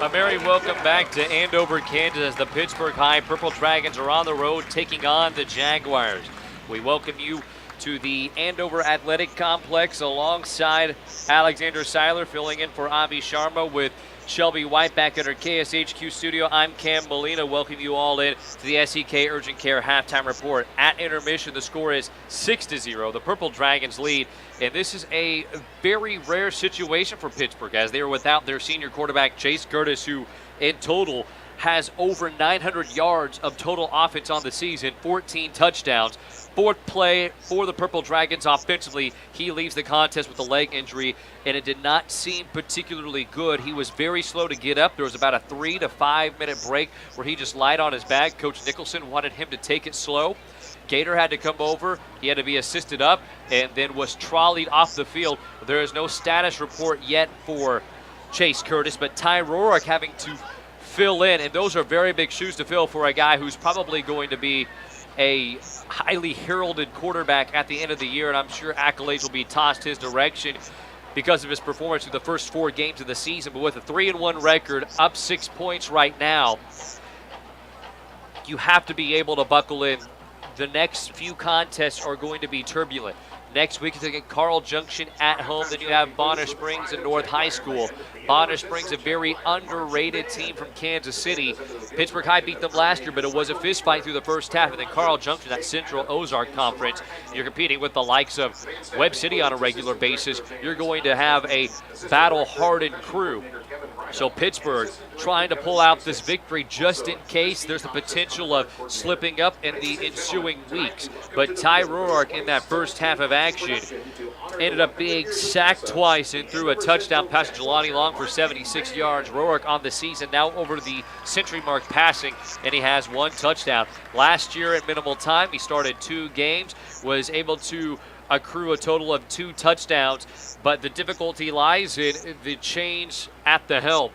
Speaker 4: A merry welcome back to Andover, Kansas, as the Pittsburgh High Purple Dragons are on the road taking on the Jaguars. We welcome you to the Andover Athletic Complex alongside Alexander Seiler filling in for Avi Sharma with Shelby White back at our KSHQ studio. I'm Cam Molina. Welcome you all in to the SEK Urgent Care Halftime Report. At intermission, the score is 6-0. The Purple Dragons lead, and this is a very rare situation for Pittsburgh as they are without their senior quarterback, Chase Curtis, who in total has over 900 yards of total offense on the season, 14 touchdowns. Fourth play for the Purple Dragons offensively, he leaves the contest with a leg injury, and it did not seem particularly good. He was very slow to get up. There was about a 3 to 5 minute break where he just lied on his back. Coach Nicholson wanted him to take it slow. Gator had to come over. He had to be assisted up and then was trolleyed off the field. There is no status report yet for Chase Curtis, but Ty Rorick having to fill in, and those are very big shoes to fill for a guy who's probably going to be a highly heralded quarterback at the end of the year, and I'm sure accolades will be tossed his direction because of his performance through the first 4 games of the season. But with a 3-1 record, up 6 points right now, you have to be able to buckle in. The next few contests are going to be turbulent. Next week is against Carl Junction at home. Then you have Bonner Springs and North High School. Bonner Springs, a very underrated team from Kansas City. Pittsburg High beat them last year, but it was a fist fight through the first half. And then Carl Junction, that Central Ozark Conference. You're competing with the likes of Webb City on a regular basis. You're going to have a battle-hardened crew. So Pittsburg trying to pull out this victory just in case there's the potential of slipping up in the ensuing weeks. But Ty Roark in that first half of action ended up being sacked twice and threw a touchdown pass to Jelani Long for 76 yards. Roark on the season now over the century mark passing, and he has 1 touchdown. Last year at minimal time, he started 2 games, was able to accrue a total of 2 touchdowns, but the difficulty lies in the change at the helm.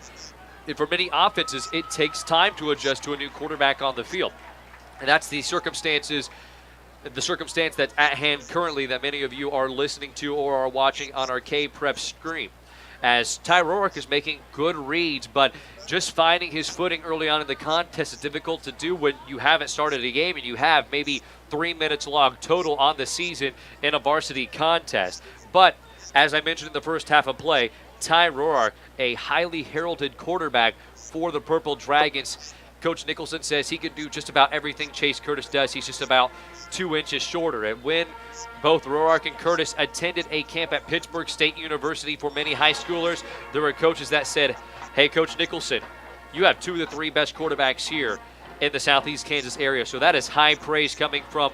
Speaker 4: For many offenses, it takes time to adjust to a new quarterback on the field. And that's the circumstance that's at hand currently that many of you are listening to or are watching on our K-Prep stream. As Ty Roark is making good reads, but just finding his footing early on in the contest is difficult to do when you haven't started a game and you have maybe 3 minutes logged total on the season in a varsity contest. But as I mentioned in the first half of play, Ty Roark, a highly heralded quarterback for the Purple Dragons. Coach Nicholson says he could do just about everything Chase Curtis does. He's just about 2 inches shorter. And when both Roark and Curtis attended a camp at Pittsburg State University for many high schoolers, there were coaches that said, hey, Coach Nicholson, you have 2 of the 3 best quarterbacks here in the Southeast Kansas area. So that is high praise coming from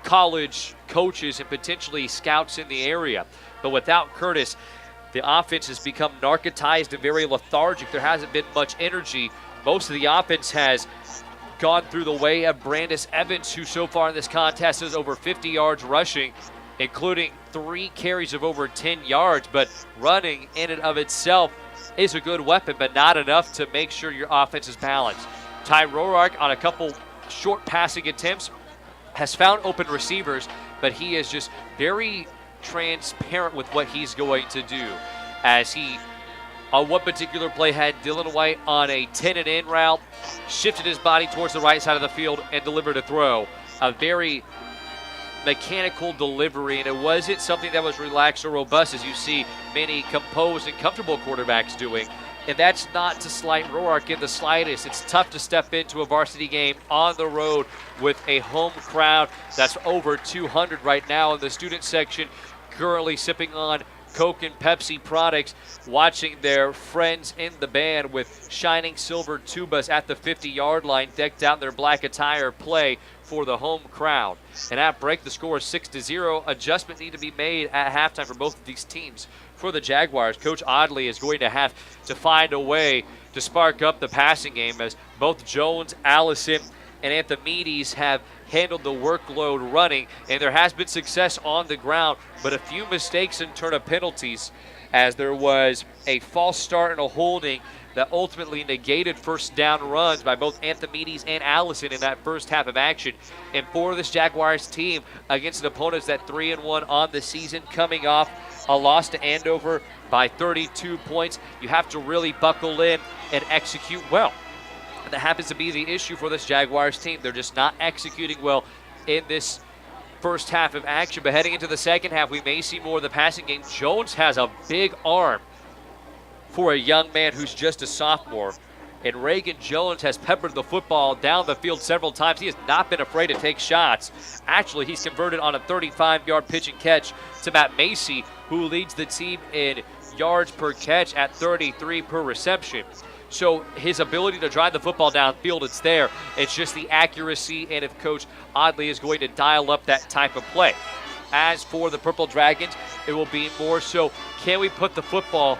Speaker 4: college coaches and potentially scouts in the area. But without Curtis, the offense has become narcotized and very lethargic. There hasn't been much energy. Most of the offense has gone through the way of Brandis Evans, who so far in this contest has over 50 yards rushing, including 3 carries of over 10 yards. But running in and of itself is a good weapon, but not enough to make sure your offense is balanced. Ty Roark on a couple short passing attempts has found open receivers, but he is just very transparent with what he's going to do. As he, on one particular play, had Dylan White on a 10-and-in route, shifted his body towards the right side of the field and delivered a throw. A very mechanical delivery, and it wasn't something that was relaxed or robust as you see many composed and comfortable quarterbacks doing. And that's not to slight Roark in the slightest. It's tough to step into a varsity game on the road with a home crowd that's over 200 right now in the student section, currently sipping on Coke and Pepsi products, watching their friends in the band with shining silver tubas at the 50-yard line, decked out in their black attire, play for the home crowd. And at break, the score is 6-0. Adjustments need to be made at halftime for both of these teams. For the Jaguars, Coach Audley is going to have to find a way to spark up the passing game, as both Jones, Allison, and Anthemides have handled the workload running, and there has been success on the ground, but a few mistakes in turn of penalties, as there was a false start and a holding that ultimately negated first down runs by both Anthemides and Allison in that first half of action. And for this Jaguars team, against an opponent that's 3-1 on the season, coming off a loss to Andover by 32 points, you have to really buckle in and execute well. And that happens to be the issue for this Jaguars team. They're just not executing well in this first half of action. But heading into the second half, we may see more of the passing game. Jones has a big arm for a young man who's just a sophomore. And Reagan Jones has peppered the football down the field several times. He has not been afraid to take shots. Actually, he's converted on a 35-yard pitch and catch to Matt Macy, who leads the team in yards per catch at 33 per reception. So his ability to drive the football downfield, it's there. It's just the accuracy, and if Coach Audley is going to dial up that type of play. As for the Purple Dragons, it will be more so, can we put the football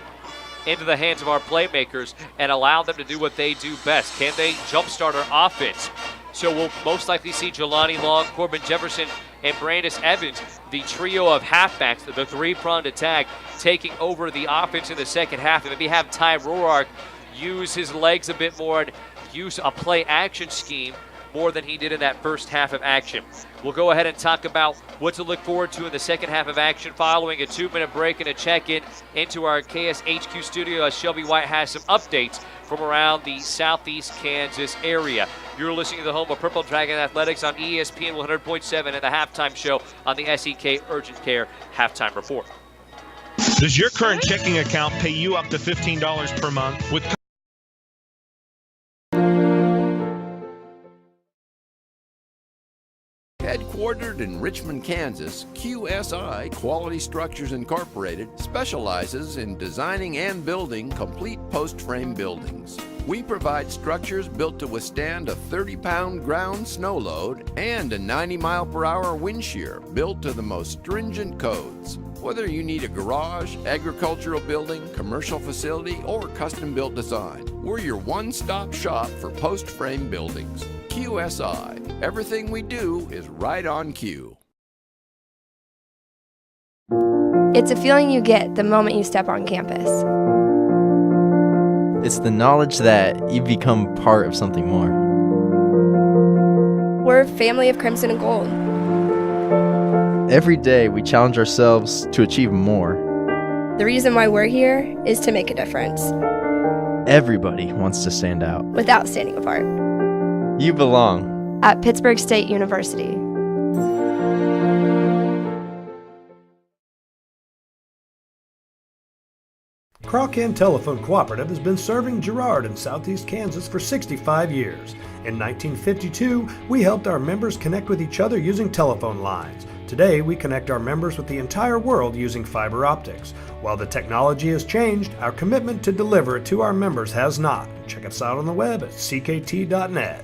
Speaker 4: into the hands of our playmakers and allow them to do what they do best? Can they jumpstart our offense? So we'll most likely see Jelani Long, Corbin Jefferson, and Brandis Evans, the trio of halfbacks, the three-pronged attack, taking over the offense in the second half. And maybe have Ty Roark use his legs a bit more and use a play-action scheme
Speaker 12: more than he did in that first half of action. We'll go ahead and talk about what to look forward to in the second half of action following a 2-minute break and a check-in into our KSHQ studio as Shelby White has some updates from around the southeast Kansas area. You're listening to the home of Purple Dragon Athletics on ESPN 100.7 and the halftime show on the SEK Urgent Care Halftime Report.
Speaker 11: Does your current checking account pay you up to $15 per month with
Speaker 23: Headquartered in Richmond, Kansas, QSI Quality Structures Incorporated specializes in designing and building complete post-frame buildings. We provide structures built to withstand a 30-pound ground snow load and a 90-mile-per-hour wind shear built to the most stringent codes. Whether you need a garage, agricultural building, commercial facility, or custom-built design, we're your one-stop shop for post-frame buildings. QSI. Everything we do is right on cue.
Speaker 16: It's a feeling you get the moment you step on campus.
Speaker 17: It's the knowledge that you've become part of something more.
Speaker 16: We're a family of crimson and gold.
Speaker 17: Every day we challenge ourselves to achieve more.
Speaker 16: The reason why we're here is to make a difference.
Speaker 17: Everybody wants to stand out
Speaker 16: without standing apart.
Speaker 17: You belong
Speaker 16: at Pittsburg State University.
Speaker 22: Crawcan Telephone Cooperative has been serving Girard in southeast Kansas for 65 years. In 1952, we helped our members connect with each other using telephone lines. Today, we connect our members with the entire world using fiber optics. While the technology has changed, our commitment to deliver it to our members has not. Check us out on the web at ckt.net.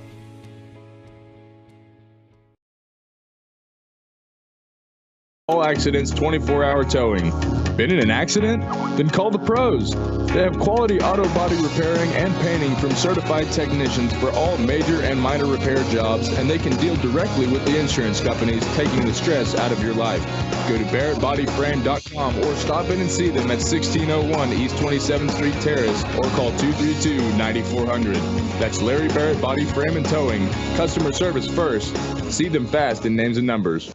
Speaker 1: All accidents 24-hour towing. Been in an accident? Then call the pros. They have quality auto body repairing and painting from certified technicians for all major and minor repair jobs, and they can deal directly with the insurance companies, taking the stress out of your life. Go to BarrettBodyFrame.com or stop in and see them at 1601 East 27th Street Terrace or call 232-9400. That's Larry Barrett Body Frame and Towing. Customer service first. See them fast in names and numbers.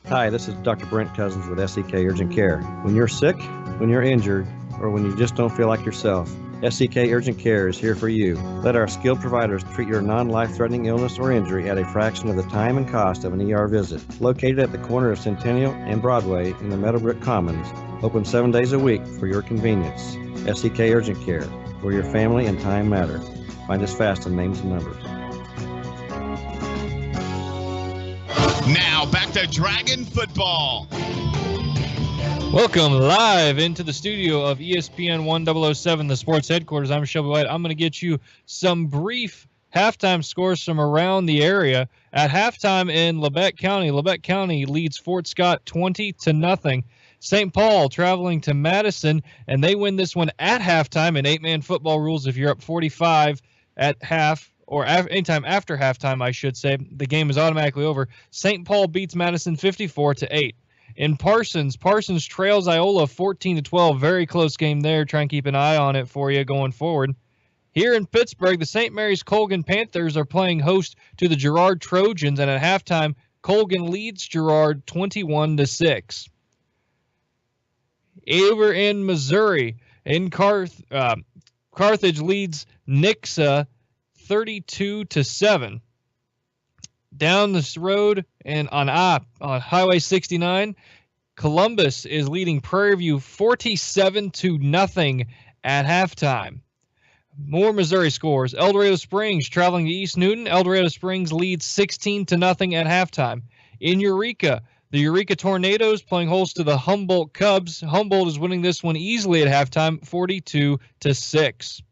Speaker 5: Hi, this is Dr. Brent Cousins with SEK Urgent Care. When you're sick, when you're injured, or when you just don't feel like yourself, SEK Urgent Care is here for you. Let our skilled providers treat your non-life-threatening illness or injury at a fraction of the time and cost of an ER visit. Located at the corner of Centennial and Broadway in the Meadowbrook Commons. Open 7 days a week for your convenience. SEK Urgent Care, where your family and time matter. Find us fast in names and numbers.
Speaker 2: Now back to Dragon Football.
Speaker 7: Welcome live into the studio of ESPN 1007, the sports headquarters. I'm Shelby White. I'm going to get you some brief halftime scores from around the area. At halftime in Lebec County leads Fort Scott 20-0. St. Paul traveling to Madison, and they win this one at halftime in 8-man football rules. If you're up 45 at half, or anytime after halftime, I should say, the game is automatically over. St. Paul beats Madison 54-8. In Parsons trails Iola 14-12. Very close game there. Try and keep an eye on it for you going forward. Here in Pittsburgh, the St. Mary's Colgan Panthers are playing host to the Girard Trojans, and at halftime, Colgan leads Girard 21-6. Over in Missouri, in Carthage leads Nixa 32-7. Down this road and on Highway 69, Columbus is leading Prairie View 47-0 at halftime. More Missouri scores. El Dorado Springs traveling to East Newton. El Dorado Springs leads 16-0 at halftime. In Eureka, the Eureka Tornadoes playing host to the Humboldt Cubs. Humboldt is winning this one easily at halftime, 42-6.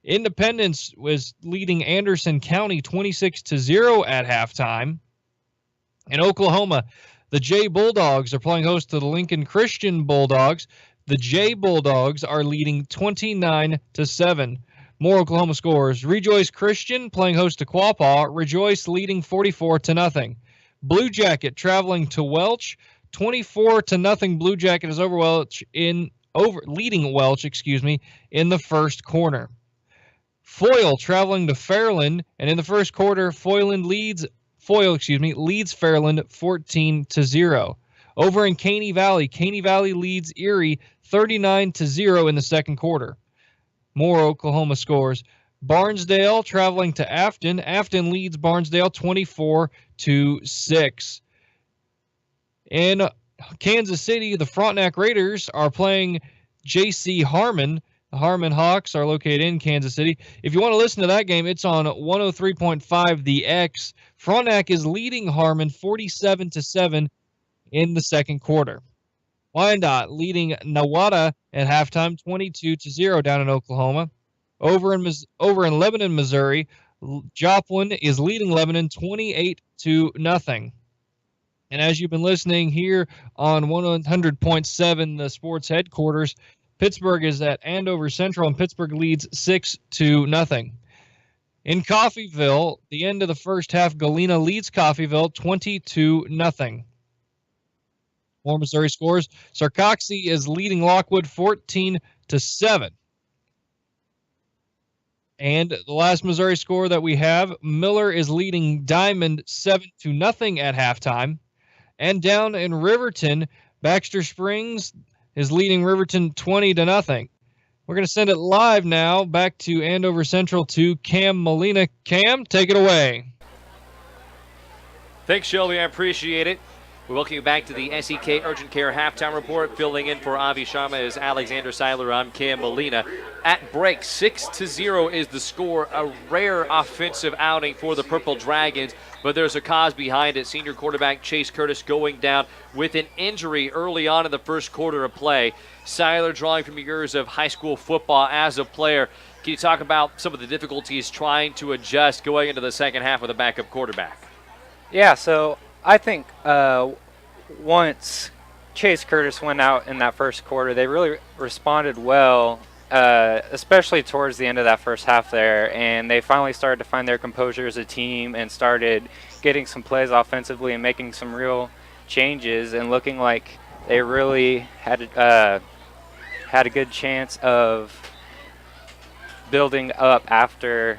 Speaker 7: Independence was leading Anderson County 26-0 at halftime. In Oklahoma, the Jay Bulldogs are playing host to the Lincoln Christian Bulldogs. The Jay Bulldogs are leading 29-7. More Oklahoma scores. Rejoice Christian playing host to Quapaw. Rejoice leading 44-0. Blue Jacket traveling to Welch. 24-0. Blue Jacket is leading Welch, in the first corner. Foyle traveling to Fairland, and in the first quarter, Foyle leads Fairland 14-0. Over in Caney Valley leads Erie 39-0 in the second quarter. More Oklahoma scores. Barnesdale traveling to Afton. Afton leads Barnesdale 24-6. In Kansas City, the Frontenac Raiders are playing J.C. Harmon. The Harmon Hawks are located in Kansas City. If you want to listen to that game, it's on 103.5 The X. Frontenac is leading Harmon 47-7 in the second quarter. Wyandotte leading Nowata at halftime 22-0 down in Oklahoma. Over in Lebanon, Missouri, Joplin is leading Lebanon 28-0. And as you've been listening here on 100.7, the sports headquarters, Pittsburg is at Andover Central, and Pittsburg leads 6-0. In Coffeyville, the end of the first half, Galena leads Coffeyville 20-0. More Missouri scores. Sarcoxy is leading Lockwood 14-7. And the last Missouri score that we have, Miller is leading Diamond 7-0 at halftime. And down in Riverton, Baxter Springs is leading Riverton 20-0. We're going to send it live now back to Andover Central to Cam Molina. Cam, take it away.
Speaker 12: Thanks, Shelby. I appreciate it. We welcome you back to the SEK Urgent Care Halftime Report. Filling in for Avi Sharma is Alexander Seiler. I'm Cam Molina. At break, 6-0 is the score. A rare offensive outing for the Purple Dragons, but there's a cause behind it. Senior quarterback Chase Curtis going down with an injury early on in the first quarter of play. Seiler, drawing from years of high school football as a player, can you talk about some of the difficulties trying to adjust going into the second half with a backup quarterback?
Speaker 20: Yeah, so I think once Chase Curtis went out in that first quarter, they really responded well, especially towards the end of that first half there, and they finally started to find their composure as a team and started getting some plays offensively and making some real changes and looking like they really had a good chance of building up after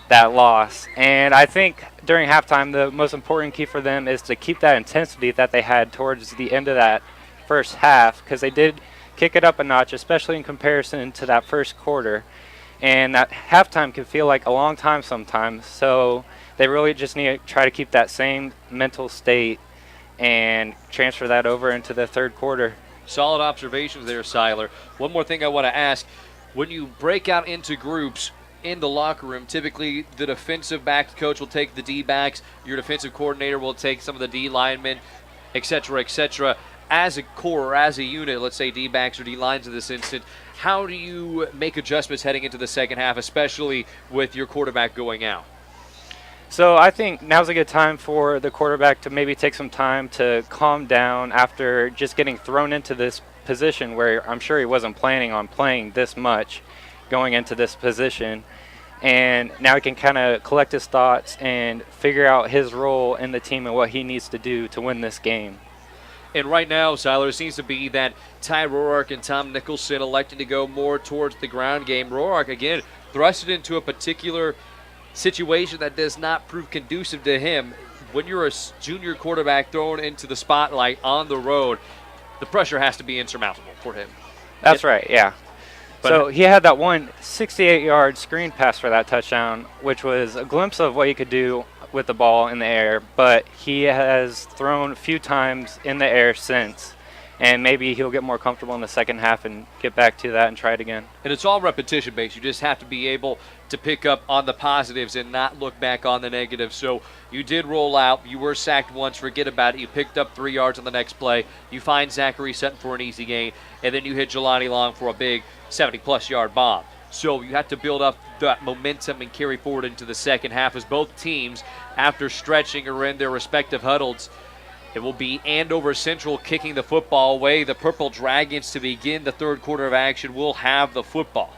Speaker 20: that loss. And I think during halftime, the most important key for them is to keep that intensity that they had towards the end of that first half, because they did kick it up a notch, especially in comparison to that first quarter. And that halftime can feel like a long time sometimes, so they really just need to try to keep that same mental state and transfer that over into the third quarter.
Speaker 12: Solid observations there, Seiler. One more thing I want to ask. When you break out into groups in the locker room, typically the defensive backs coach will take the D-backs, your defensive coordinator will take some of the D linemen, etc., etc. As a core, or as a unit, let's say D-backs or D-lines in this instance, how do you make adjustments heading into the second half, especially with your quarterback going out?
Speaker 20: So I think now's a good time for the quarterback to maybe take some time to calm down after just getting thrown into this position where I'm sure he wasn't planning on playing this much going into this position. And now he can kind of collect his thoughts and figure out his role in the team and what he needs to do to win this game.
Speaker 12: And right now, Seiler, seems to be that Ty Roark and Tom Nicholson electing to go more towards the ground game. Roark, again, thrusted into a particular situation that does not prove conducive to him. When you're a junior quarterback thrown into the spotlight on the road, the pressure has to be insurmountable for him.
Speaker 20: That's right, yeah. So he had that one 68-yard screen pass for that touchdown, which was a glimpse of what he could do with the ball in the air, but he has thrown a few times in the air since, and maybe he'll get more comfortable in the second half and get back to that and try it again.
Speaker 12: And it's all repetition based. You just have to be able to pick up on the positives and not look back on the negatives. So you did roll out. You were sacked once. Forget about it. You picked up 3 yards on the next play. You find Zachary Sutton for an easy gain, and then you hit Jelani Long for a big 70-plus yard bomb. So you have to build up that momentum and carry forward into the second half as both teams, after stretching, are in their respective huddles. It will be Andover Central kicking the football away. The Purple Dragons, to begin the third quarter of action, will have the football.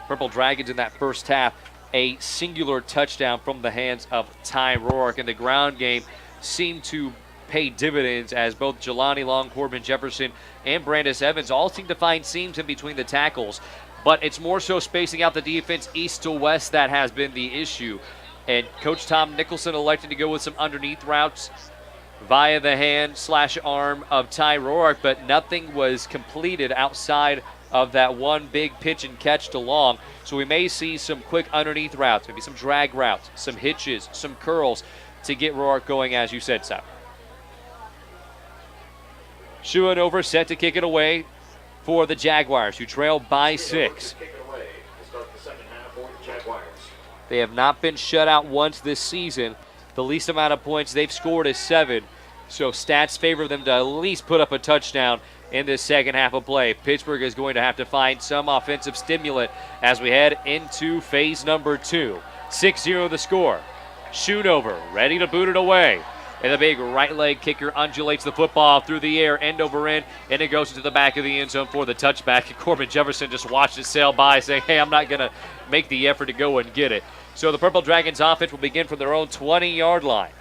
Speaker 12: Purple Dragons in that first half, a singular touchdown from the hands of Ty Roark. In the ground game, seemed to pay dividends as both Jelani Long, Corbin Jefferson, and Brandis Evans all seem to find seams in between the tackles. But it's more so spacing out the defense east to west that has been the issue. And Coach Tom Nicholson elected to go with some underneath routes via the hand/arm of Ty Roark, but nothing was completed outside of that one big pitch and catch to Long. So we may see some quick underneath routes, maybe some drag routes, some hitches, some curls to get Roark going, as you said, Sal. Andover set to kick it away for the Jaguars, who trail by 6. They have not been shut out once this season. The least amount of points they've scored is 7. So stats favor them to at least put up a touchdown in this second half of play. Pittsburgh is going to have to find some offensive stimulant as we head into phase number 2. 6-0 the score. Andover ready to boot it away. And the big right leg kicker undulates the football through the air, end over end, and it goes into the back of the end zone for the touchback. And Corbin Jefferson just watched it sail by, saying, hey, I'm not going to make the effort to go and get it. So the Purple Dragons offense will begin from their own 20-yard line.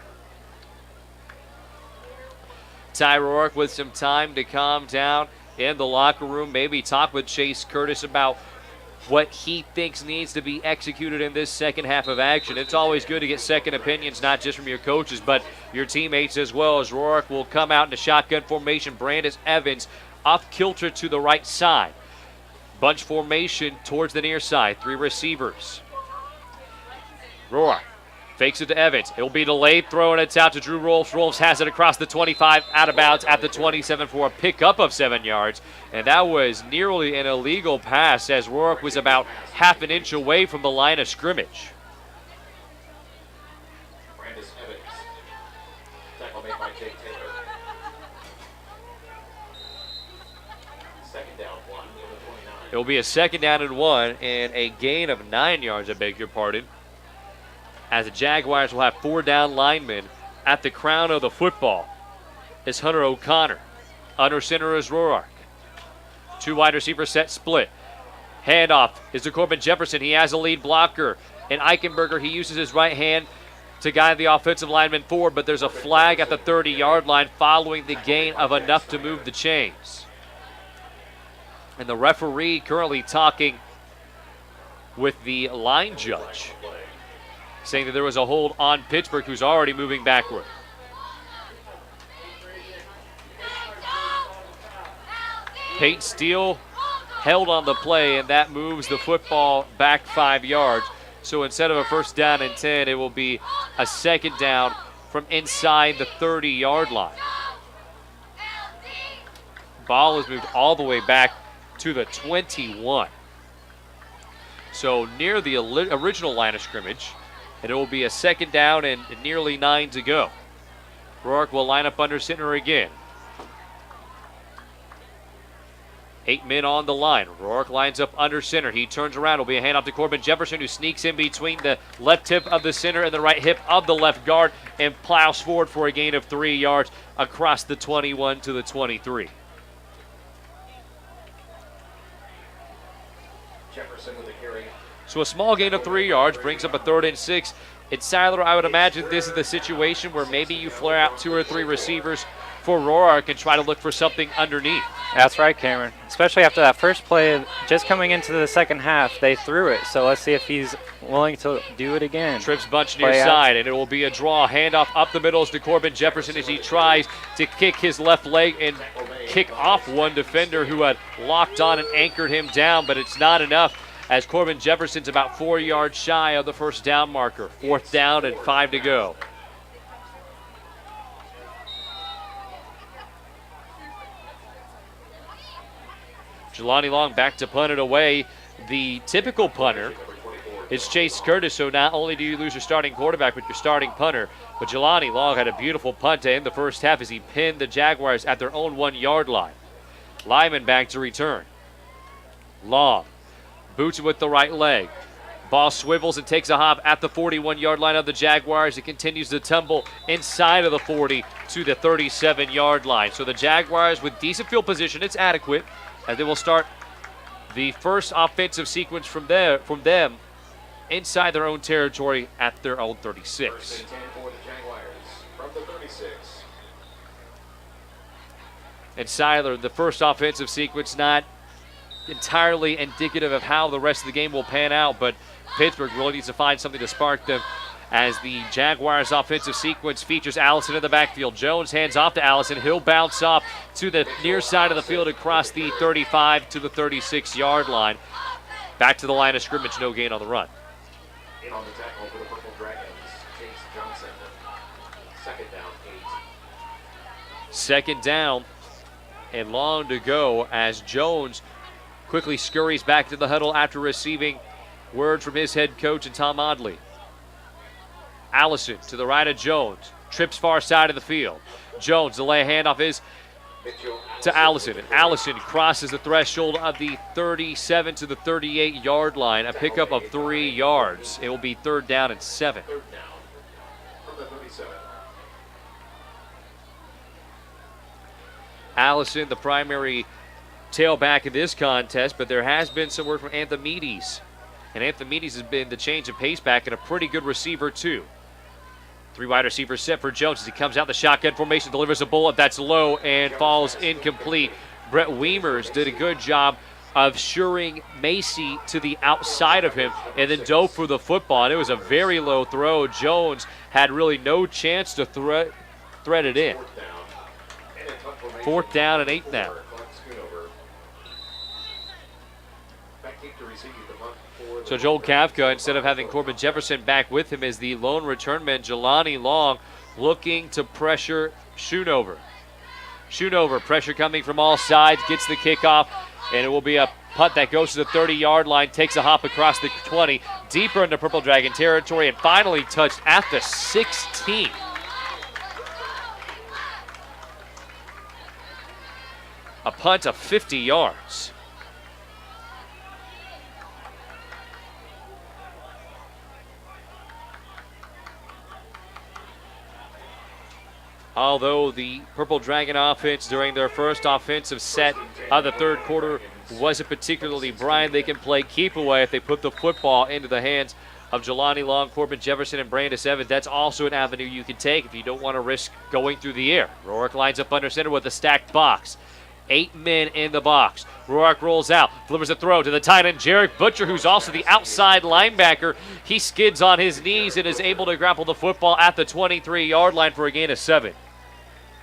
Speaker 12: Ty Roark with some time to calm down in the locker room, maybe talk with Chase Curtis about what he thinks needs to be executed in this second half of action. It's always good to get second opinions, not just from your coaches, but your teammates as well, as Roark will come out in a shotgun formation. Brandis Evans off kilter to the right side. Bunch formation towards the near side. 3 receivers. Roark fakes it to Evans. It'll be delayed, throwing it out to Drew Rolfs. Rolfs has it across the 25, out of bounds at the 27 for a pickup of 7 yards. And that was nearly an illegal pass, as Roark was about half an inch away from the line of scrimmage.
Speaker 13: Brandis Evans. Tackle made by Jake Taylor. Second down, 1 on the 29.
Speaker 12: It will be a 2nd down and 1 and a gain of 9 yards, I beg your pardon, as the Jaguars will have 4 down linemen at the crown of the football. Is Hunter O'Connor. Under center is Roark. 2 wide receiver set split. Handoff is to Corbin Jefferson. He has a lead blocker. And Eichenberger, he uses his right hand to guide the offensive lineman forward, but there's a flag at the 30-yard line following the gain of enough to move the chains. And the referee currently talking with the line judge, saying that there was a hold on Pittsburgh, who's already moving backward. Peyton Steele held on the play, and that moves the football back 5 yards. So instead of a 1st down and 10, it will be a 2nd down from inside the 30-yard line. Ball is moved all the way back to the 21. So near the original line of scrimmage. And it will be a 2nd down and nearly 9 to go. Roark will line up under center again. 8 men on the line. Roark lines up under center. He turns around. It'll be a handoff to Corbin Jefferson, who sneaks in between the left hip of the center and the right hip of the left guard and plows forward for a gain of 3 yards across the 21 to the 23.
Speaker 13: Jefferson with a carry.
Speaker 12: So a small gain of 3 yards brings up a 3rd and 6. At Siler, I would imagine this is the situation where maybe you flare out 2 or 3 receivers for Roark and try to look for something underneath.
Speaker 20: That's right, Cameron. Especially after that first play, just coming into the second half, they threw it. So let's see if he's willing to do it again.
Speaker 12: Trips bunch near side, and it will be a draw. Handoff up the middle to Corbin Jefferson as he tries to kick his left leg and kick off one defender who had locked on and anchored him down, but it's not enough, as Corbin Jefferson's about 4 yards shy of the 1st down marker. 4th down and 5 to go. Jelani Long back to punt it away. The typical punter is Chase Curtis, so not only do you lose your starting quarterback, but your starting punter. But Jelani Long had a beautiful punt to end the first half as he pinned the Jaguars at their own 1-yard line. Lyman back to return. Long boots it with the right leg. Ball swivels and takes a hop at the 41-yard line of the Jaguars. It continues to tumble inside of the 40 to the 37-yard line. So the Jaguars with decent field position, it's adequate, and they will start the first offensive sequence from them inside their own territory at their own 36.
Speaker 13: 1st and 10 for the Jaguars from the 36.
Speaker 12: And Siler, the first offensive sequence not entirely indicative of how the rest of the game will pan out, but Pittsburgh really needs to find something to spark them as the Jaguars' offensive sequence features Allison in the backfield. Jones hands off to Allison. He'll bounce off to the near side of the field across the 35 to the 36-yard line. Back to the line of scrimmage, no gain on the run.
Speaker 13: In on the tackle for the Purple Dragons, Chase Johnson. Second down, 8.
Speaker 12: Second down and long to go as Jones quickly scurries back to the huddle after receiving word from his head coach and Tom Odley. Allison to the right of Jones. Trips far side of the field. Jones, the lay handoff is to Allison. And Allison crosses the threshold of the 37 to the 38-yard line. A pickup of 3 yards. It will be 3rd down and 7.
Speaker 13: Third down from the 37.
Speaker 12: Allison, the primary tailback in this contest, but there has been some word from Anthemides. And Anthemides has been the change of pace back and a pretty good receiver, too. 3 wide receivers set for Jones as he comes out the shotgun formation, delivers a bullet that's low and falls incomplete. Brett Weimers did a good job of shoring Macy to the outside of him and then dove for the football. And it was a very low throw. Jones had really no chance to thread it in. 4th down and 8 now. So Joel Kafka, instead of having Corbin Jefferson back with him, is the lone return man, Jelani Long, looking to pressure Schoonover. Schoonover, pressure coming from all sides, gets the kickoff, and it will be a punt that goes to the 30-yard line, takes a hop across the 20, deeper into Purple Dragon territory, and finally touched at the 16. A punt of 50 yards. Although the Purple Dragon offense during their first offensive set of the third quarter wasn't particularly bright, they can play keep away if they put the football into the hands of Jelani Long, Corbin Jefferson, and Brandis Evans. That's also an avenue you can take if you don't want to risk going through the air. Rourke lines up under center with a stacked box. 8 men in the box. Rourke rolls out, delivers a throw to the tight end, Jarek Butcher, who's also the outside linebacker. He skids on his knees and is able to grapple the football at the 23-yard line for a gain of 7.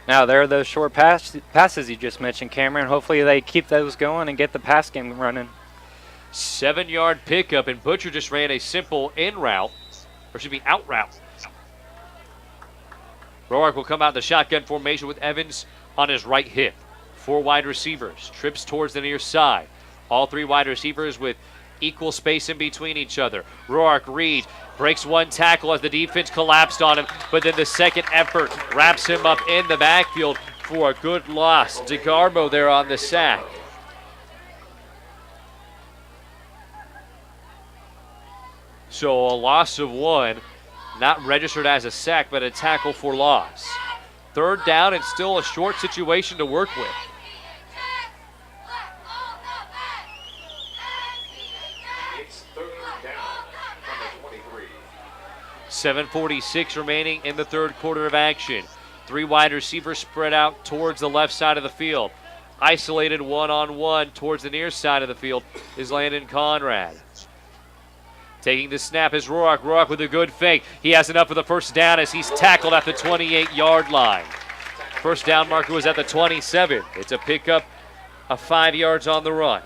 Speaker 20: Now, there are those short passes you just mentioned, Cameron. Hopefully they keep those going and get the pass game running.
Speaker 12: 7-yard pickup, and Butcher just ran a simple in route, or should be out route. Rourke will come out the shotgun formation with Evans on his right hip. 4 wide receivers, trips towards the near side. All 3 wide receivers with equal space in between each other. Rourke reads, breaks one tackle as the defense collapsed on him, but then the second effort wraps him up in the backfield for a good loss. DeGarmo there on the sack. So a loss of 1, not registered as a sack, but a tackle for loss. 3rd down and still a short situation to work with.
Speaker 13: It's 3rd down from the 23.
Speaker 12: 7:46 remaining in the third quarter of action. 3 wide receivers spread out towards the left side of the field. Isolated one-on-one towards the near side of the field is Landon Conrad. Taking the snap is Rourke. Rourke with a good fake. He has enough for the first down as he's tackled at the 28-yard line. First down marker was at the 27. It's a pickup of 5 yards on the run.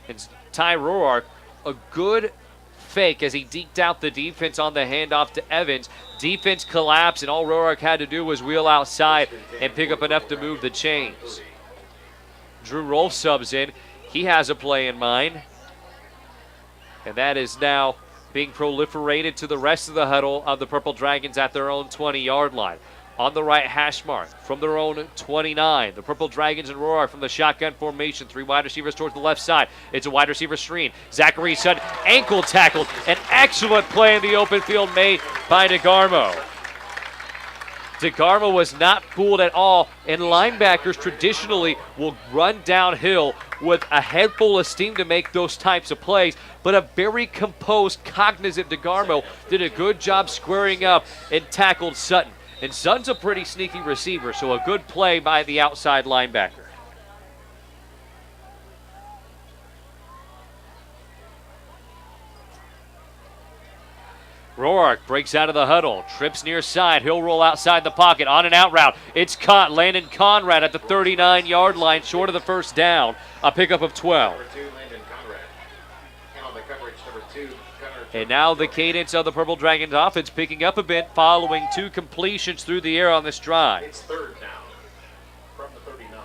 Speaker 12: And Ty Rourke, a good fake as he deked out the defense on the handoff to Evans. Defense collapsed, and all Rourke had to do was wheel outside and pick up enough to move the chains. Drew Rolfe subs in. He has a play in mind. And that is now being proliferated to the rest of the huddle of the Purple Dragons at their own 20-yard line. On the right hash mark from their own 29. The Purple Dragons and Roar from the shotgun formation. 3 wide receivers towards the left side. It's a wide receiver screen. Zachary Sutton ankle tackled. An excellent play in the open field made by DeGarmo. DeGarmo was not fooled at all, and linebackers traditionally will run downhill with a head full of steam to make those types of plays, but a very composed, cognizant DeGarmo did a good job squaring up and tackled Sutton. And Sun's a pretty sneaky receiver, so a good play by the outside linebacker. Roark breaks out of the huddle, trips near side. He'll roll outside the pocket on an out route. It's caught. Landon Conrad at the 39-yard line, short of the first down. A pickup of 12. And now the cadence of the Purple Dragons offense picking up a bit following 2 completions through the air on this drive.
Speaker 13: It's third down from the 39.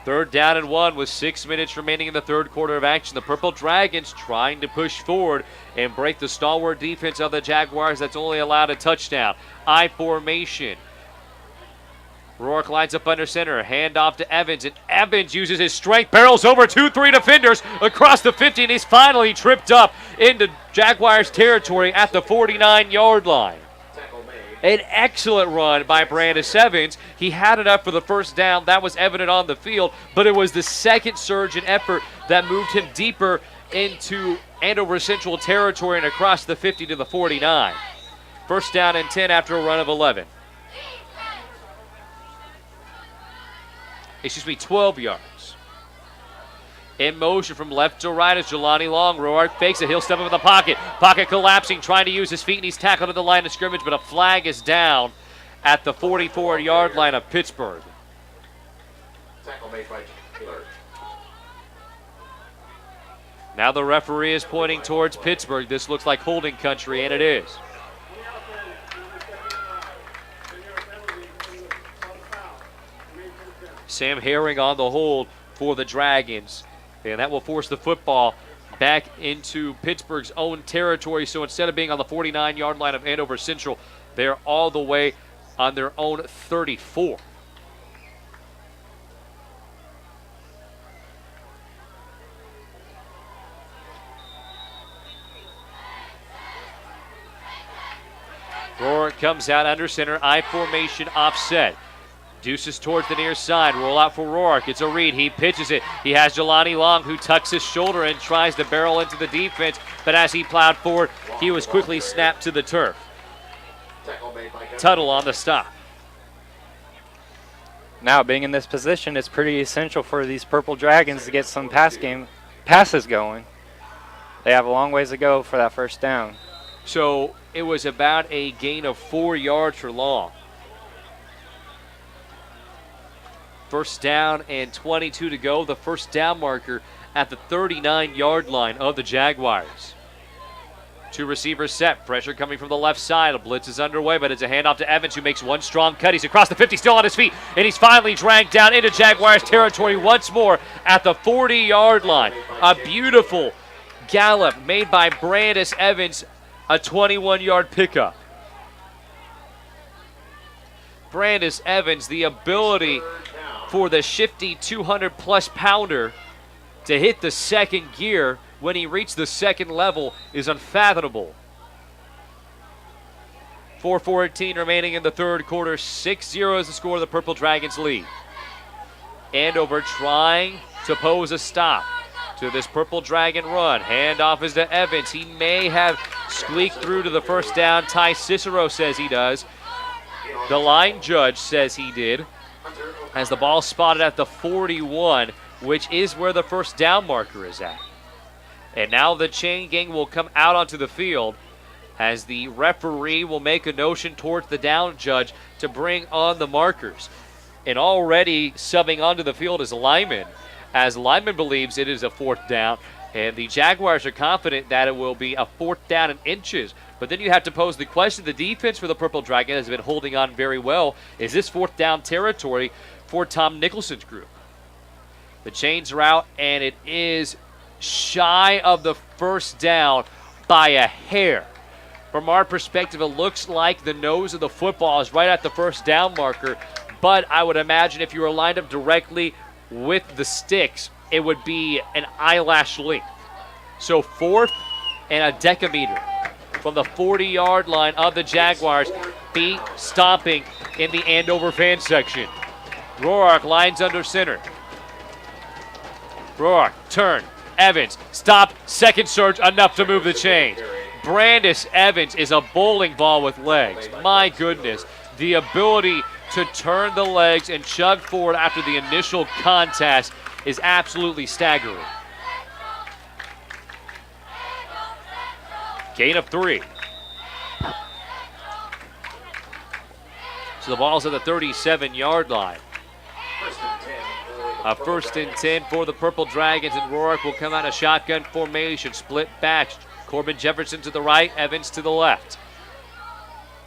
Speaker 12: Third down and 1 with 6 minutes remaining in the third quarter of action. The Purple Dragons trying to push forward and break the stalwart defense of the Jaguars that's only allowed a touchdown. I formation. Rourke lines up under center, hand off to Evans, and Evans uses his strength, barrels over 2-3 defenders across the 50, and he's finally tripped up into Jaguars territory at the 49-yard line. An excellent run by Brandis Evans. He had enough for the first down. That was evident on the field, but it was the second surge in effort that moved him deeper into Andover Central territory and across the 50 to the 49. First down and 10 after a run of 11. 12 yards. In motion from left to right is Jelani Long. Roark fakes it. He'll step up in the pocket. Pocket collapsing, trying to use his feet, and he's tackled at the line of scrimmage, but a flag is down at the 44-yard line of Pittsburgh.
Speaker 13: Tackle made by Taylor.
Speaker 12: Now the referee is pointing towards Pittsburgh. This looks like holding country, and it is. Sam Herring on the hold for the Dragons. And that will force the football back into Pittsburgh's own territory. So instead of being on the 49-yard line of Andover Central, they're all the way on their own 34. Roar comes out under center, I formation offset. Deuces towards the near side. Roll out for Rourke. It's a read. He pitches it. He has Jelani Long, who tucks his shoulder and tries to barrel into the defense. But as he plowed forward, he was quickly snapped to the turf. Tuttle on the stop.
Speaker 20: Now, being in this position, it's pretty essential for these Purple Dragons to get some passes going. They have a long ways to go for that first down.
Speaker 12: So it was about a gain of 4 yards for Long. First down and 22 to go. The first down marker at the 39-yard line of the Jaguars. 2 receivers set. Pressure coming from the left side. A blitz is underway, but it's a handoff to Evans, who makes one strong cut. He's across the 50, still on his feet, and he's finally dragged down into Jaguars territory once more at the 40-yard line. A beautiful gallop made by Brandis Evans, a 21-yard pickup. Brandis Evans, the ability for the shifty 200-plus pounder to hit the second gear when he reached the second level is unfathomable. 4:14 remaining in the third quarter. 6-0 is the score. The Purple Dragons lead. Andover trying to pose a stop to this Purple Dragon run. Handoff is to Evans. He may have squeaked through to the first down. Ty Cicero says he does. The line judge says he did, as the ball spotted at the 41, which is where the first down marker is at. And now the chain gang will come out onto the field as the referee will make a motion towards the down judge to bring on the markers. And already subbing onto the field is Lyman, as Lyman believes it is a 4th down, and the Jaguars are confident that it will be a 4th down in inches. But then you have to pose the question, the defense for the Purple Dragon has been holding on very well. Is this 4th down territory for Tom Nicholson's group? The chains are out, and it is shy of the first down by a hair. From our perspective, it looks like the nose of the football is right at the first down marker, but I would imagine if you were lined up directly with the sticks, it would be an eyelash length. So 4th and a decameter from the 40-yard line of the Jaguars, feet stomping in the Andover fan section. Roark lines under center. Roark, turn, Evans, stop, second surge, enough to move the chain. Brandis Evans is a bowling ball with legs. My goodness. The ability to turn the legs and chug forward after the initial contest is absolutely staggering. Gain of 3. So the ball's at the 37-yard line. A 1st and 10 for the Purple Dragons, and Roark will come out of shotgun formation. Split back. Corbin Jefferson to the right, Evans to the left.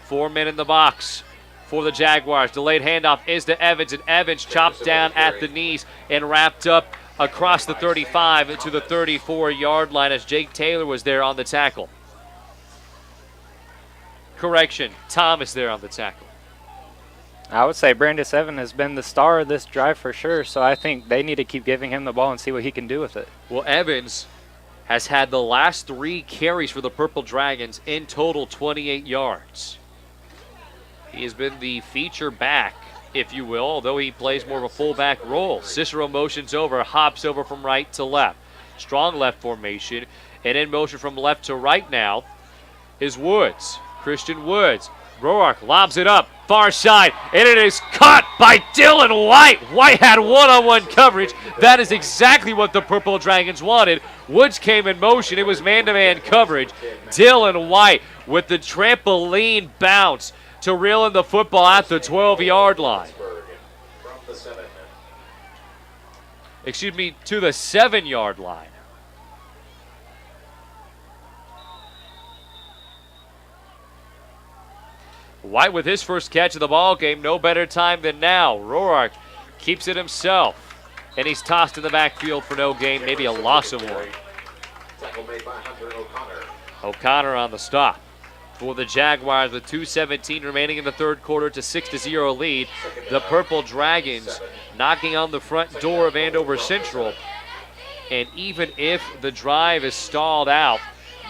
Speaker 12: 4 men in the box for the Jaguars. Delayed handoff is to Evans, and Evans chopped down at the knees and wrapped up across the 35 to the 34-yard line as Jake Taylor was there on the tackle. Correction, Thomas there on the tackle.
Speaker 20: I would say Brandis Evans has been the star of this drive for sure, so I think they need to keep giving him the ball and see what he can do with it.
Speaker 12: Well, Evans has had the last 3 carries for the Purple Dragons, in total 28 yards. He has been the feature back, if you will, although he plays more of a fullback role. Cicero motions over, hops over from right to left. Strong left formation, and in motion from left to right now is Woods. Christian Woods. Roark lobs it up, far side, and it is caught by Dylan White. White had one-on-one coverage. That is exactly what the Purple Dragons wanted. Woods came in motion. It was man-to-man coverage. Dylan White with the trampoline bounce to reel in the football at the 12-yard line. Excuse me, to the 7-yard line. White with his first catch of the ball game, no better time than now. Roark keeps it himself, and he's tossed in the backfield for no gain, maybe a loss of 1. O'Connor on the stop for the Jaguars with 2:17 remaining in the third quarter to 6-0 lead. The Purple Dragons knocking on the front door of Andover Central, and even if the drive is stalled out,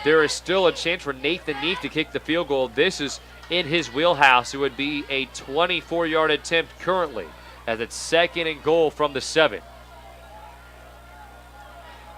Speaker 12: there is still a chance for Nathan Neef to kick the field goal. This is in his wheelhouse. It would be a 24-yard attempt currently, as it's 2nd and goal from the 7.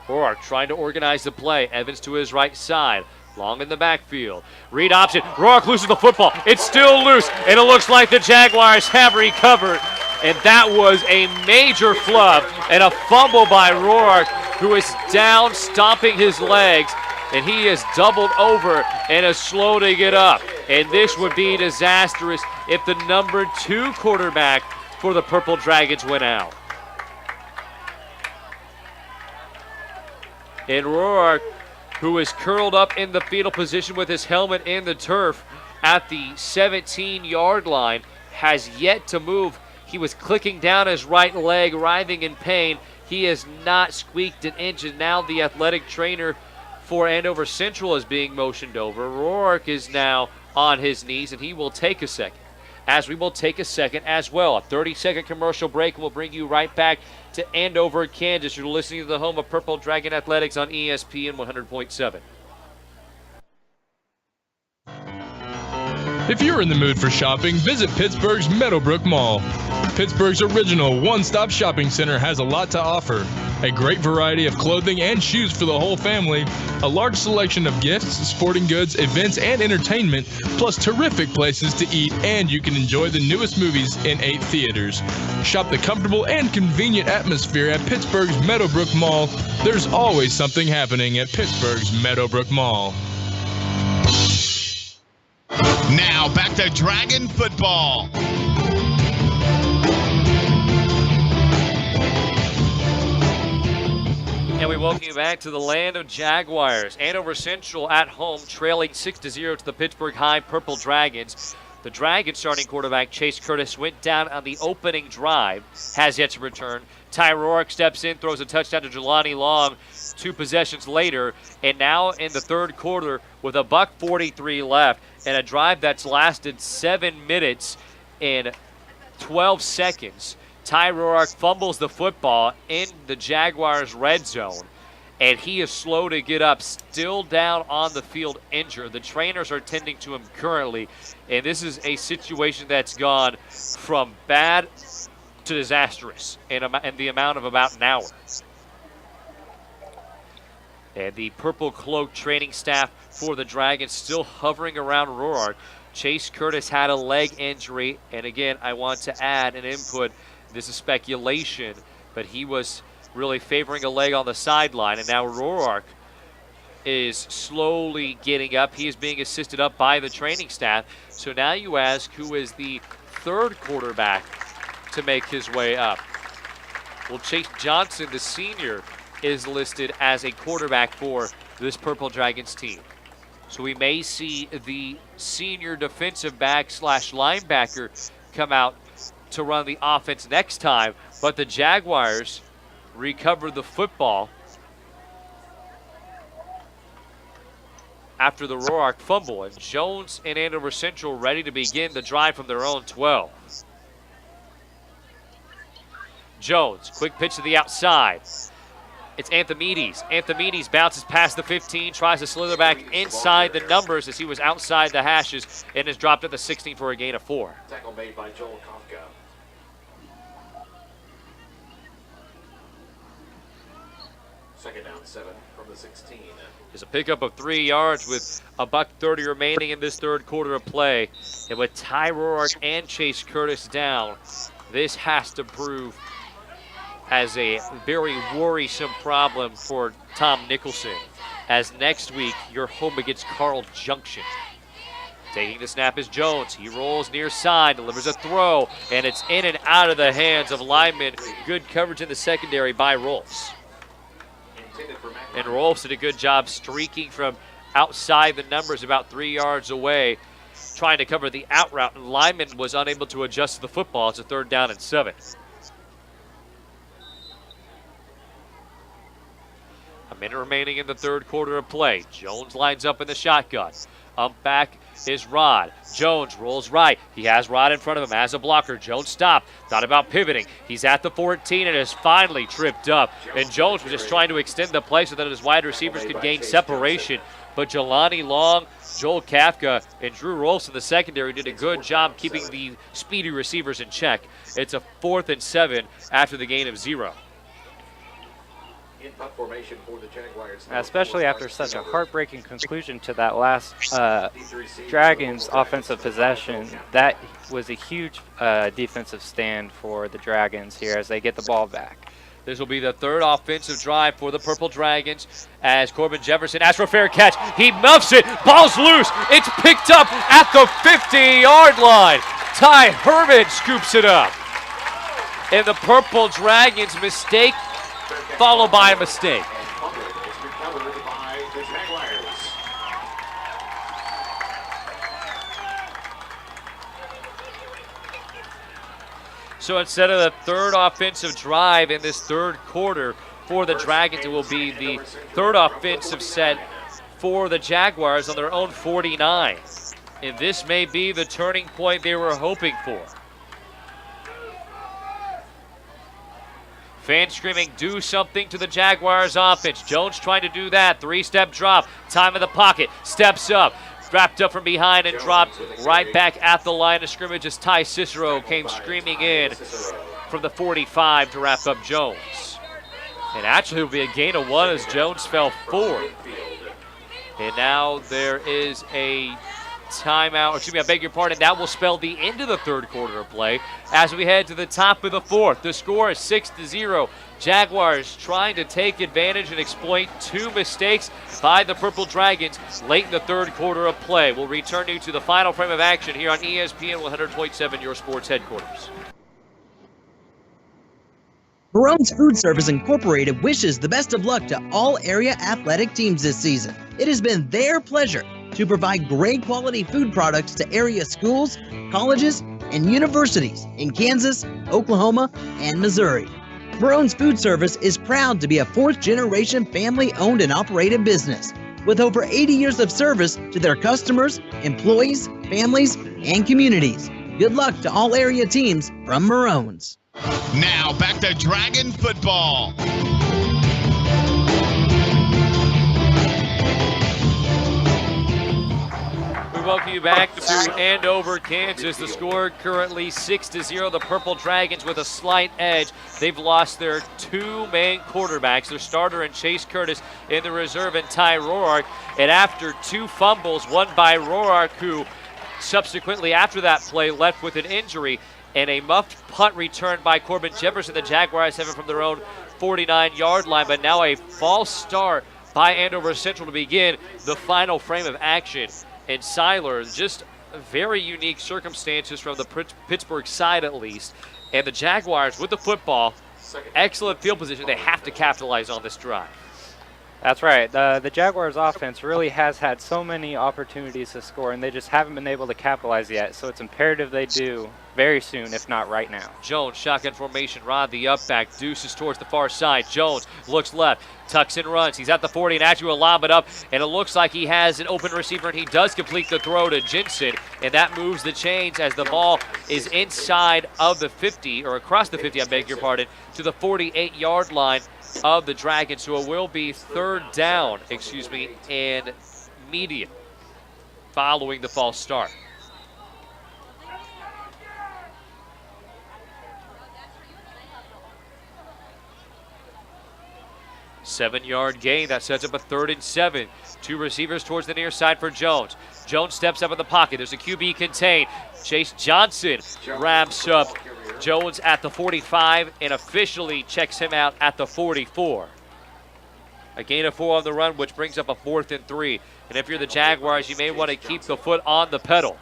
Speaker 12: Roark trying to organize the play. Evans to his right side. Long in the backfield. Read option. Roark loses the football. It's still loose, and it looks like the Jaguars have recovered. And that was a major flub and a fumble by Roark, who is down, stomping his legs, and he is doubled over and is slow to get up. And this would be disastrous if the number 2 quarterback for the Purple Dragons went out. And Roark, who is curled up in the fetal position with his helmet in the turf at the 17-yard line, has yet to move. He was clicking down his right leg, writhing in pain. He has not squeaked an inch, and now the athletic trainer for Andover Central is being motioned over. Roark is now on his knees, and he will take a second, as we will take a second as well. A 30-second commercial break, and we'll bring you right back to Andover, Kansas. You're listening to the home of Purple Dragon Athletics on ESPN 100.7.
Speaker 1: If you're in the mood for shopping, visit Pittsburgh's Meadowbrook Mall. Pittsburgh's original one-stop shopping center has a lot to offer. A great variety of clothing and shoes for the whole family, a large selection of gifts, sporting goods, events, and entertainment, plus terrific places to eat, and you can enjoy the newest movies in 8 theaters. Shop the comfortable and convenient atmosphere at Pittsburgh's Meadowbrook Mall. There's always something happening at Pittsburgh's Meadowbrook Mall.
Speaker 2: Now back to Dragon football.
Speaker 12: And we welcome you back to the land of Jaguars. Andover Central at home, trailing 6-0 to the Pittsburgh High Purple Dragons. The Dragons starting quarterback Chase Curtis went down on the opening drive, has yet to return. Ty Roark steps in, throws a touchdown to Jelani Long 2 possessions later, and now in the third quarter with a $1:43 left and a drive that's lasted 7 minutes and 12 seconds. Ty Roark fumbles the football in the Jaguars' red zone, and he is slow to get up, still down on the field injured. The trainers are tending to him currently, and this is a situation that's gone from bad to disastrous in the amount of about an hour. And the purple cloak training staff for the Dragons still hovering around Roark. Chase Curtis had a leg injury, and again, I want to add an input. This is speculation, but he was really favoring a leg on the sideline, and now Roark is slowly getting up. He is being assisted up by the training staff. So now you ask, who is the third quarterback to make his way up? Well, Chase Johnson, the senior, is listed as a quarterback for this Purple Dragons team. So we may see the senior defensive back / linebacker come out to run the offense next time, but the Jaguars recover the football after the Roark fumble, and Jones and Andover Central ready to begin the drive from their own 12. Jones, quick pitch to the outside. It's Anthemides. Anthemides bounces past the 15, tries to slither back inside the numbers as he was outside the hashes, and is dropped at the 16 for a gain of 4.
Speaker 13: Tackle made by Joel Kafka. Second down, 7 from the 16.
Speaker 12: There's a pickup of 3 yards with $1:30 remaining in this third quarter of play. And with Ty Roark and Chase Curtis down, this has to prove as a very worrisome problem for Tom Nicholson, as next week you're home against Carl Junction. Taking the snap is Jones. He rolls near side, delivers a throw, and it's in and out of the hands of linemen. Good coverage in the secondary by Rolfs. And Rolfs did a good job streaking from outside the numbers about 3 yards away, trying to cover the out route, and lineman was unable to adjust to the football. It's a 3rd down and 7. A minute remaining in the third quarter of play. Jones lines up in the shotgun. Up back is Rod. Jones rolls right. He has Rod in front of him as a blocker. Jones stopped. Thought about pivoting. He's at the 14 and is finally tripped up. And Jones was just trying to extend the play so that his wide receivers could gain separation. But Jelani Long, Joel Kafka, and Drew Rolfs in the secondary did a good job keeping the speedy receivers in check. It's a 4th and 7 after the gain of 0.
Speaker 20: Especially after such a heartbreaking conclusion to that last Dragons offensive possession. That was a huge defensive stand for the Dragons here as they get the ball back.
Speaker 12: This will be the 3rd offensive drive for the Purple Dragons as Corbin Jefferson asks for a fair catch. He muffs it. Ball's loose. It's picked up at the 50-yard line. Ty Herman scoops it up. And the Purple Dragons mistake followed by a mistake. So instead of the 3rd offensive drive in this 3rd quarter for the Dragons, it will be the 3rd offensive set for the Jaguars on their own 49. And this may be the turning point they were hoping for. Fans screaming, do something to the Jaguars offense. Jones trying to do that. 3-step drop. Time in the pocket. Steps up. Wrapped up from behind and dropped right back at the line of scrimmage as Ty Cicero came screaming in from the 45 to wrap up Jones. And actually it will be a gain of 1 as Jones fell forward. And now there is a timeout, excuse me, I beg your pardon. That will spell the end of the 3rd quarter of play as we head to the top of the 4th. The score is 6-0. Jaguars trying to take advantage and exploit 2 mistakes by the Purple Dragons late in the 3rd quarter of play. We'll return you to the final frame of action here on ESPN 100.7, your sports headquarters.
Speaker 3: Barone's Food Service Incorporated wishes the best of luck to all area athletic teams this season. It has been their pleasure to provide great quality food products to area schools, colleges, and universities in Kansas, Oklahoma, and Missouri. Barone's Food Service is proud to be a 4th-generation family-owned and operated business with over 80 years of service to their customers, employees, families, and communities. Good luck to all area teams from Maroons.
Speaker 2: Now back to Dragon football.
Speaker 12: we welcome you back to Andover, Kansas. The score currently 6-0. The Purple Dragons with a slight edge. They've lost their two main quarterbacks, their starter and Chase Curtis, in the reserve and Ty Roark. And after two fumbles, one by Roark, who subsequently after that play left with an injury, and a muffed punt return by Corbin Jefferson, the Jaguars have it from their own 49-yard line. But now a false start by Andover Central to begin the final frame of action. And Seiler, just very unique circumstances from the Pittsburgh side at least. And the Jaguars with the football, excellent field position. They have to capitalize on this drive.
Speaker 20: That's right. The Jaguars offense really has had so many opportunities to score, and they just haven't been able to capitalize yet. So it's imperative they do very soon, if not right now.
Speaker 12: Jones, shotgun formation. Rod, the up back, deuces towards the far side. Jones looks left, tucks and runs. He's at the 40 and actually will lob it up, and it looks like he has an open receiver, and he does complete the throw to Jensen, and that moves the chains as the ball is inside of the 50, or across the 50, I beg your pardon, to the 48-yard line of the Dragons. So it will be third down, and medium following the false start. Seven-yard gain. That sets up a 3rd and 7. Two receivers towards the near side for Jones. Jones steps up in the pocket. There's a QB contained. Chase Johnson wraps up Jones at the 45 and officially checks him out at the 44. A gain of 4 on the run, which brings up a 4th and 3. And if you're the Jaguars, you may want to keep the foot on the pedal.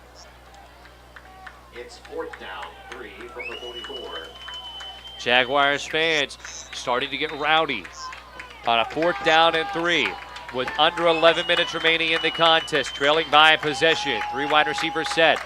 Speaker 13: It's 4th down, 3 from the 44.
Speaker 12: Jaguars fans starting to get rowdy on a 4th down and 3 with under 11 minutes remaining in the contest, trailing by a possession. 3 wide receivers set.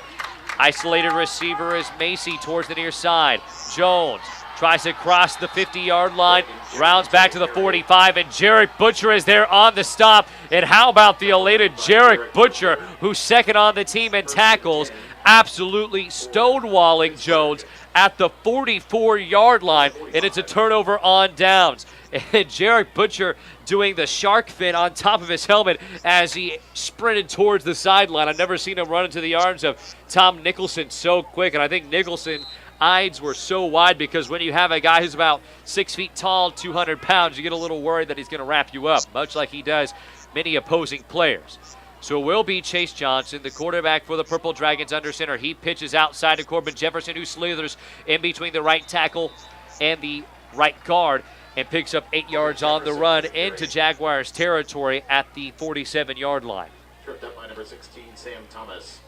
Speaker 12: Isolated receiver is Macy towards the near side. Jones tries to cross the 50-yard line, rounds back to the 45, and Jarek Butcher is there on the stop. And how about the elated Jarek Butcher, who's second on the team in tackles, absolutely stonewalling Jones at the 44-yard line, and it's a turnover on downs. And Jarek Butcher doing the shark fin on top of his helmet as he sprinted towards the sideline. I've never seen him run into the arms of Tom Nicholson so quick, and I think Nicholson's eyes were so wide because when you have a guy who's about 6 feet tall, 200 pounds, you get a little worried that he's going to wrap you up, much like he does many opposing players. So it will be Chase Johnson, the quarterback for the Purple Dragons under center. He pitches outside to Corbin Jefferson, who slithers in between the right tackle and the right guard and picks up 8 yards on the run into Jaguars territory at the 47-yard line.
Speaker 13: Tripped up by number 16, Sam Thomas.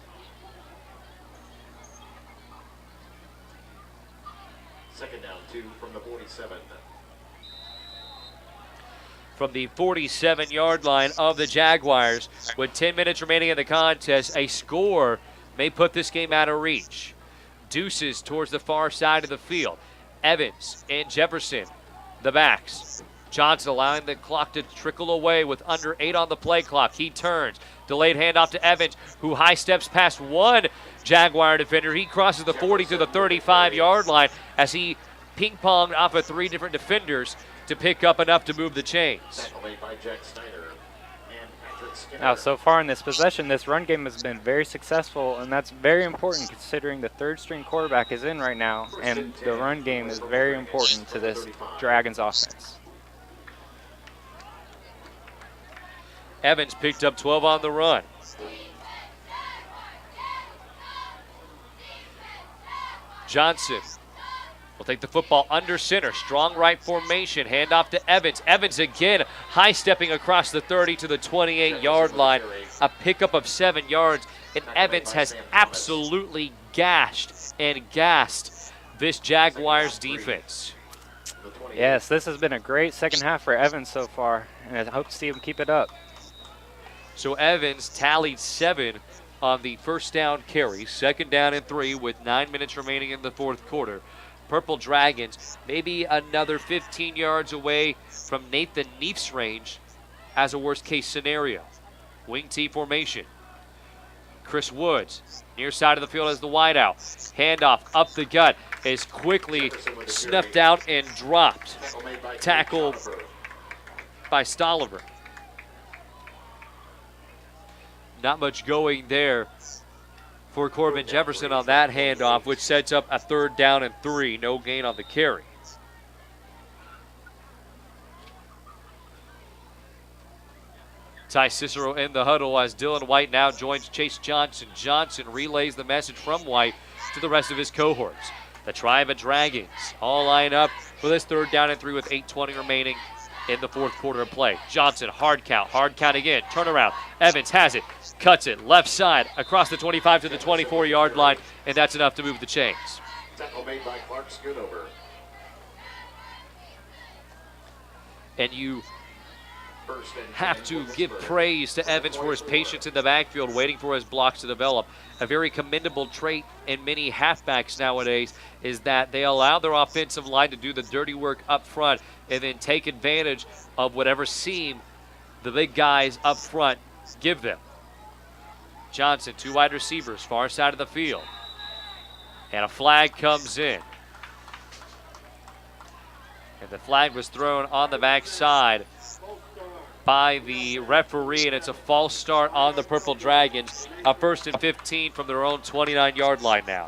Speaker 13: Second down, 2 from the 47.
Speaker 12: From the 47-yard line of the Jaguars, with 10 minutes remaining in the contest, a score may put this game out of reach. Deuces towards the far side of the field. Evans and Jefferson, the backs. Johnson allowing the clock to trickle away with under 8 on the play clock. He turns. Delayed handoff to Evans, who high steps past one Jaguar defender. He crosses the 40 to the 35-yard line as he ping-ponged off of 3 different defenders to pick up enough to move the chains.
Speaker 20: Now, so far in this possession, this run game has been very successful, and that's very important considering the 3rd-string quarterback is in right now, and the run game is very important to this Dragons offense.
Speaker 12: Evans picked up 12 on the run. Johnson will take the football under center. Strong right formation. Handoff to Evans. Evans again high-stepping across the 30 to the 28-yard line. A pickup of 7 yards. And Evans has absolutely gashed and gassed this Jaguars defense.
Speaker 20: Yes, this has been a great second half for Evans so far, and I hope to see him keep it up.
Speaker 12: So Evans tallied 7 on the first down carry. 2nd down and 3 with 9 minutes remaining in the 4th quarter. Purple Dragons maybe another 15 yards away from Nathan Neef's range as a worst-case scenario. Wing T formation. Chris Woods, near side of the field as the wideout. Handoff up the gut is quickly snuffed out and dropped. Tackle by Stolliver. Not much going there for Corbin Jefferson on that handoff, which sets up a 3rd down and 3. No gain on the carry. Ty Cicero in the huddle as Dylan White now joins Chase Johnson. Johnson relays the message from White to the rest of his cohorts. The Tribe of Dragons all line up for this 3rd down and 3 with 8:20 remaining in the 4th quarter of play. Johnson, hard count again, turnaround. Evans has it, cuts it, left side, across the 25 to the 24-yard line, and that's enough to move the chains.
Speaker 13: Tackle made by Clark Schoonover.
Speaker 12: And you have to give praise to Evans for his patience in the backfield, waiting for his blocks to develop. A very commendable trait in many halfbacks nowadays is that they allow their offensive line to do the dirty work up front and then take advantage of whatever seam the big guys up front give them. Johnson, 2 wide receivers, far side of the field. And a flag comes in. And the flag was thrown on the backside by the referee, and it's a false start on the Purple Dragons. A 1st and 15 from their own 29-yard line now.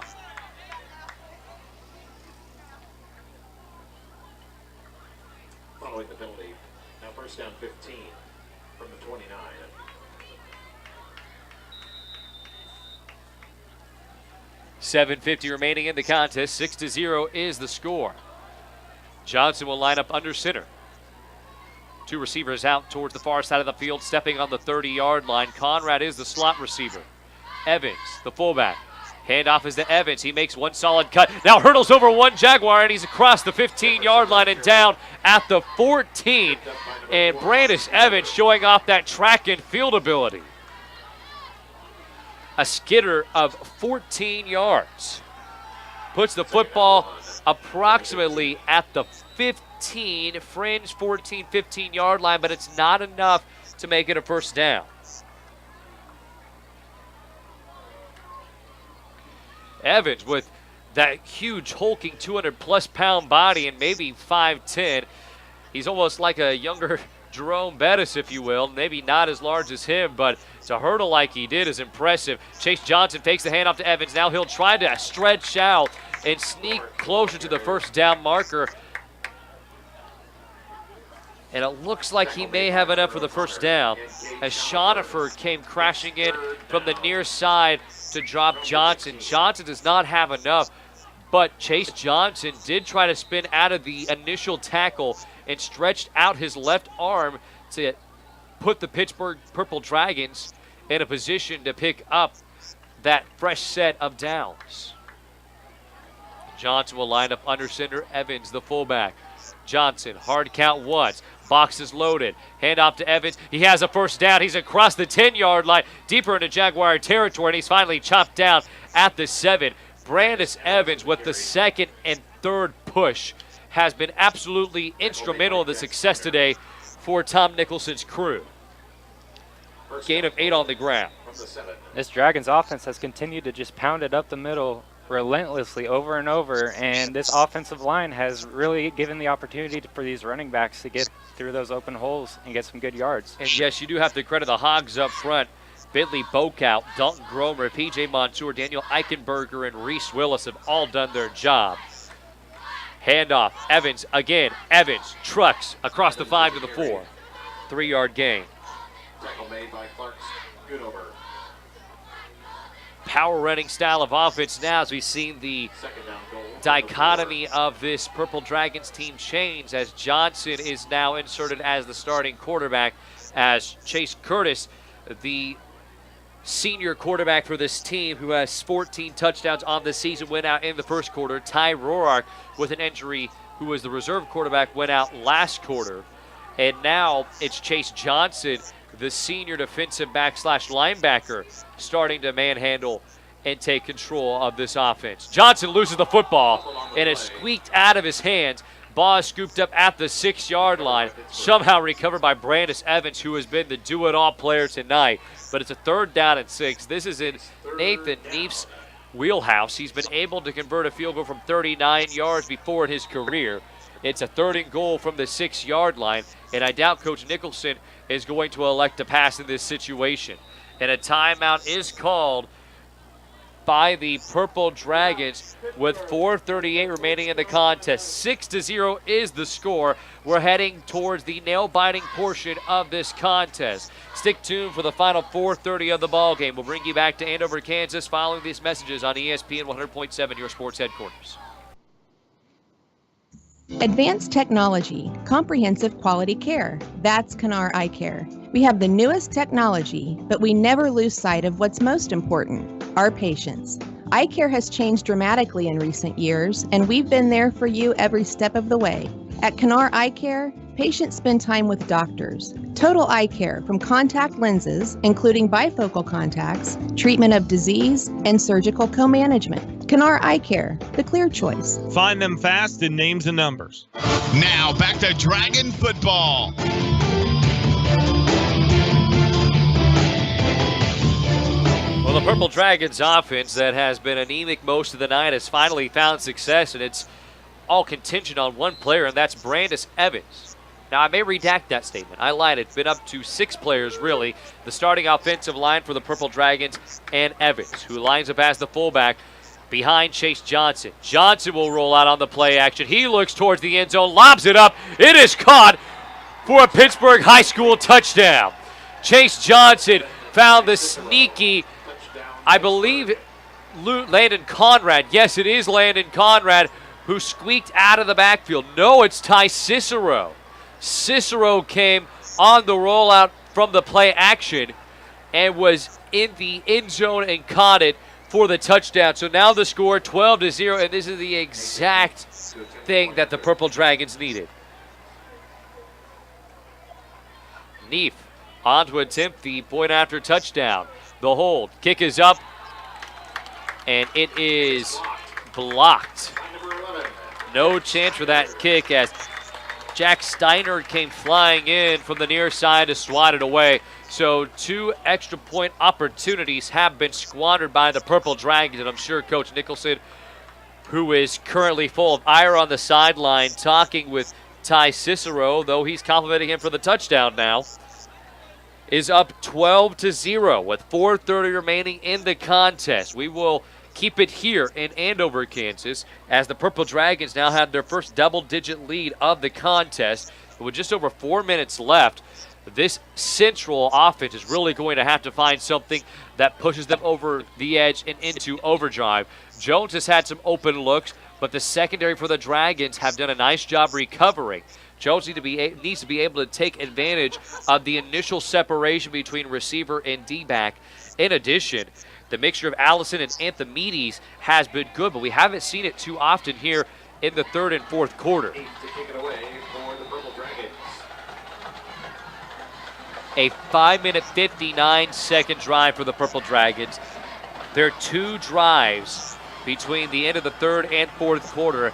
Speaker 13: Following the penalty, now 1st down 15 from the 29.
Speaker 12: $7:50 remaining in the contest. 6-0 is the score. Johnson will line up under center. 2 receivers out towards the far side of the field, stepping on the 30-yard line. Conrad is the slot receiver. Evans, the fullback. Handoff is to Evans. He makes one solid cut. Now hurdles over one Jaguar, and he's across the 15-yard line and down at the 14. And Brandis Evans showing off that track and field ability. A skitter of 14 yards. Puts the football approximately at the 15, fringe 14, 15-yard line, but it's not enough to make it a 1st down. Evans with that huge hulking 200-plus pound body and maybe 5'10". He's almost like a younger Jerome Bettis, if you will. Maybe not as large as him, but to hurdle like he did is impressive. Chase Johnson fakes the handoff to Evans. Now he'll try to stretch out and sneak closer to the 1st down marker. And it looks like he may have enough for the 1st down as Schoenhofer came crashing in from the near side to drop Johnson. Johnson does not have enough, but Chase Johnson did try to spin out of the initial tackle and stretched out his left arm to put the Pittsburgh Purple Dragons in a position to pick up that fresh set of downs. Johnson will line up under center. Evans, the fullback. Johnson, hard count once. Box is loaded. Handoff to Evans. He has a 1st down. He's across the 10-yard line, deeper into Jaguar territory, and he's finally chopped down at the 7. Brandis Evans with the 2nd and 3rd push has been absolutely instrumental in the success today for Tom Nicholson's crew. Gain of 8 on the ground.
Speaker 20: This Dragons offense has continued to just pound it up the middle relentlessly over and over, and this offensive line has really given the opportunity for these running backs to get through those open holes and get some good yards.
Speaker 12: And yes, you do have to credit the Hogs up front. Bentley Bokout, Dalton Gromer, P.J. Montour, Daniel Eichenberger, and Reese Willis have all done their job. Handoff, Evans again. Evans trucks across the 5 to the 4. 3-yard gain.
Speaker 13: Tackle made by Clark Schoonover.
Speaker 12: Power running style of offense now as we've seen the dichotomy of this Purple Dragons team change as Johnson is now inserted as the starting quarterback as Chase Curtis, the senior quarterback for this team who has 14 touchdowns on the season, went out in the 1st quarter. Ty Roark with an injury, who was the reserve quarterback, went out last quarter. And now it's Chase Johnson, the senior defensive back / linebacker, starting to manhandle and take control of this offense. Johnson loses the football, and it squeaked out of his hands. Ball is scooped up at the 6-yard line, somehow recovered by Brandis Evans, who has been the do-it-all player tonight. But it's a 3rd down and 6. This is in Nathan Neef's wheelhouse. He's been able to convert a field goal from 39 yards before in his career. It's a 3rd and goal from the 6-yard line, and I doubt Coach Nicholson is going to elect to pass in this situation. And a timeout is called by the Purple Dragons with 4:38 remaining in the contest. 6-0 is the score. We're heading towards the nail-biting portion of this contest. Stick tuned for the final 4:30 of the ball game. We'll bring you back to Andover, Kansas following these messages on ESPN 100.7, your sports headquarters.
Speaker 8: Advanced technology, comprehensive quality care. That's Canar Eye Care. We have the newest technology, but we never lose sight of what's most important, our patients. Eye care has changed dramatically in recent years, and we've been there for you every step of the way. At Canar Eye Care, patients spend time with doctors. Total eye care from contact lenses, including bifocal contacts, treatment of disease, and surgical co-management. Canar Eye Care, the clear choice.
Speaker 11: Find them fast in names and numbers.
Speaker 2: Now back to Dragon football.
Speaker 12: Well, the Purple Dragons offense that has been anemic most of the night has finally found success, and it's all contingent on one player, and that's Brandis Evans. Now, I may redact that statement. I lied. It's been up to 6 players, really. The starting offensive line for the Purple Dragons and Evans, who lines up as the fullback behind Chase Johnson. Johnson will roll out on the play action. He looks towards the end zone, lobs it up. It is caught for a Pittsburg High School touchdown. Chase Johnson found the sneaky, I believe, Landon Conrad. Yes, it is Landon Conrad who squeaked out of the backfield. No, it's Ty Cicero. Cicero came on the rollout from the play action and was in the end zone and caught it for the touchdown. So now the score 12-0, and this is the exact thing that the Purple Dragons needed. Neef on to attempt the point after touchdown. The hold. Kick is up, and it is blocked. No chance for that kick as Jack Steiner came flying in from the near side to swat it away. So 2 extra point opportunities have been squandered by the Purple Dragons, and I'm sure Coach Nicholson, who is currently full of ire on the sideline, talking with Ty Cicero, though he's complimenting him for the touchdown now, is up 12-0 with 4:30 remaining in the contest. We will keep it here in Andover, Kansas, as the Purple Dragons now have their first double-digit lead of the contest. With just over 4 minutes left, this Central offense is really going to have to find something that pushes them over the edge and into overdrive. Jones has had some open looks, but the secondary for the Dragons have done a nice job recovering. Jones needs to be able to take advantage of the initial separation between receiver and D-back. In addition, the mixture of Allison and Anthemides has been good, but we haven't seen it too often here in the third and fourth quarter. A 5-minute, 59-second drive for the Purple Dragons. Their 2 drives between the end of the third and fourth quarter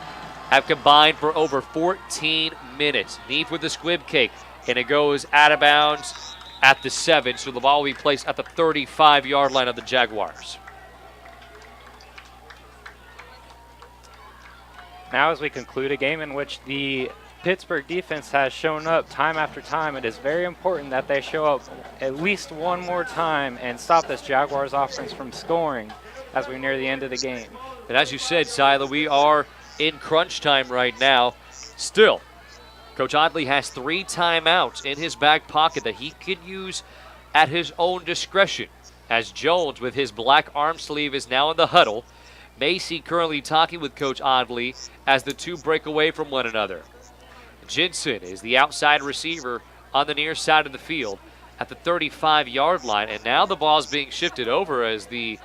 Speaker 12: have combined for over 14 minutes. Neef with the squib cake, and it goes out of bounds at the 7, so the ball will be placed at the 35-yard line of the Jaguars.
Speaker 20: Now as we conclude a game in which the Pittsburgh defense has shown up time after time, it is very important that they show up at least one more time and stop this Jaguars offense from scoring as we near the end of the game.
Speaker 12: And as you said, Sila, we are in crunch time right now. Still, Coach Odley has 3 timeouts in his back pocket that he could use at his own discretion, as Jones, with his black arm sleeve, is now in the huddle. Macy currently talking with Coach Odley as the 2 break away from one another. Jensen is the outside receiver on the near side of the field at the 35-yard line, and now the ball's being shifted over as the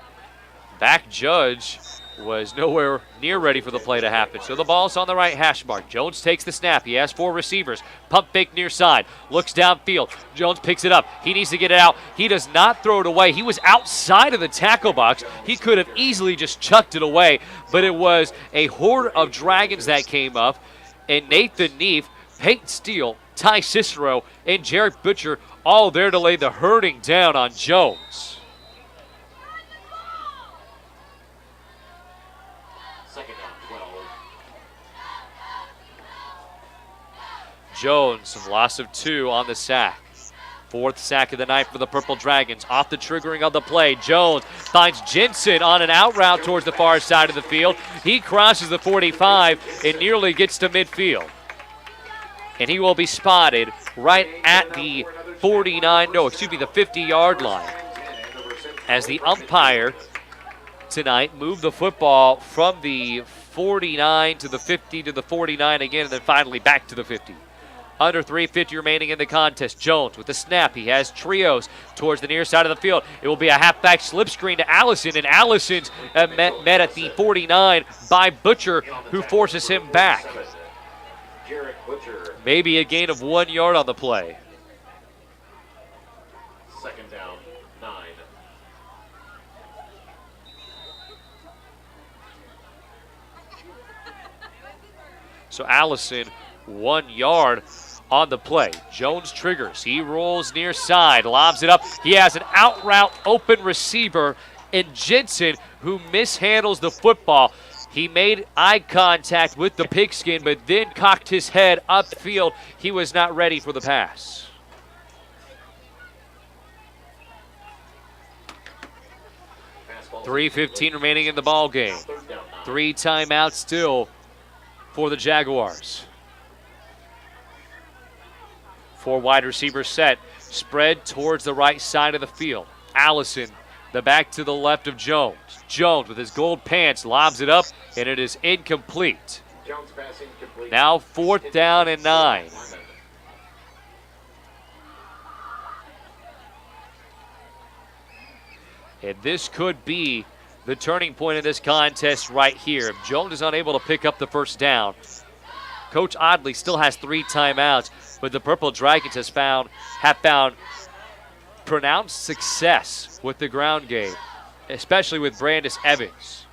Speaker 12: back judge was nowhere near ready for the play to happen. So the ball's on the right hash mark. Jones takes the snap. He has 4 receivers. Pump fake near side. Looks downfield. Jones picks it up. He needs to get it out. He does not throw it away. He was outside of the tackle box. He could have easily just chucked it away, but it was a horde of Dragons that came up, and Nathan Neef, Peyton Steele, Ty Cicero, and Jarrett Butcher all there to lay the hurting down on Jones. Jones, loss of 2 on the sack. Fourth sack of the night for the Purple Dragons. Off the triggering of the play, Jones finds Jensen on an out route towards the far side of the field. He crosses the 45 and nearly gets to midfield. And he will be spotted right at the 50-yard line. As the umpire tonight moved the football from the 49 to the 50 to the 49 again, and then finally back to the 50. Under 3:50 remaining in the contest. Jones with the snap. He has trios towards the near side of the field. It will be a halfback slip screen to Allison, and Allison's met at the 49 by Butcher, who forces him back. Maybe a gain of 1 yard on the play.
Speaker 13: Second down, 9.
Speaker 12: So Allison, 1 yard on the play. Jones triggers. He rolls near side, lobs it up. He has an out route open receiver in Jensen, who mishandles the football. He made eye contact with the pigskin, but then cocked his head upfield. He was not ready for the pass. .3:15 remaining in the ball game. 3 timeouts still for the Jaguars. 4 wide receivers set, spread towards the right side of the field. Allison, the back to the left of Jones. Jones with his gold pants lobs it up, and it is incomplete. Now 4th down and 9. And this could be the turning point in this contest right here. If Jones is unable to pick up the first down, Coach Odley still has 3 timeouts, but the Purple Dragons have found pronounced success with the ground game, especially with Brandis Evans.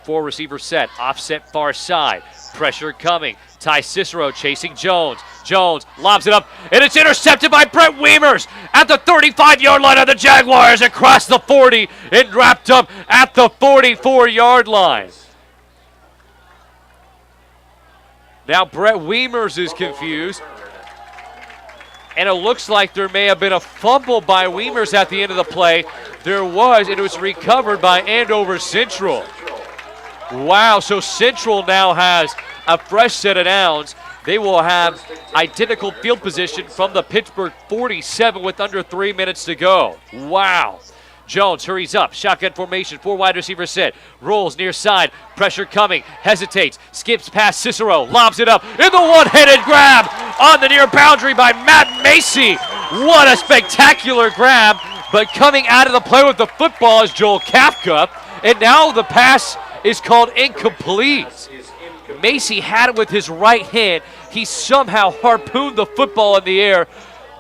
Speaker 12: 4 receivers set, offset far side, pressure coming. Ty Cicero chasing Jones. Jones lobs it up, and it's intercepted by Brett Weimers at the 35-yard line of the Jaguars, across the 40 and wrapped up at the 44-yard line. Now Brett Weimers is confused, and it looks like there may have been a fumble by Weimers at the end of the play. There was, and it was recovered by Andover Central. Wow, so Central now has a fresh set of downs. They will have identical field position from the Pittsburgh 47 with under 3 minutes to go. Wow. Jones hurries up, shotgun formation, 4 wide receivers set, rolls near side, pressure coming, hesitates, skips past Cicero, lobs it up, in the one-handed grab on the near boundary by Matt Macy. What a spectacular grab, but coming out of the play with the football is Joel Kafka, and now the pass is called incomplete. Macy had it with his right hand. He somehow harpooned the football in the air,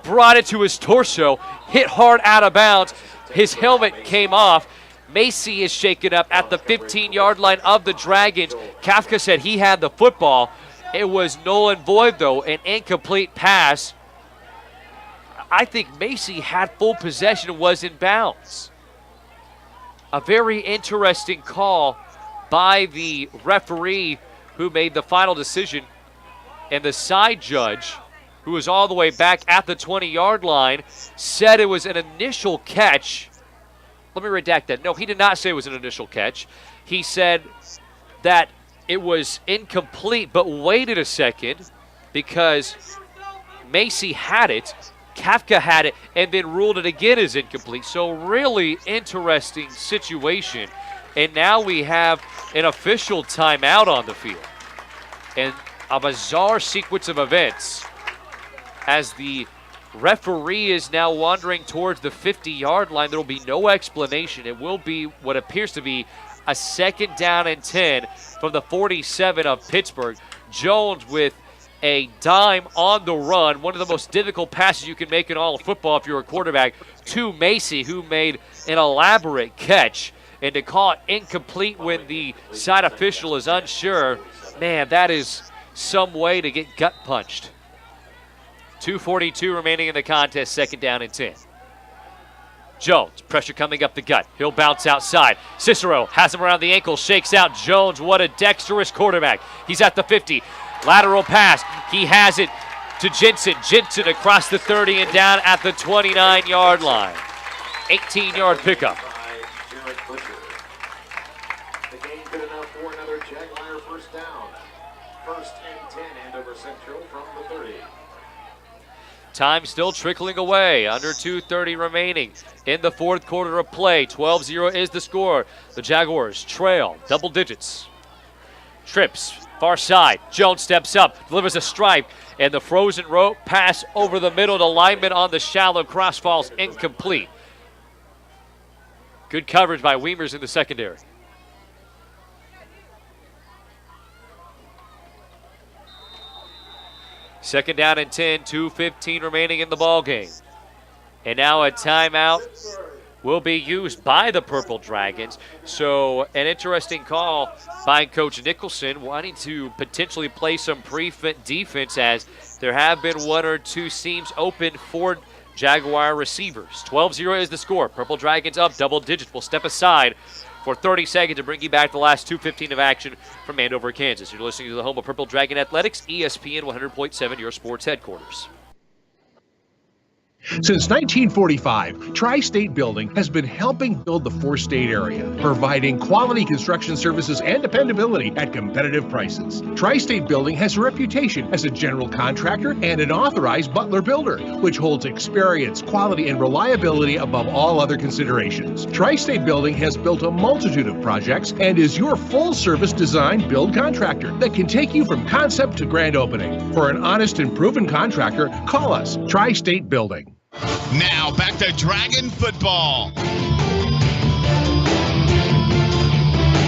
Speaker 12: brought it to his torso, hit hard out of bounds. His helmet came off. Macy is shaken up at the 15-yard line of the Dragons. Kafka said he had the football. It was null and void, though, an incomplete pass. I think Macy had full possession and was in bounds. A very interesting call by the referee who made the final decision, and the side judge, who was all the way back at the 20-yard line, said it was an initial catch. Let me redact that. No, he did not say it was an initial catch. He said that it was incomplete, but waited a second because Macy had it, Kafka had it, and then ruled it again as incomplete. So really interesting situation. And now we have an official timeout on the field. And a bizarre sequence of events as the referee is now wandering towards the 50-yard line. There will be no explanation. It will be what appears to be a 2nd down and 10 from the 47 of Pittsburgh. Jones with a dime on the run, one of the most difficult passes you can make in all of football if you're a quarterback, to Macy, who made an elaborate catch. And to call it incomplete when the side official is unsure, man, that is some way to get gut punched. 2:42 remaining in the contest, 2nd down and 10. Jones, pressure coming up the gut. He'll bounce outside. Cicero has him around the ankle, shakes out. Jones, what a dexterous quarterback. He's at the 50. Lateral pass. He has it to Jensen. Jensen across the 30 and down at the 29-yard line. 18-yard pickup.
Speaker 13: The gain good enough for another Jaguar first down. First and 10, Andover Central from the 30.
Speaker 12: Time still trickling away. Under 2:30 remaining in the fourth quarter of play. 12-0 is the score. The Jaguars trail double digits. Trips, far side. Jones steps up, delivers a stripe, and the frozen rope pass over the middle to lineman on the shallow cross falls incomplete. Good coverage by Weimers in the secondary. Second down and 10, 2:15 remaining in the ball game. And now a timeout will be used by the Purple Dragons. So an interesting call by Coach Nicholson, wanting to potentially play some prevent defense, as there have been one or two seams open for Jaguar receivers. 12-0 is the score. Purple Dragons up double digits. Will step aside for 30 seconds to bring you back the last 2:15 of action from Andover, Kansas. You're listening to the home of Purple Dragon Athletics, ESPN 100.7, your sports headquarters.
Speaker 9: Since 1945, Tri-State Building has been helping build the four-state area, providing quality construction services and dependability at competitive prices. Tri-State Building has a reputation as a general contractor and an authorized Butler builder, which holds experience, quality, and reliability above all other considerations. Tri-State Building has built a multitude of projects and is your full-service design build contractor that can take you from concept to grand opening. For an honest and proven contractor, call us, Tri-State Building.
Speaker 2: Now back to Dragon football.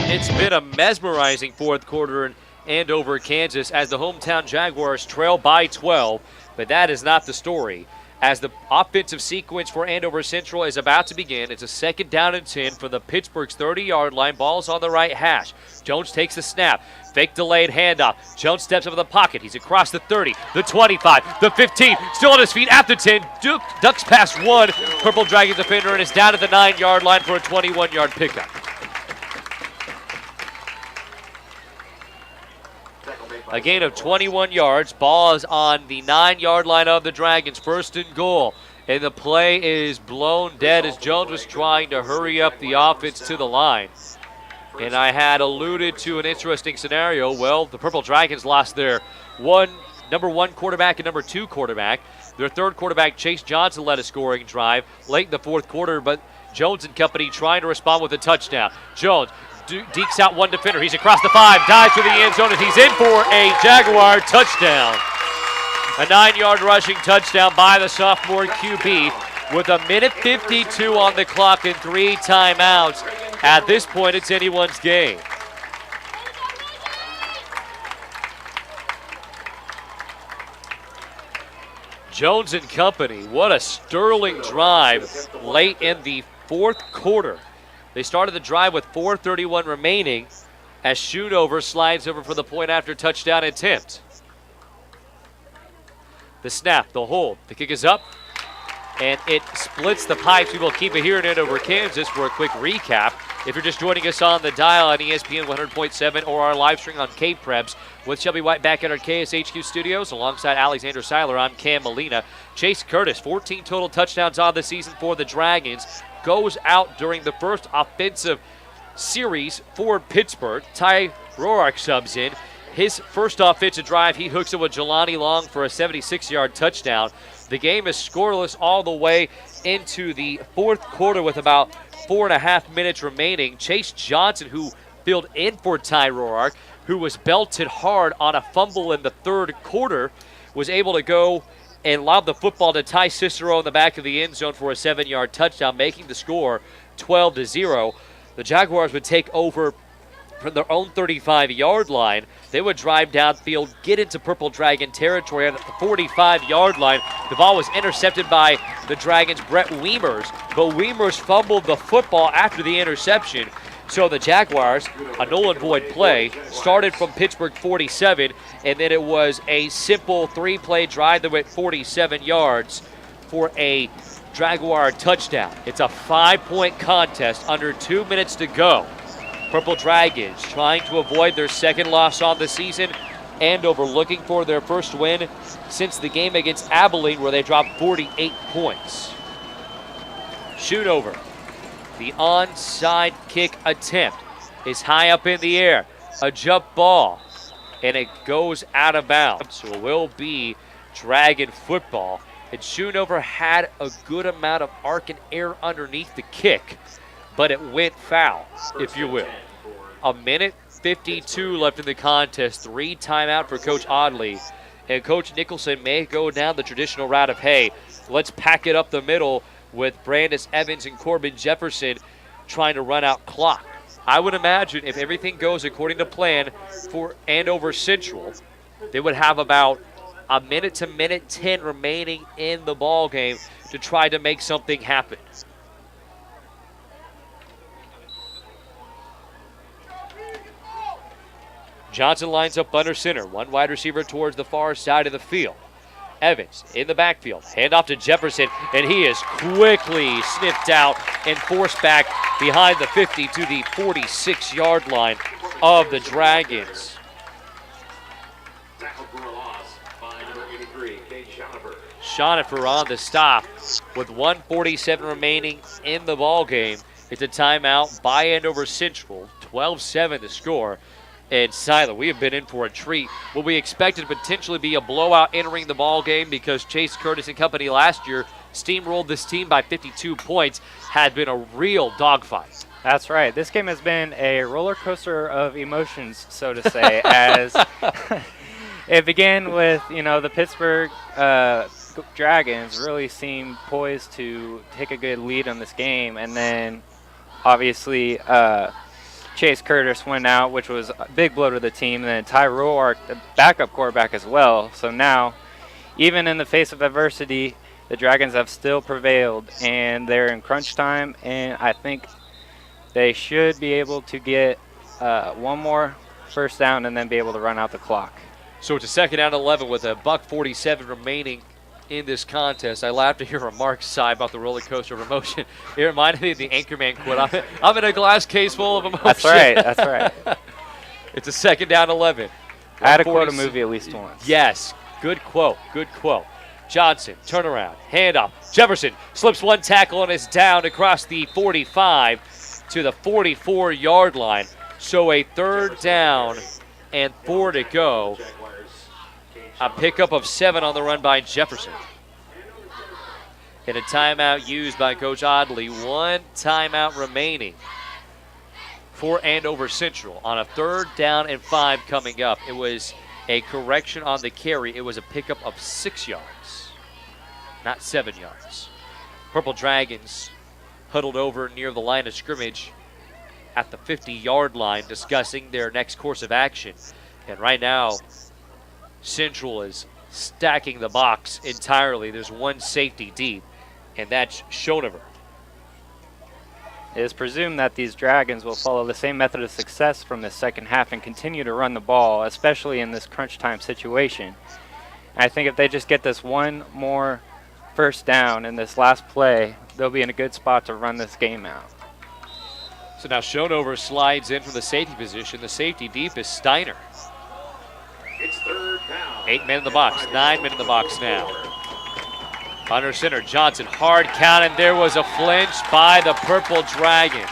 Speaker 12: It's been a mesmerizing fourth quarter in Andover, Kansas, as the hometown Jaguars trail by 12, but that is not the story. As the offensive sequence for Andover Central is about to begin, it's a second down and 10 from the Pittsburgh's 30-yard line. Ball's on the right hash. Jones takes the snap. Fake delayed handoff. Jones steps up in the pocket. He's across the 30, the 25, the 15. Still on his feet at the 10. Ducks past one Purple Dragon defender and is down at the 9-yard line for a 21-yard pickup. A gain of 21 yards. Ball is on the 9-yard line of the Dragons. First and goal. And the play is blown dead as Jones was trying to hurry up the offense to the line. And I had alluded to an interesting scenario. Well, the Purple Dragons lost their number one quarterback and number two quarterback. Their third quarterback, Chase Johnson, led a scoring drive late in the fourth quarter, but Jones and company trying to respond with a touchdown. Jones dekes out one defender. He's across the 5, dives to the end zone, and he's in for a Jaguar touchdown. A 9-yard rushing touchdown by the sophomore QB with a minute 52 on the clock and 3 timeouts. At this point, it's anyone's game. Jones and company, what a sterling drive late in the fourth quarter. They started the drive with 4:31 remaining as Schoonover slides over for the point after touchdown attempt. The snap, the hold, the kick is up, and it splits the pipes. We will keep it here in Andover, Kansas for a quick recap. If you're just joining us on the dial on ESPN 100.7 or our live stream on K-Preps with Shelby White back at our KSHQ studios alongside Alexander Seiler, I'm Cam Molina. Chase Curtis, 14 total touchdowns on the season for the Dragons, goes out during the first offensive series for Pittsburgh. Ty Roark subs in. His first offensive drive, he hooks it with Jelani Long for a 76-yard touchdown. The game is scoreless all the way into the fourth quarter with about 4.5 minutes remaining. Chase Johnson, who filled in for Ty Roark, who was belted hard on a fumble in the third quarter, was able to go and lob the football to Ty Cicero in the back of the end zone for a 7-yard touchdown, making the score 12-0. The Jaguars would take over from their own 35-yard line. They would drive downfield, get into Purple Dragon territory at the 45-yard line. The ball was intercepted by the Dragons' Brett Weimers, but Weimers fumbled the football after the interception. So the Jaguars, a null and void play, started from Pittsburgh 47, and then it was a simple 3-play drive that went 47 yards for a Jaguar touchdown. It's a 5-point contest under 2 minutes to go. Purple Dragons trying to avoid their second loss on the season, Andover looking for their first win since the game against Abilene where they dropped 48 points. Schoonover, the onside kick attempt is high up in the air. A jump ball, and it goes out of bounds. So it will be Dragon football. And Schoonover had a good amount of arc and air underneath the kick, but it went foul, if you will. A minute 52 left in the contest. 3 timeout for Coach Audley. And Coach Nicholson may go down the traditional route of, hey, let's pack it up the middle with Brandis Evans and Corbin Jefferson trying to run out clock. I would imagine if everything goes according to plan for Andover Central, they would have about a minute to minute 10 remaining in the ball game to try to make something happen. Johnson lines up under center. One wide receiver towards the far side of the field. Evans in the backfield. Handoff to Jefferson, and he is quickly sniffed out and forced back behind the 50 to the 46-yard line of the Dragons. Schoenhofer on the stop with 1:47 remaining in the ball game. It's a timeout by Andover Central. 12-7 the score. And Siler, we have been in for a treat. What we expected to potentially be a blowout entering the ball game because Chase Curtis and company last year steamrolled this team by 52 points had been a real dogfight.
Speaker 20: That's right. This game has been a roller coaster of emotions, so to say, as it began with, the Pittsburgh Dragons really seemed poised to take a good lead on this game, and then obviously Chase Curtis went out, which was a big blow to the team, and then Ty Roark, the backup quarterback as well. So now, even in the face of adversity, the Dragons have still prevailed, and they're in crunch time, and I think they should be able to get one more first down and then be able to run out the clock.
Speaker 12: So it's a second down 11 with a $1:47 remaining in this contest. I laughed to hear remarks sigh about the roller coaster of emotion. It reminded me of the Anchorman quote. I'm in a glass case full of emotion.
Speaker 20: That's right. That's right.
Speaker 12: It's a second down 11.
Speaker 20: I had to quote a movie at least once.
Speaker 12: Yes. Good quote. Good quote. Johnson, turnaround, handoff. Jefferson slips one tackle and is down across the 45 to the 44-yard line. So a third down and 4 to go. A pickup of 7 on the run by Jefferson. And a timeout used by Coach Audley. 1 timeout remaining for Andover Central on a third down and 5 coming up. It was a correction on the carry. It was a pickup of 6 yards, not 7 yards. Purple Dragons huddled over near the line of scrimmage at the 50-yard line discussing their next course of action. And right now, Central is stacking the box entirely. There's one safety deep, and that's Schoenhofer.
Speaker 20: It is presumed that these Dragons will follow the same method of success from the second half and continue to run the ball, especially in this crunch time situation. And I think if they just get this one more first down in this last play, they'll be in a good spot to run this game out.
Speaker 12: So now Schoenhofer slides in from the safety position. The safety deep is Steiner.
Speaker 13: It's third down.
Speaker 12: 8 men in the box, 9 men in the box now. Under center, Johnson, hard count, and there was a flinch by the Purple Dragons.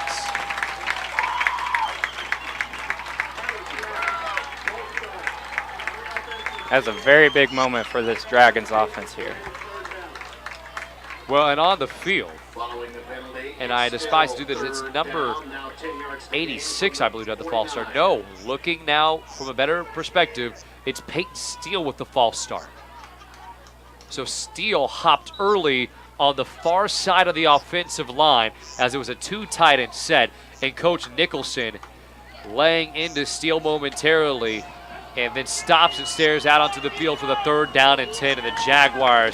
Speaker 20: That's a very big moment for this Dragons offense here.
Speaker 12: Well, and on the field, and I despise to do this, it's number 86, I believe, at the false start. No, looking now from a better perspective, it's Peyton Steele with the false start. So Steele hopped early on the far side of the offensive line as it was a 2 tight end set, and Coach Nicholson laying into Steele momentarily and then stops and stares out onto the field for the third down and 10, and the Jaguars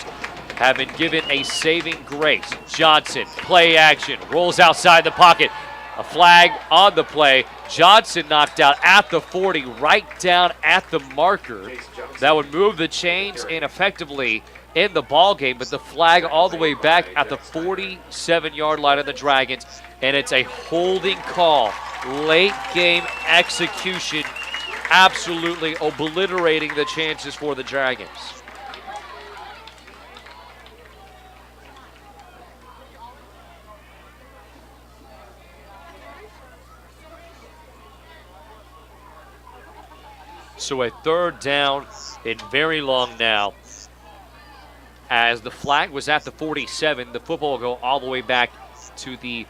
Speaker 12: have been given a saving grace. Johnson, play action, rolls outside the pocket. A flag on the play. Johnson knocked out at the 40, right down at the marker. That would move the chains and effectively end the ball game, but the flag all the way back at the 47-yard line of the Dragons, and it's a holding call. Late game execution absolutely obliterating the chances for the Dragons. So a third down and very long now. As the flag was at the 47, the football will go all the way back to the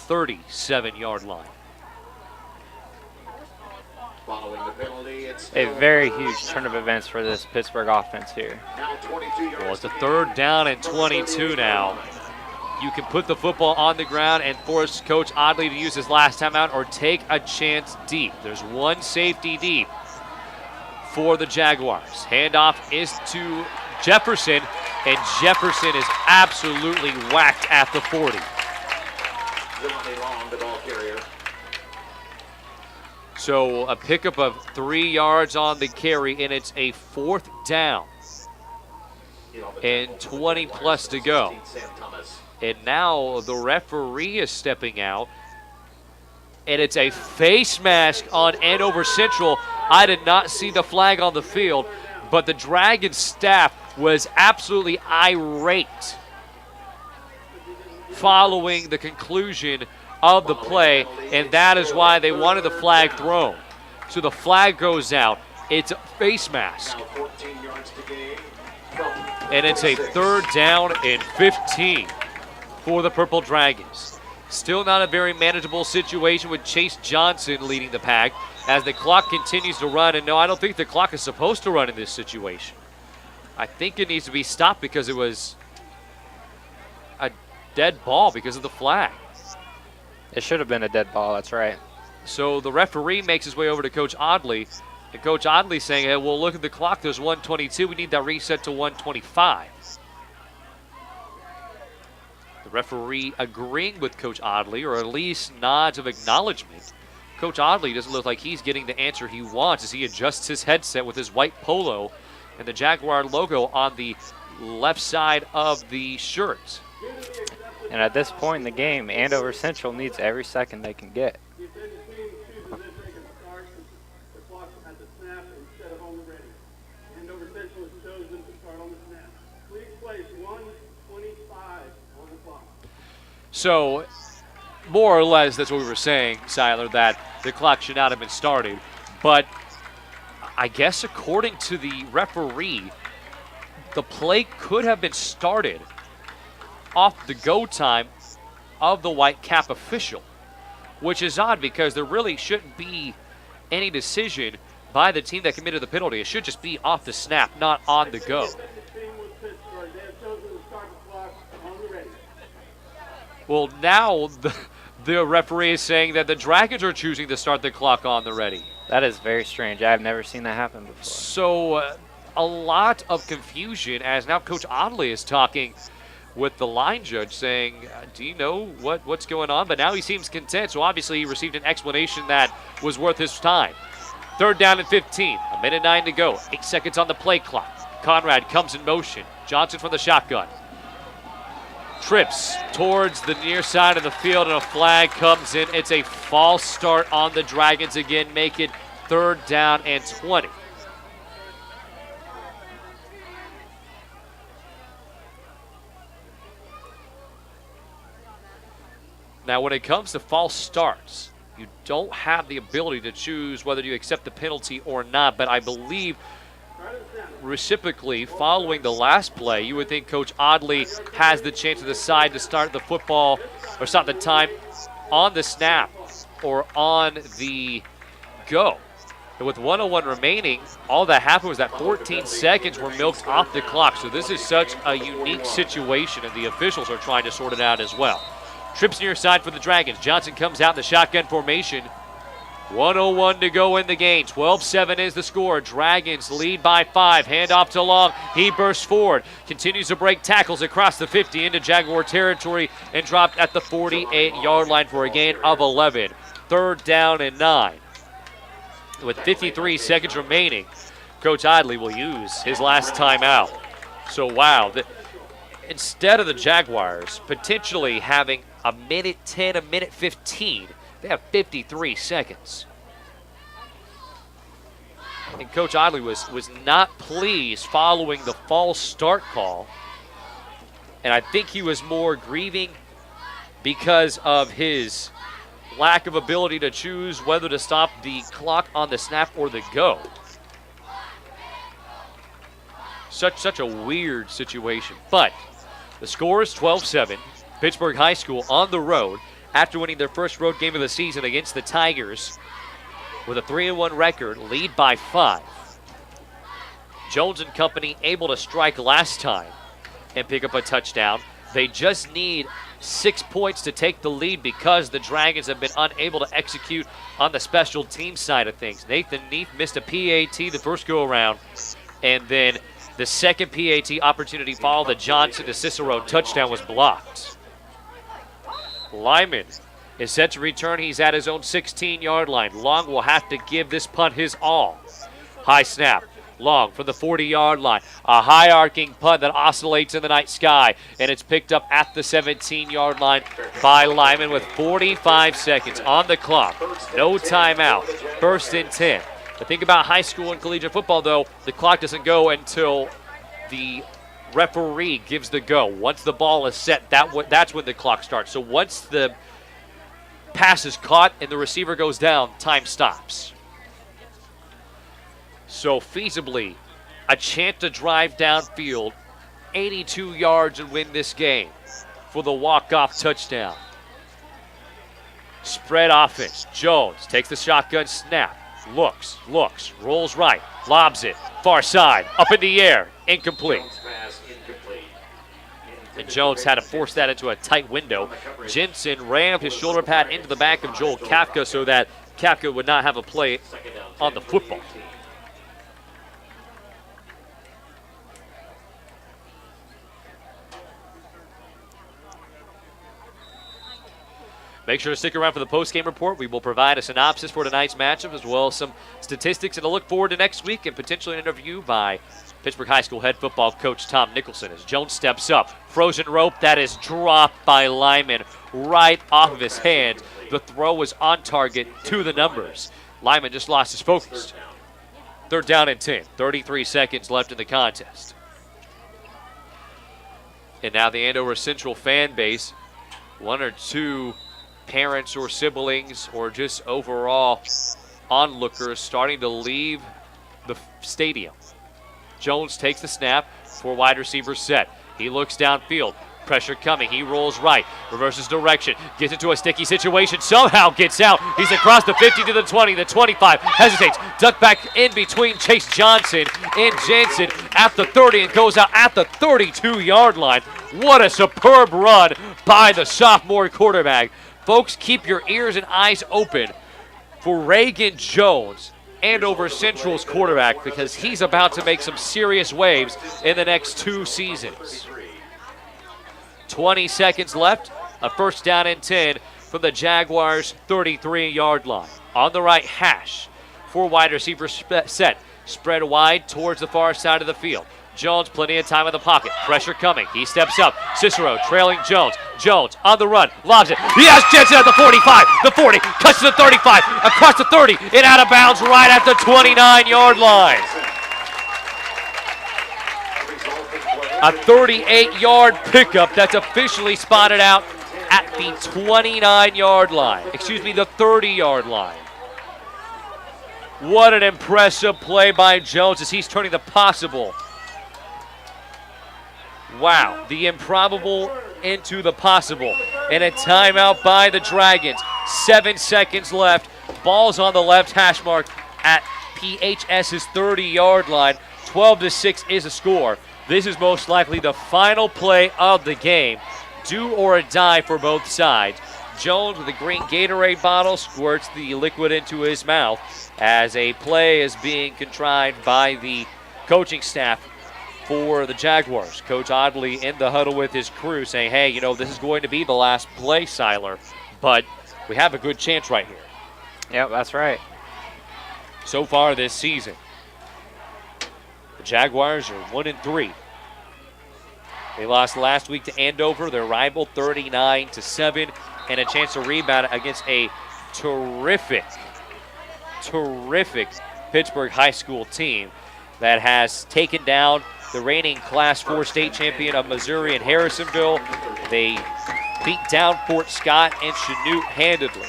Speaker 12: 37-yard line.
Speaker 13: Following the penalty, it's
Speaker 20: A very huge turn of events for this Pittsburgh offense here.
Speaker 13: now 22 yards.
Speaker 12: Well, it's a third down and 22 now. You can put the football on the ground and force Coach Audley to use his last timeout or take a chance deep. There's one safety deep for the Jaguars. Handoff is to Jefferson, and Jefferson is absolutely whacked at the 40.
Speaker 13: Delonte Long, the ball carrier.
Speaker 12: So a pickup of 3 yards on the carry, and it's a fourth down and 20 plus to go. And now the referee is stepping out, and it's a face mask on Andover Central. I did not see the flag on the field, but the Dragons staff was absolutely irate following the conclusion of the play, and that is why they wanted the flag thrown. So the flag goes out. It's a face mask. And it's a third down and 15 for the Purple Dragons. Still not a very manageable situation with Chase Johnson leading the pack as the clock continues to run. And no, I don't think the clock is supposed to run in this situation. I think it needs to be stopped because it was a dead ball because of the flag.
Speaker 20: It should have been a dead ball, that's right.
Speaker 12: So the referee makes his way over to Coach Audley. And Coach Audley saying, hey, well, look at the clock. There's 122. We need that reset to 125. The referee agreeing with Coach Audley, or at least nods of acknowledgement. Coach Audley doesn't look like he's getting the answer he wants as he adjusts his headset with his white polo and the Jaguar logo on the left side of the shirt.
Speaker 20: And at this point in the game, Andover Central needs every second they can get.
Speaker 12: So, more or less, that's what we were saying, Seiler, that the clock should not have been started. But I guess according to the referee, the play could have been started off the go time of the white cap official, which is odd because there really shouldn't be any decision by the team that committed the penalty. It should just be off the snap, not on the go. Well, now the referee is saying that the Dragons are choosing to start the clock on the ready.
Speaker 20: That is very strange. I've never seen that happen before.
Speaker 12: So a lot of confusion as now Coach Audley is talking with the line judge saying, do you know what's going on? But now he seems content, so obviously he received an explanation that was worth his time. Third down and 15, a minute 9 to go, 8 seconds on the play clock. Conrad comes in motion. Johnson from the shotgun. Trips towards the near side of the field, and a flag comes in. It's a false start on the Dragons again, make it third down and 20. Now, when it comes to false starts, you don't have the ability to choose whether you accept the penalty or not, but I believe reciprocally, following the last play, you would think Coach Audley has the chance to decide to start the football or start the time on the snap or on the go. And with 1:01 remaining, all that happened was that 14 seconds were milked off the clock. So this is such a unique situation, and the officials are trying to sort it out as well. Trips near side for the Dragons. Johnson comes out in the shotgun formation. 1:01 to go in the game. 12-7 is the score. Dragons lead by 5. Handoff to Long. He bursts forward. Continues to break tackles across the 50 into Jaguar territory and dropped at the 48-yard line for a gain of 11. Third down and 9. With 53 seconds remaining, Coach Audley will use his last timeout. So, wow. Instead of the Jaguars potentially having a minute 10, a minute 15, they have 53 seconds. And Coach Audley was not pleased following the false start call. And I think he was more grieving because of his lack of ability to choose whether to stop the clock on the snap or the go. Such a weird situation. But the score is 12-7. Pittsburg High School on the road after winning their first road game of the season against the Tigers with a 3-1 record, lead by 5. Jones and company able to strike last time and pick up a touchdown. They just need 6 points to take the lead because the Dragons have been unable to execute on the special team side of things. Nathan Neath missed a PAT the first go-around, and then the second PAT opportunity followed the Johnson to Cicero touchdown was blocked. Lyman is set to return. He's at his own 16-yard line. Long will have to give this punt his all. High snap. Long from the 40-yard line. A high arcing punt that oscillates in the night sky, and it's picked up at the 17-yard line by Lyman with 45 seconds on the clock. No timeout. First and 10. The thing about high school and collegiate football, though, the clock doesn't go until the referee gives the go. Once the ball is set, that's when the clock starts. So once the pass is caught and the receiver goes down, time stops. So feasibly, a chance to drive downfield 82 yards and win this game for the walk-off touchdown. Spread offense. Jones takes the shotgun snap. Looks, rolls right, lobs it, far side, up in the air, incomplete. And Jones had to force that into a tight window. Jensen rammed his shoulder pad into the back of Joel Kafka so that Kafka would not have a play on the football. Make sure to stick around for the post-game report. We will provide a synopsis for tonight's matchup as well as some statistics and a look forward to next week and potentially an interview by Pittsburg High School head football coach Tom Nicholson as Jones steps up. Frozen rope that is dropped by Lyman right off of his hand. The throw was on target to the numbers. Lyman just lost his focus. 3rd down and 10. 33 seconds left in the contest. And now the Andover Central fan base, 1 or 2 parents or siblings or just overall onlookers starting to leave the stadium. Jones takes the snap for wide receiver set. He looks downfield. Pressure coming. He rolls right. Reverses direction. Gets into a sticky situation. Somehow gets out. He's across the 50 to the 20. The 25. Hesitates. Duck back in between Chase Johnson and Jensen at the 30 and goes out at the 32-yard line. What a superb run by the sophomore quarterback. Folks, keep your ears and eyes open for Reagan Jones, Andover Central's quarterback, because he's about to make some serious waves in the next 2 seasons. 20 seconds left, a 1st down and 10 from the Jaguars' 33-yard line. On the right hash, 4 wide receivers set, spread wide towards the far side of the field. Jones, plenty of time in the pocket. Pressure coming. He steps up. Cicero trailing Jones. Jones on the run. Lobs it. He has Jensen at the 45. The 40. Cuts to the 35. Across the 30. And out of bounds right at the 29-yard line. A 38-yard pickup that's officially spotted out at the 29-yard line. Excuse me, the 30-yard line. What an impressive play by Jones as he's turning the possible. Wow, the improbable into the possible. And a timeout by the Dragons. 7 seconds left. Ball's on the left hash mark at PHS's 30-yard line. 12-6 is the score. This is most likely the final play of the game. Do or die for both sides. Jones with a green Gatorade bottle squirts the liquid into his mouth as a play is being contrived by the coaching staff for the Jaguars. Coach Audley in the huddle with his crew saying, hey, you know, this is going to be the last play, Seiler, but we have a good chance right here.
Speaker 20: Yep, that's right.
Speaker 12: So far this season, the Jaguars are 1-3. They lost last week to Andover, their rival, 39-7, and a chance to rebound against a terrific Pittsburg High School team that has taken down the reigning Class 4 state champion of Missouri in Harrisonville. They beat down Fort Scott and Chanute handedly.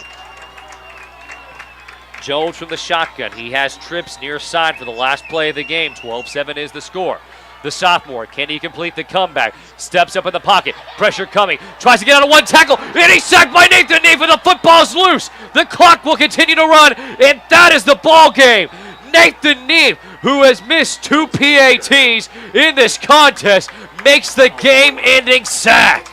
Speaker 12: Jones from the shotgun. He has trips near side for the last play of the game. 12-7 is the score. The sophomore, can he complete the comeback? Steps up in the pocket. Pressure coming. Tries to get out of one tackle. And he's sacked by Nathan Neef, and the football's loose. The clock will continue to run, and that is the ball game. Nathan Neef, who has missed 2 PATs in this contest, makes the game-ending sack.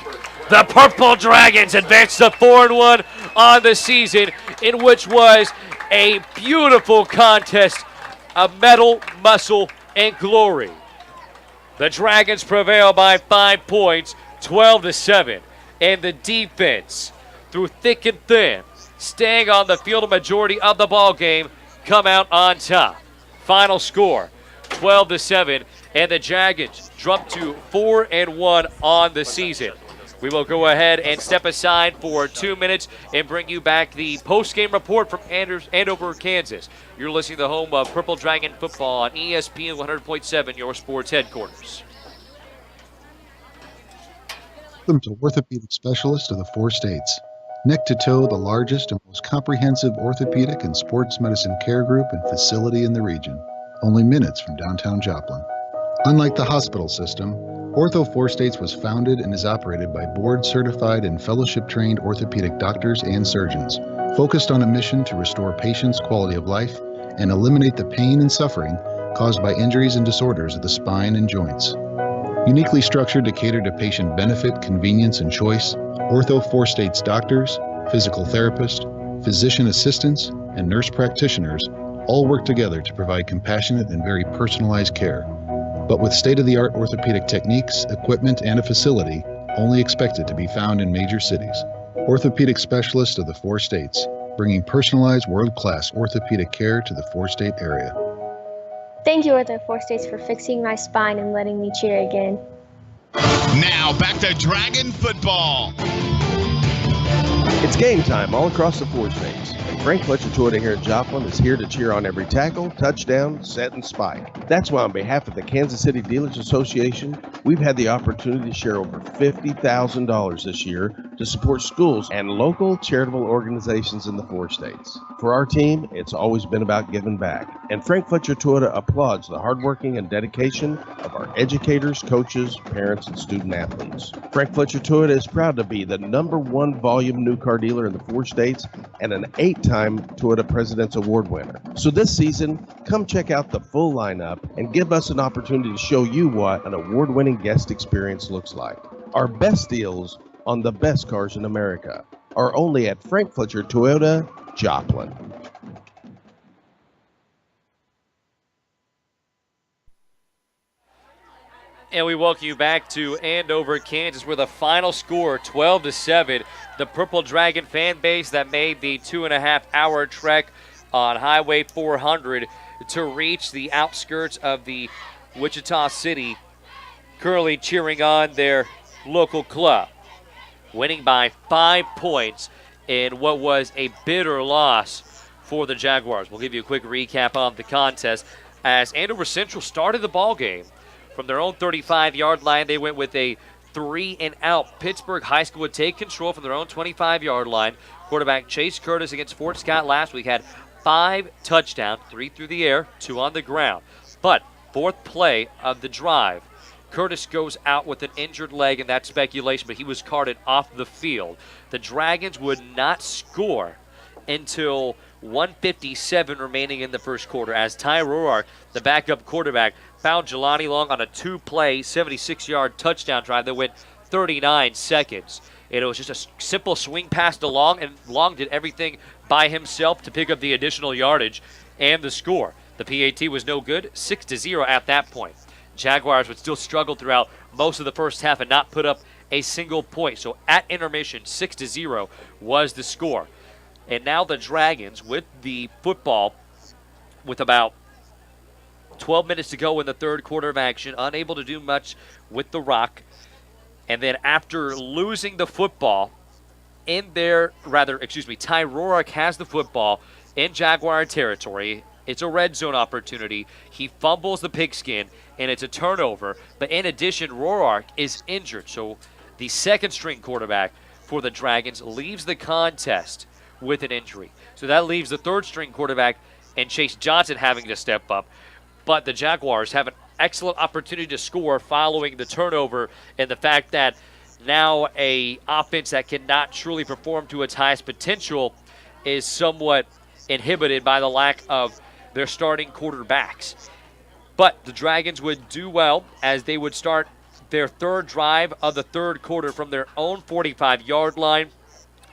Speaker 12: The Purple Dragons advance to 4-1 on the season, in which was a beautiful contest of metal, muscle, and glory. The Dragons prevail by 5 points, 12-7. And the defense, through thick and thin, staying on the field a majority of the ball game, come out on top. Final score, 12-7, and the Dragons jump to 4-1 on the season. We will go ahead and step aside for 2 minutes and bring you back the post-game report from Andover, Kansas. You're listening to the home of Purple Dragon football on ESPN 100.7, your sports headquarters.
Speaker 10: Welcome to Orthopedic Specialist of the 4 states. Neck to toe, the largest and most comprehensive orthopedic and sports medicine care group and facility in the region. Only minutes from downtown Joplin. Unlike the hospital system, Ortho 4 States was founded and is operated by board-certified and fellowship-trained orthopedic doctors and surgeons, focused on a mission to restore patients' quality of life and eliminate the pain and suffering caused by injuries and disorders of the spine and joints. Uniquely structured to cater to patient benefit, convenience, and choice, Ortho 4 States doctors, physical therapists, physician assistants, and nurse practitioners all work together to provide compassionate and very personalized care, but with state-of-the-art orthopedic techniques, equipment, and a facility only expected to be found in major cities. Orthopedic Specialist of the 4 states, bringing personalized world-class orthopedic care to the 4-state area.
Speaker 14: Thank you, Ortho 4 States, for fixing my spine and letting me cheer again.
Speaker 2: Now back to Dragon football.
Speaker 15: It's game time all across the 4 states. And Frank Fletcher Toyota here in Joplin is here to cheer on every tackle, touchdown, set, and spike. That's why on behalf of the Kansas City Dealers Association, we've had the opportunity to share over $50,000 this year to support schools and local charitable organizations in the 4 states. For our team, it's always been about giving back. And Frank Fletcher Toyota applauds the hardworking and dedication of our educators, coaches, parents, and student athletes. Frank Fletcher Toyota is proud to be the #1 volume new car dealer in the 4 states and an 8-time Toyota President's Award winner. So this season, come check out the full lineup and give us an opportunity to show you what an award-winning guest experience looks like. Our best deals on the best cars in America are only at Frank Fletcher Toyota, Joplin.
Speaker 12: And we welcome you back to Andover, Kansas, where the final score, 12-7. The Purple Dragon fan base that made the 2.5-hour trek on Highway 400 to reach the outskirts of the Wichita City, currently cheering on their local club, winning by 5 points in what was a bitter loss for the Jaguars. We'll give you a quick recap on the contest as Andover Central started the ball game. From their own 35-yard line, they went with a 3-and-out. Pittsburg High School would take control from their own 25-yard line. Quarterback Chase Curtis against Fort Scott last week had 5 touchdowns, 3 through the air, 2 on the ground. But fourth play of the drive, Curtis goes out with an injured leg, and that's speculation, but he was carted off the field. The Dragons would not score until 1:57 remaining in the first quarter as Ty Roark, the backup quarterback, found Jelani Long on a 2-play, 76-yard touchdown drive that went 39 seconds. And it was just a simple swing pass to Long, and Long did everything by himself to pick up the additional yardage and the score. The PAT was no good, 6-0 at that point. Jaguars would still struggle throughout most of the first half and not put up a single point. So at intermission, 6-0 was the score. And now the Dragons with the football with about 12 minutes to go in the third quarter of action, unable to do much with the rock. And then after losing the football Ty Roark has the football in Jaguar territory It's a red zone opportunity. He fumbles the pigskin, and it's a turnover. But in addition, Roark is injured. So the second-string quarterback for the Dragons leaves the contest with an injury. So that leaves the third-string quarterback and Chase Johnson having to step up. But the Jaguars have an excellent opportunity to score following the turnover and the fact that now a offense that cannot truly perform to its highest potential is somewhat inhibited by the lack of their starting quarterbacks. But the Dragons would do well as they would start their third drive of the third quarter from their own 45-yard line.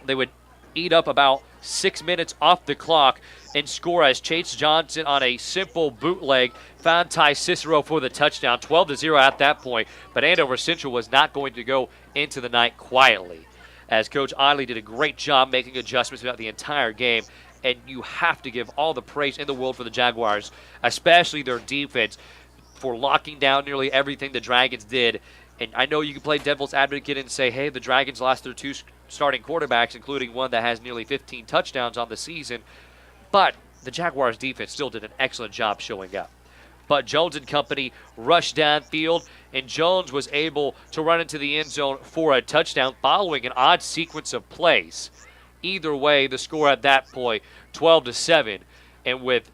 Speaker 12: They would eat up about 6 minutes off the clock and score as Chase Johnson on a simple bootleg found Ty Cicero for the touchdown, 12-0 at that point. But Andover Central was not going to go into the night quietly, as Coach Oddly did a great job making adjustments throughout the entire game. And you have to give all the praise in the world for the Jaguars, especially their defense, for locking down nearly everything the Dragons did. And I know you can play devil's advocate and say, hey, the Dragons lost their two starting quarterbacks, including one that has nearly 15 touchdowns on the season. But the Jaguars defense still did an excellent job showing up. But Jones and company rushed downfield, and Jones was able to run into the end zone for a touchdown following an odd sequence of plays. Either way, the score at that point, 12-7. And with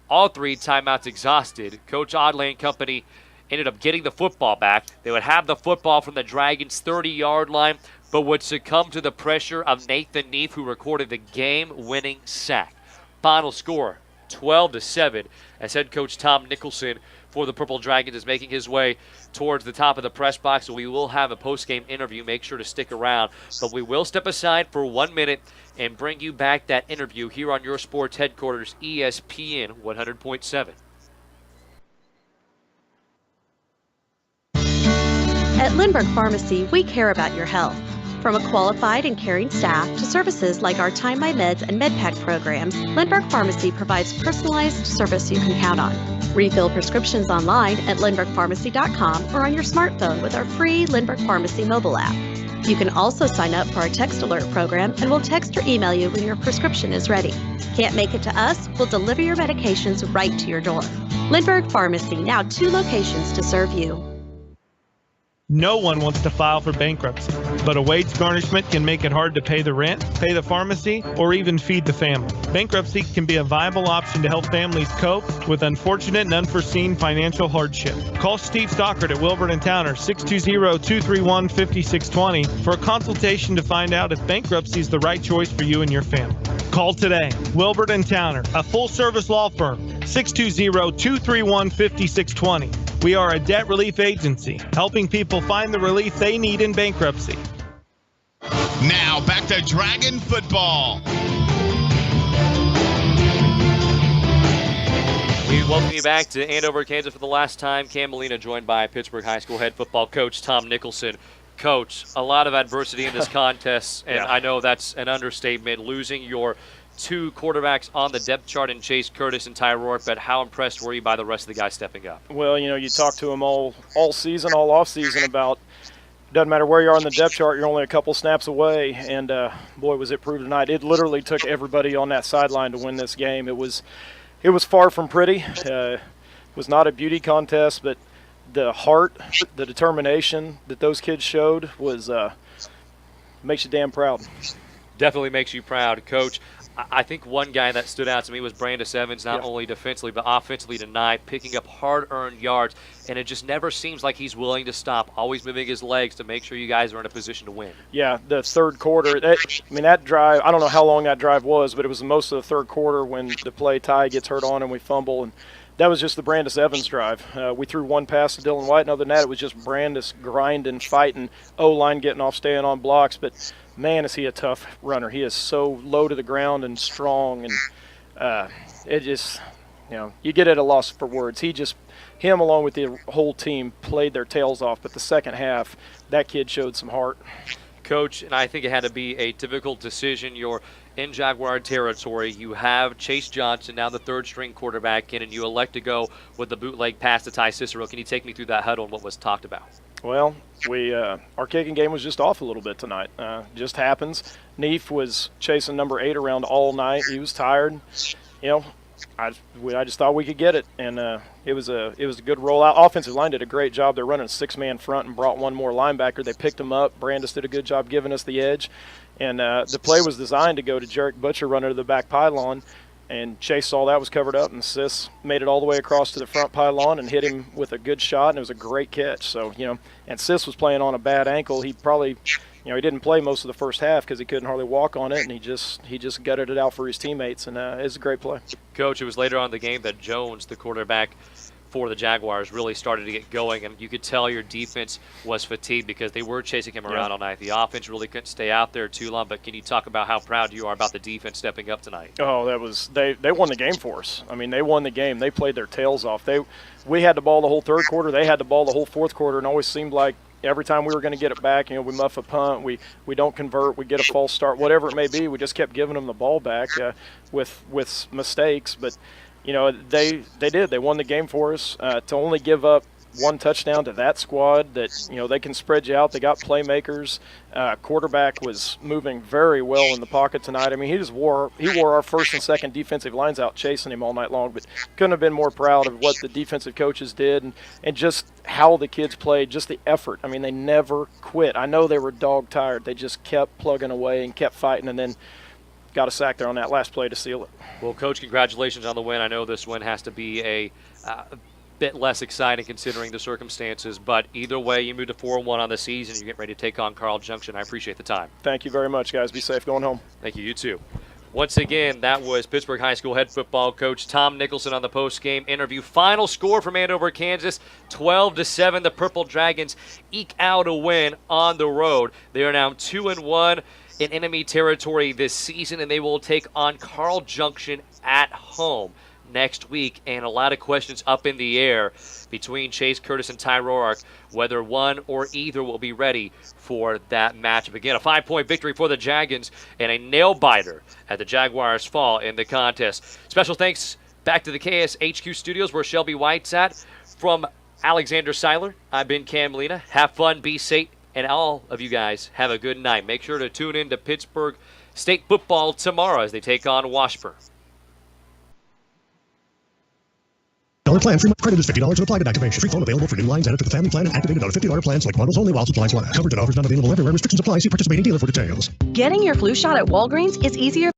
Speaker 12: all three timeouts exhausted, Coach Oddly and company ended up getting the football back. They would have the football from the Dragons' 30-yard line, but would succumb to the pressure of Nathan Neef, who recorded the game-winning sack. Final score, 12-7, as head coach Tom Nicholson for the Purple Dragons is making his way towards the top of the press box. So we will have a post-game interview. Make sure to stick around. But we will step aside for 1 minute and bring you back that interview here on your sports headquarters, ESPN 100.7.
Speaker 18: At Lindbergh Pharmacy, we care about your health. From a qualified and caring staff to services like our Time My Meds and MedPack programs, Lindbergh Pharmacy provides personalized service you can count on. Refill prescriptions online at lindberghpharmacy.com or on your smartphone with our free Lindbergh Pharmacy mobile app. You can also sign up for our text alert program and we'll text or email you when your prescription is ready. Can't make it to us? We'll deliver your medications right to your door. Lindbergh Pharmacy, now 2 locations to serve you.
Speaker 11: No one wants to file for bankruptcy, but a wage garnishment can make it hard to pay the rent, pay the pharmacy, or even feed the family. Bankruptcy can be a viable option to help families cope with unfortunate and unforeseen financial hardship. Call Steve Stockert at Wilbert & Towner, 620-231-5620 for a consultation to find out if bankruptcy is the right choice for you and your family. Call today. Wilbert & Towner, a full-service law firm, 620-231-5620. We are a debt relief agency, helping people find the relief they need in bankruptcy.
Speaker 2: Now back to Dragon football.
Speaker 12: We welcome you back to Andover, Kansas for the last time. Cam Molina joined by Pittsburg High School head football coach Tom Nicholson. Coach, a lot of adversity in this contest, and I know that's an understatement, losing your 2 quarterbacks on the depth chart in Chase Curtis and Ty Rourke, but how impressed were you by the rest of the guys stepping up?
Speaker 19: Well, you know, you talk to them all season, all off season about doesn't matter where you are on the depth chart, you're only a couple snaps away, and boy, was it proved tonight. It literally took everybody on that sideline to win this game. It was far from pretty. It was not a beauty contest, but the heart, the determination that those kids showed was makes you damn proud.
Speaker 12: Definitely makes you proud, Coach. I think one guy that stood out to me was Brandis Evans, not only defensively but offensively tonight, picking up hard-earned yards, and it just never seems like he's willing to stop, always moving his legs to make sure you guys are in a position to win.
Speaker 19: Yeah, the third quarter, that drive, I don't know how long that drive was, but it was most of the third quarter when the play Ty gets hurt on and we fumble, and that was just the Brandis Evans drive. We threw one pass to Dylan White, and other than that, it was just Brandis grinding, fighting, O-line getting off, staying on blocks, but man, is he a tough runner. He is so low to the ground and strong, and it just, you get at a loss for words. Him along with the whole team played their tails off, but the second half, that kid showed some heart.
Speaker 12: Coach, and I think it had to be a difficult decision. You're in Jaguar territory. You have Chase Johnson, now the third-string quarterback in, and you elect to go with the bootleg pass to Ty Cicero. Can you take me through that huddle and what was talked about?
Speaker 19: Well, our kicking game was just off a little bit tonight. Just happens. Neef was chasing number 8 around all night. He was tired. I just thought we could get it, and it was a good rollout. Offensive line did a great job. They're running a 6-man front and brought one more linebacker. They picked him up. Brandis did a good job giving us the edge, and the play was designed to go to Jarek Butcher running to the back pylon, and Chase saw that was covered up, and Sis made it all the way across to the front pylon and hit him with a good shot, and it was a great catch. So, and Sis was playing on a bad ankle. He probably, he didn't play most of the first half because he couldn't hardly walk on it, and he just gutted it out for his teammates, and it was a great play.
Speaker 12: Coach, it was later on in the game that Jones, the quarterback for the Jaguars, really started to get going, and you could tell your defense was fatigued because they were chasing him around all night. The offense really couldn't stay out there too long, but can you talk about how proud you are about the defense stepping up tonight?
Speaker 19: Oh, they won the game for us. I mean, they won the game. They played their tails off. We had the ball the whole third quarter. They had the ball the whole fourth quarter, and always seemed like every time we were going to get it back, we muff a punt, we don't convert, we get a false start, whatever it may be, we just kept giving them the ball back with mistakes. But they did. They won the game for us. To only give up one touchdown to that squad that, they can spread you out. They got playmakers. Quarterback was moving very well in the pocket tonight. I mean, he wore our first and second defensive lines out chasing him all night long, but couldn't have been more proud of what the defensive coaches did and just how the kids played, just the effort. I mean, they never quit. I know they were dog tired. They just kept plugging away and kept fighting, and then got a sack there on that last play to seal it.
Speaker 12: Well, Coach, congratulations on the win. I know this win has to be a bit less exciting considering the circumstances, but either way, you moved to 4-1 on the season. You get ready to take on Carl Junction. I appreciate the time.
Speaker 19: Thank you very much, guys. Be safe going home.
Speaker 12: Thank you. You too. Once again, that was Pittsburg High School head football coach Tom Nicholson on the post-game interview. Final score from Andover, Kansas, 12-7. The Purple Dragons eke out a win on the road. They are now 2-1 in enemy territory this season, and they will take on Carl Junction at home next week. And a lot of questions up in the air between Chase Curtis and Ty Roark, whether one or either will be ready for that matchup. Again, a 5-point victory for the Dragons and a nail-biter at the Jaguars fall in the contest. Special thanks back to the KSHQ studios where Shelby White's at. From Alexander Seiler, I've been Cam Lena. Have fun, be safe, and all of you guys have a good night. Make sure to tune in to Pittsburg State football tomorrow as they take on Washburn.
Speaker 4: Plan. Free credit is $50 to apply to activation. Free phone available for new lines added to the family plan and activated on a $50 plan. Select models only while supplies last. Coverage and offers not available everywhere. Restrictions apply. See participating dealer for details.
Speaker 18: Getting your flu shot at Walgreens is easier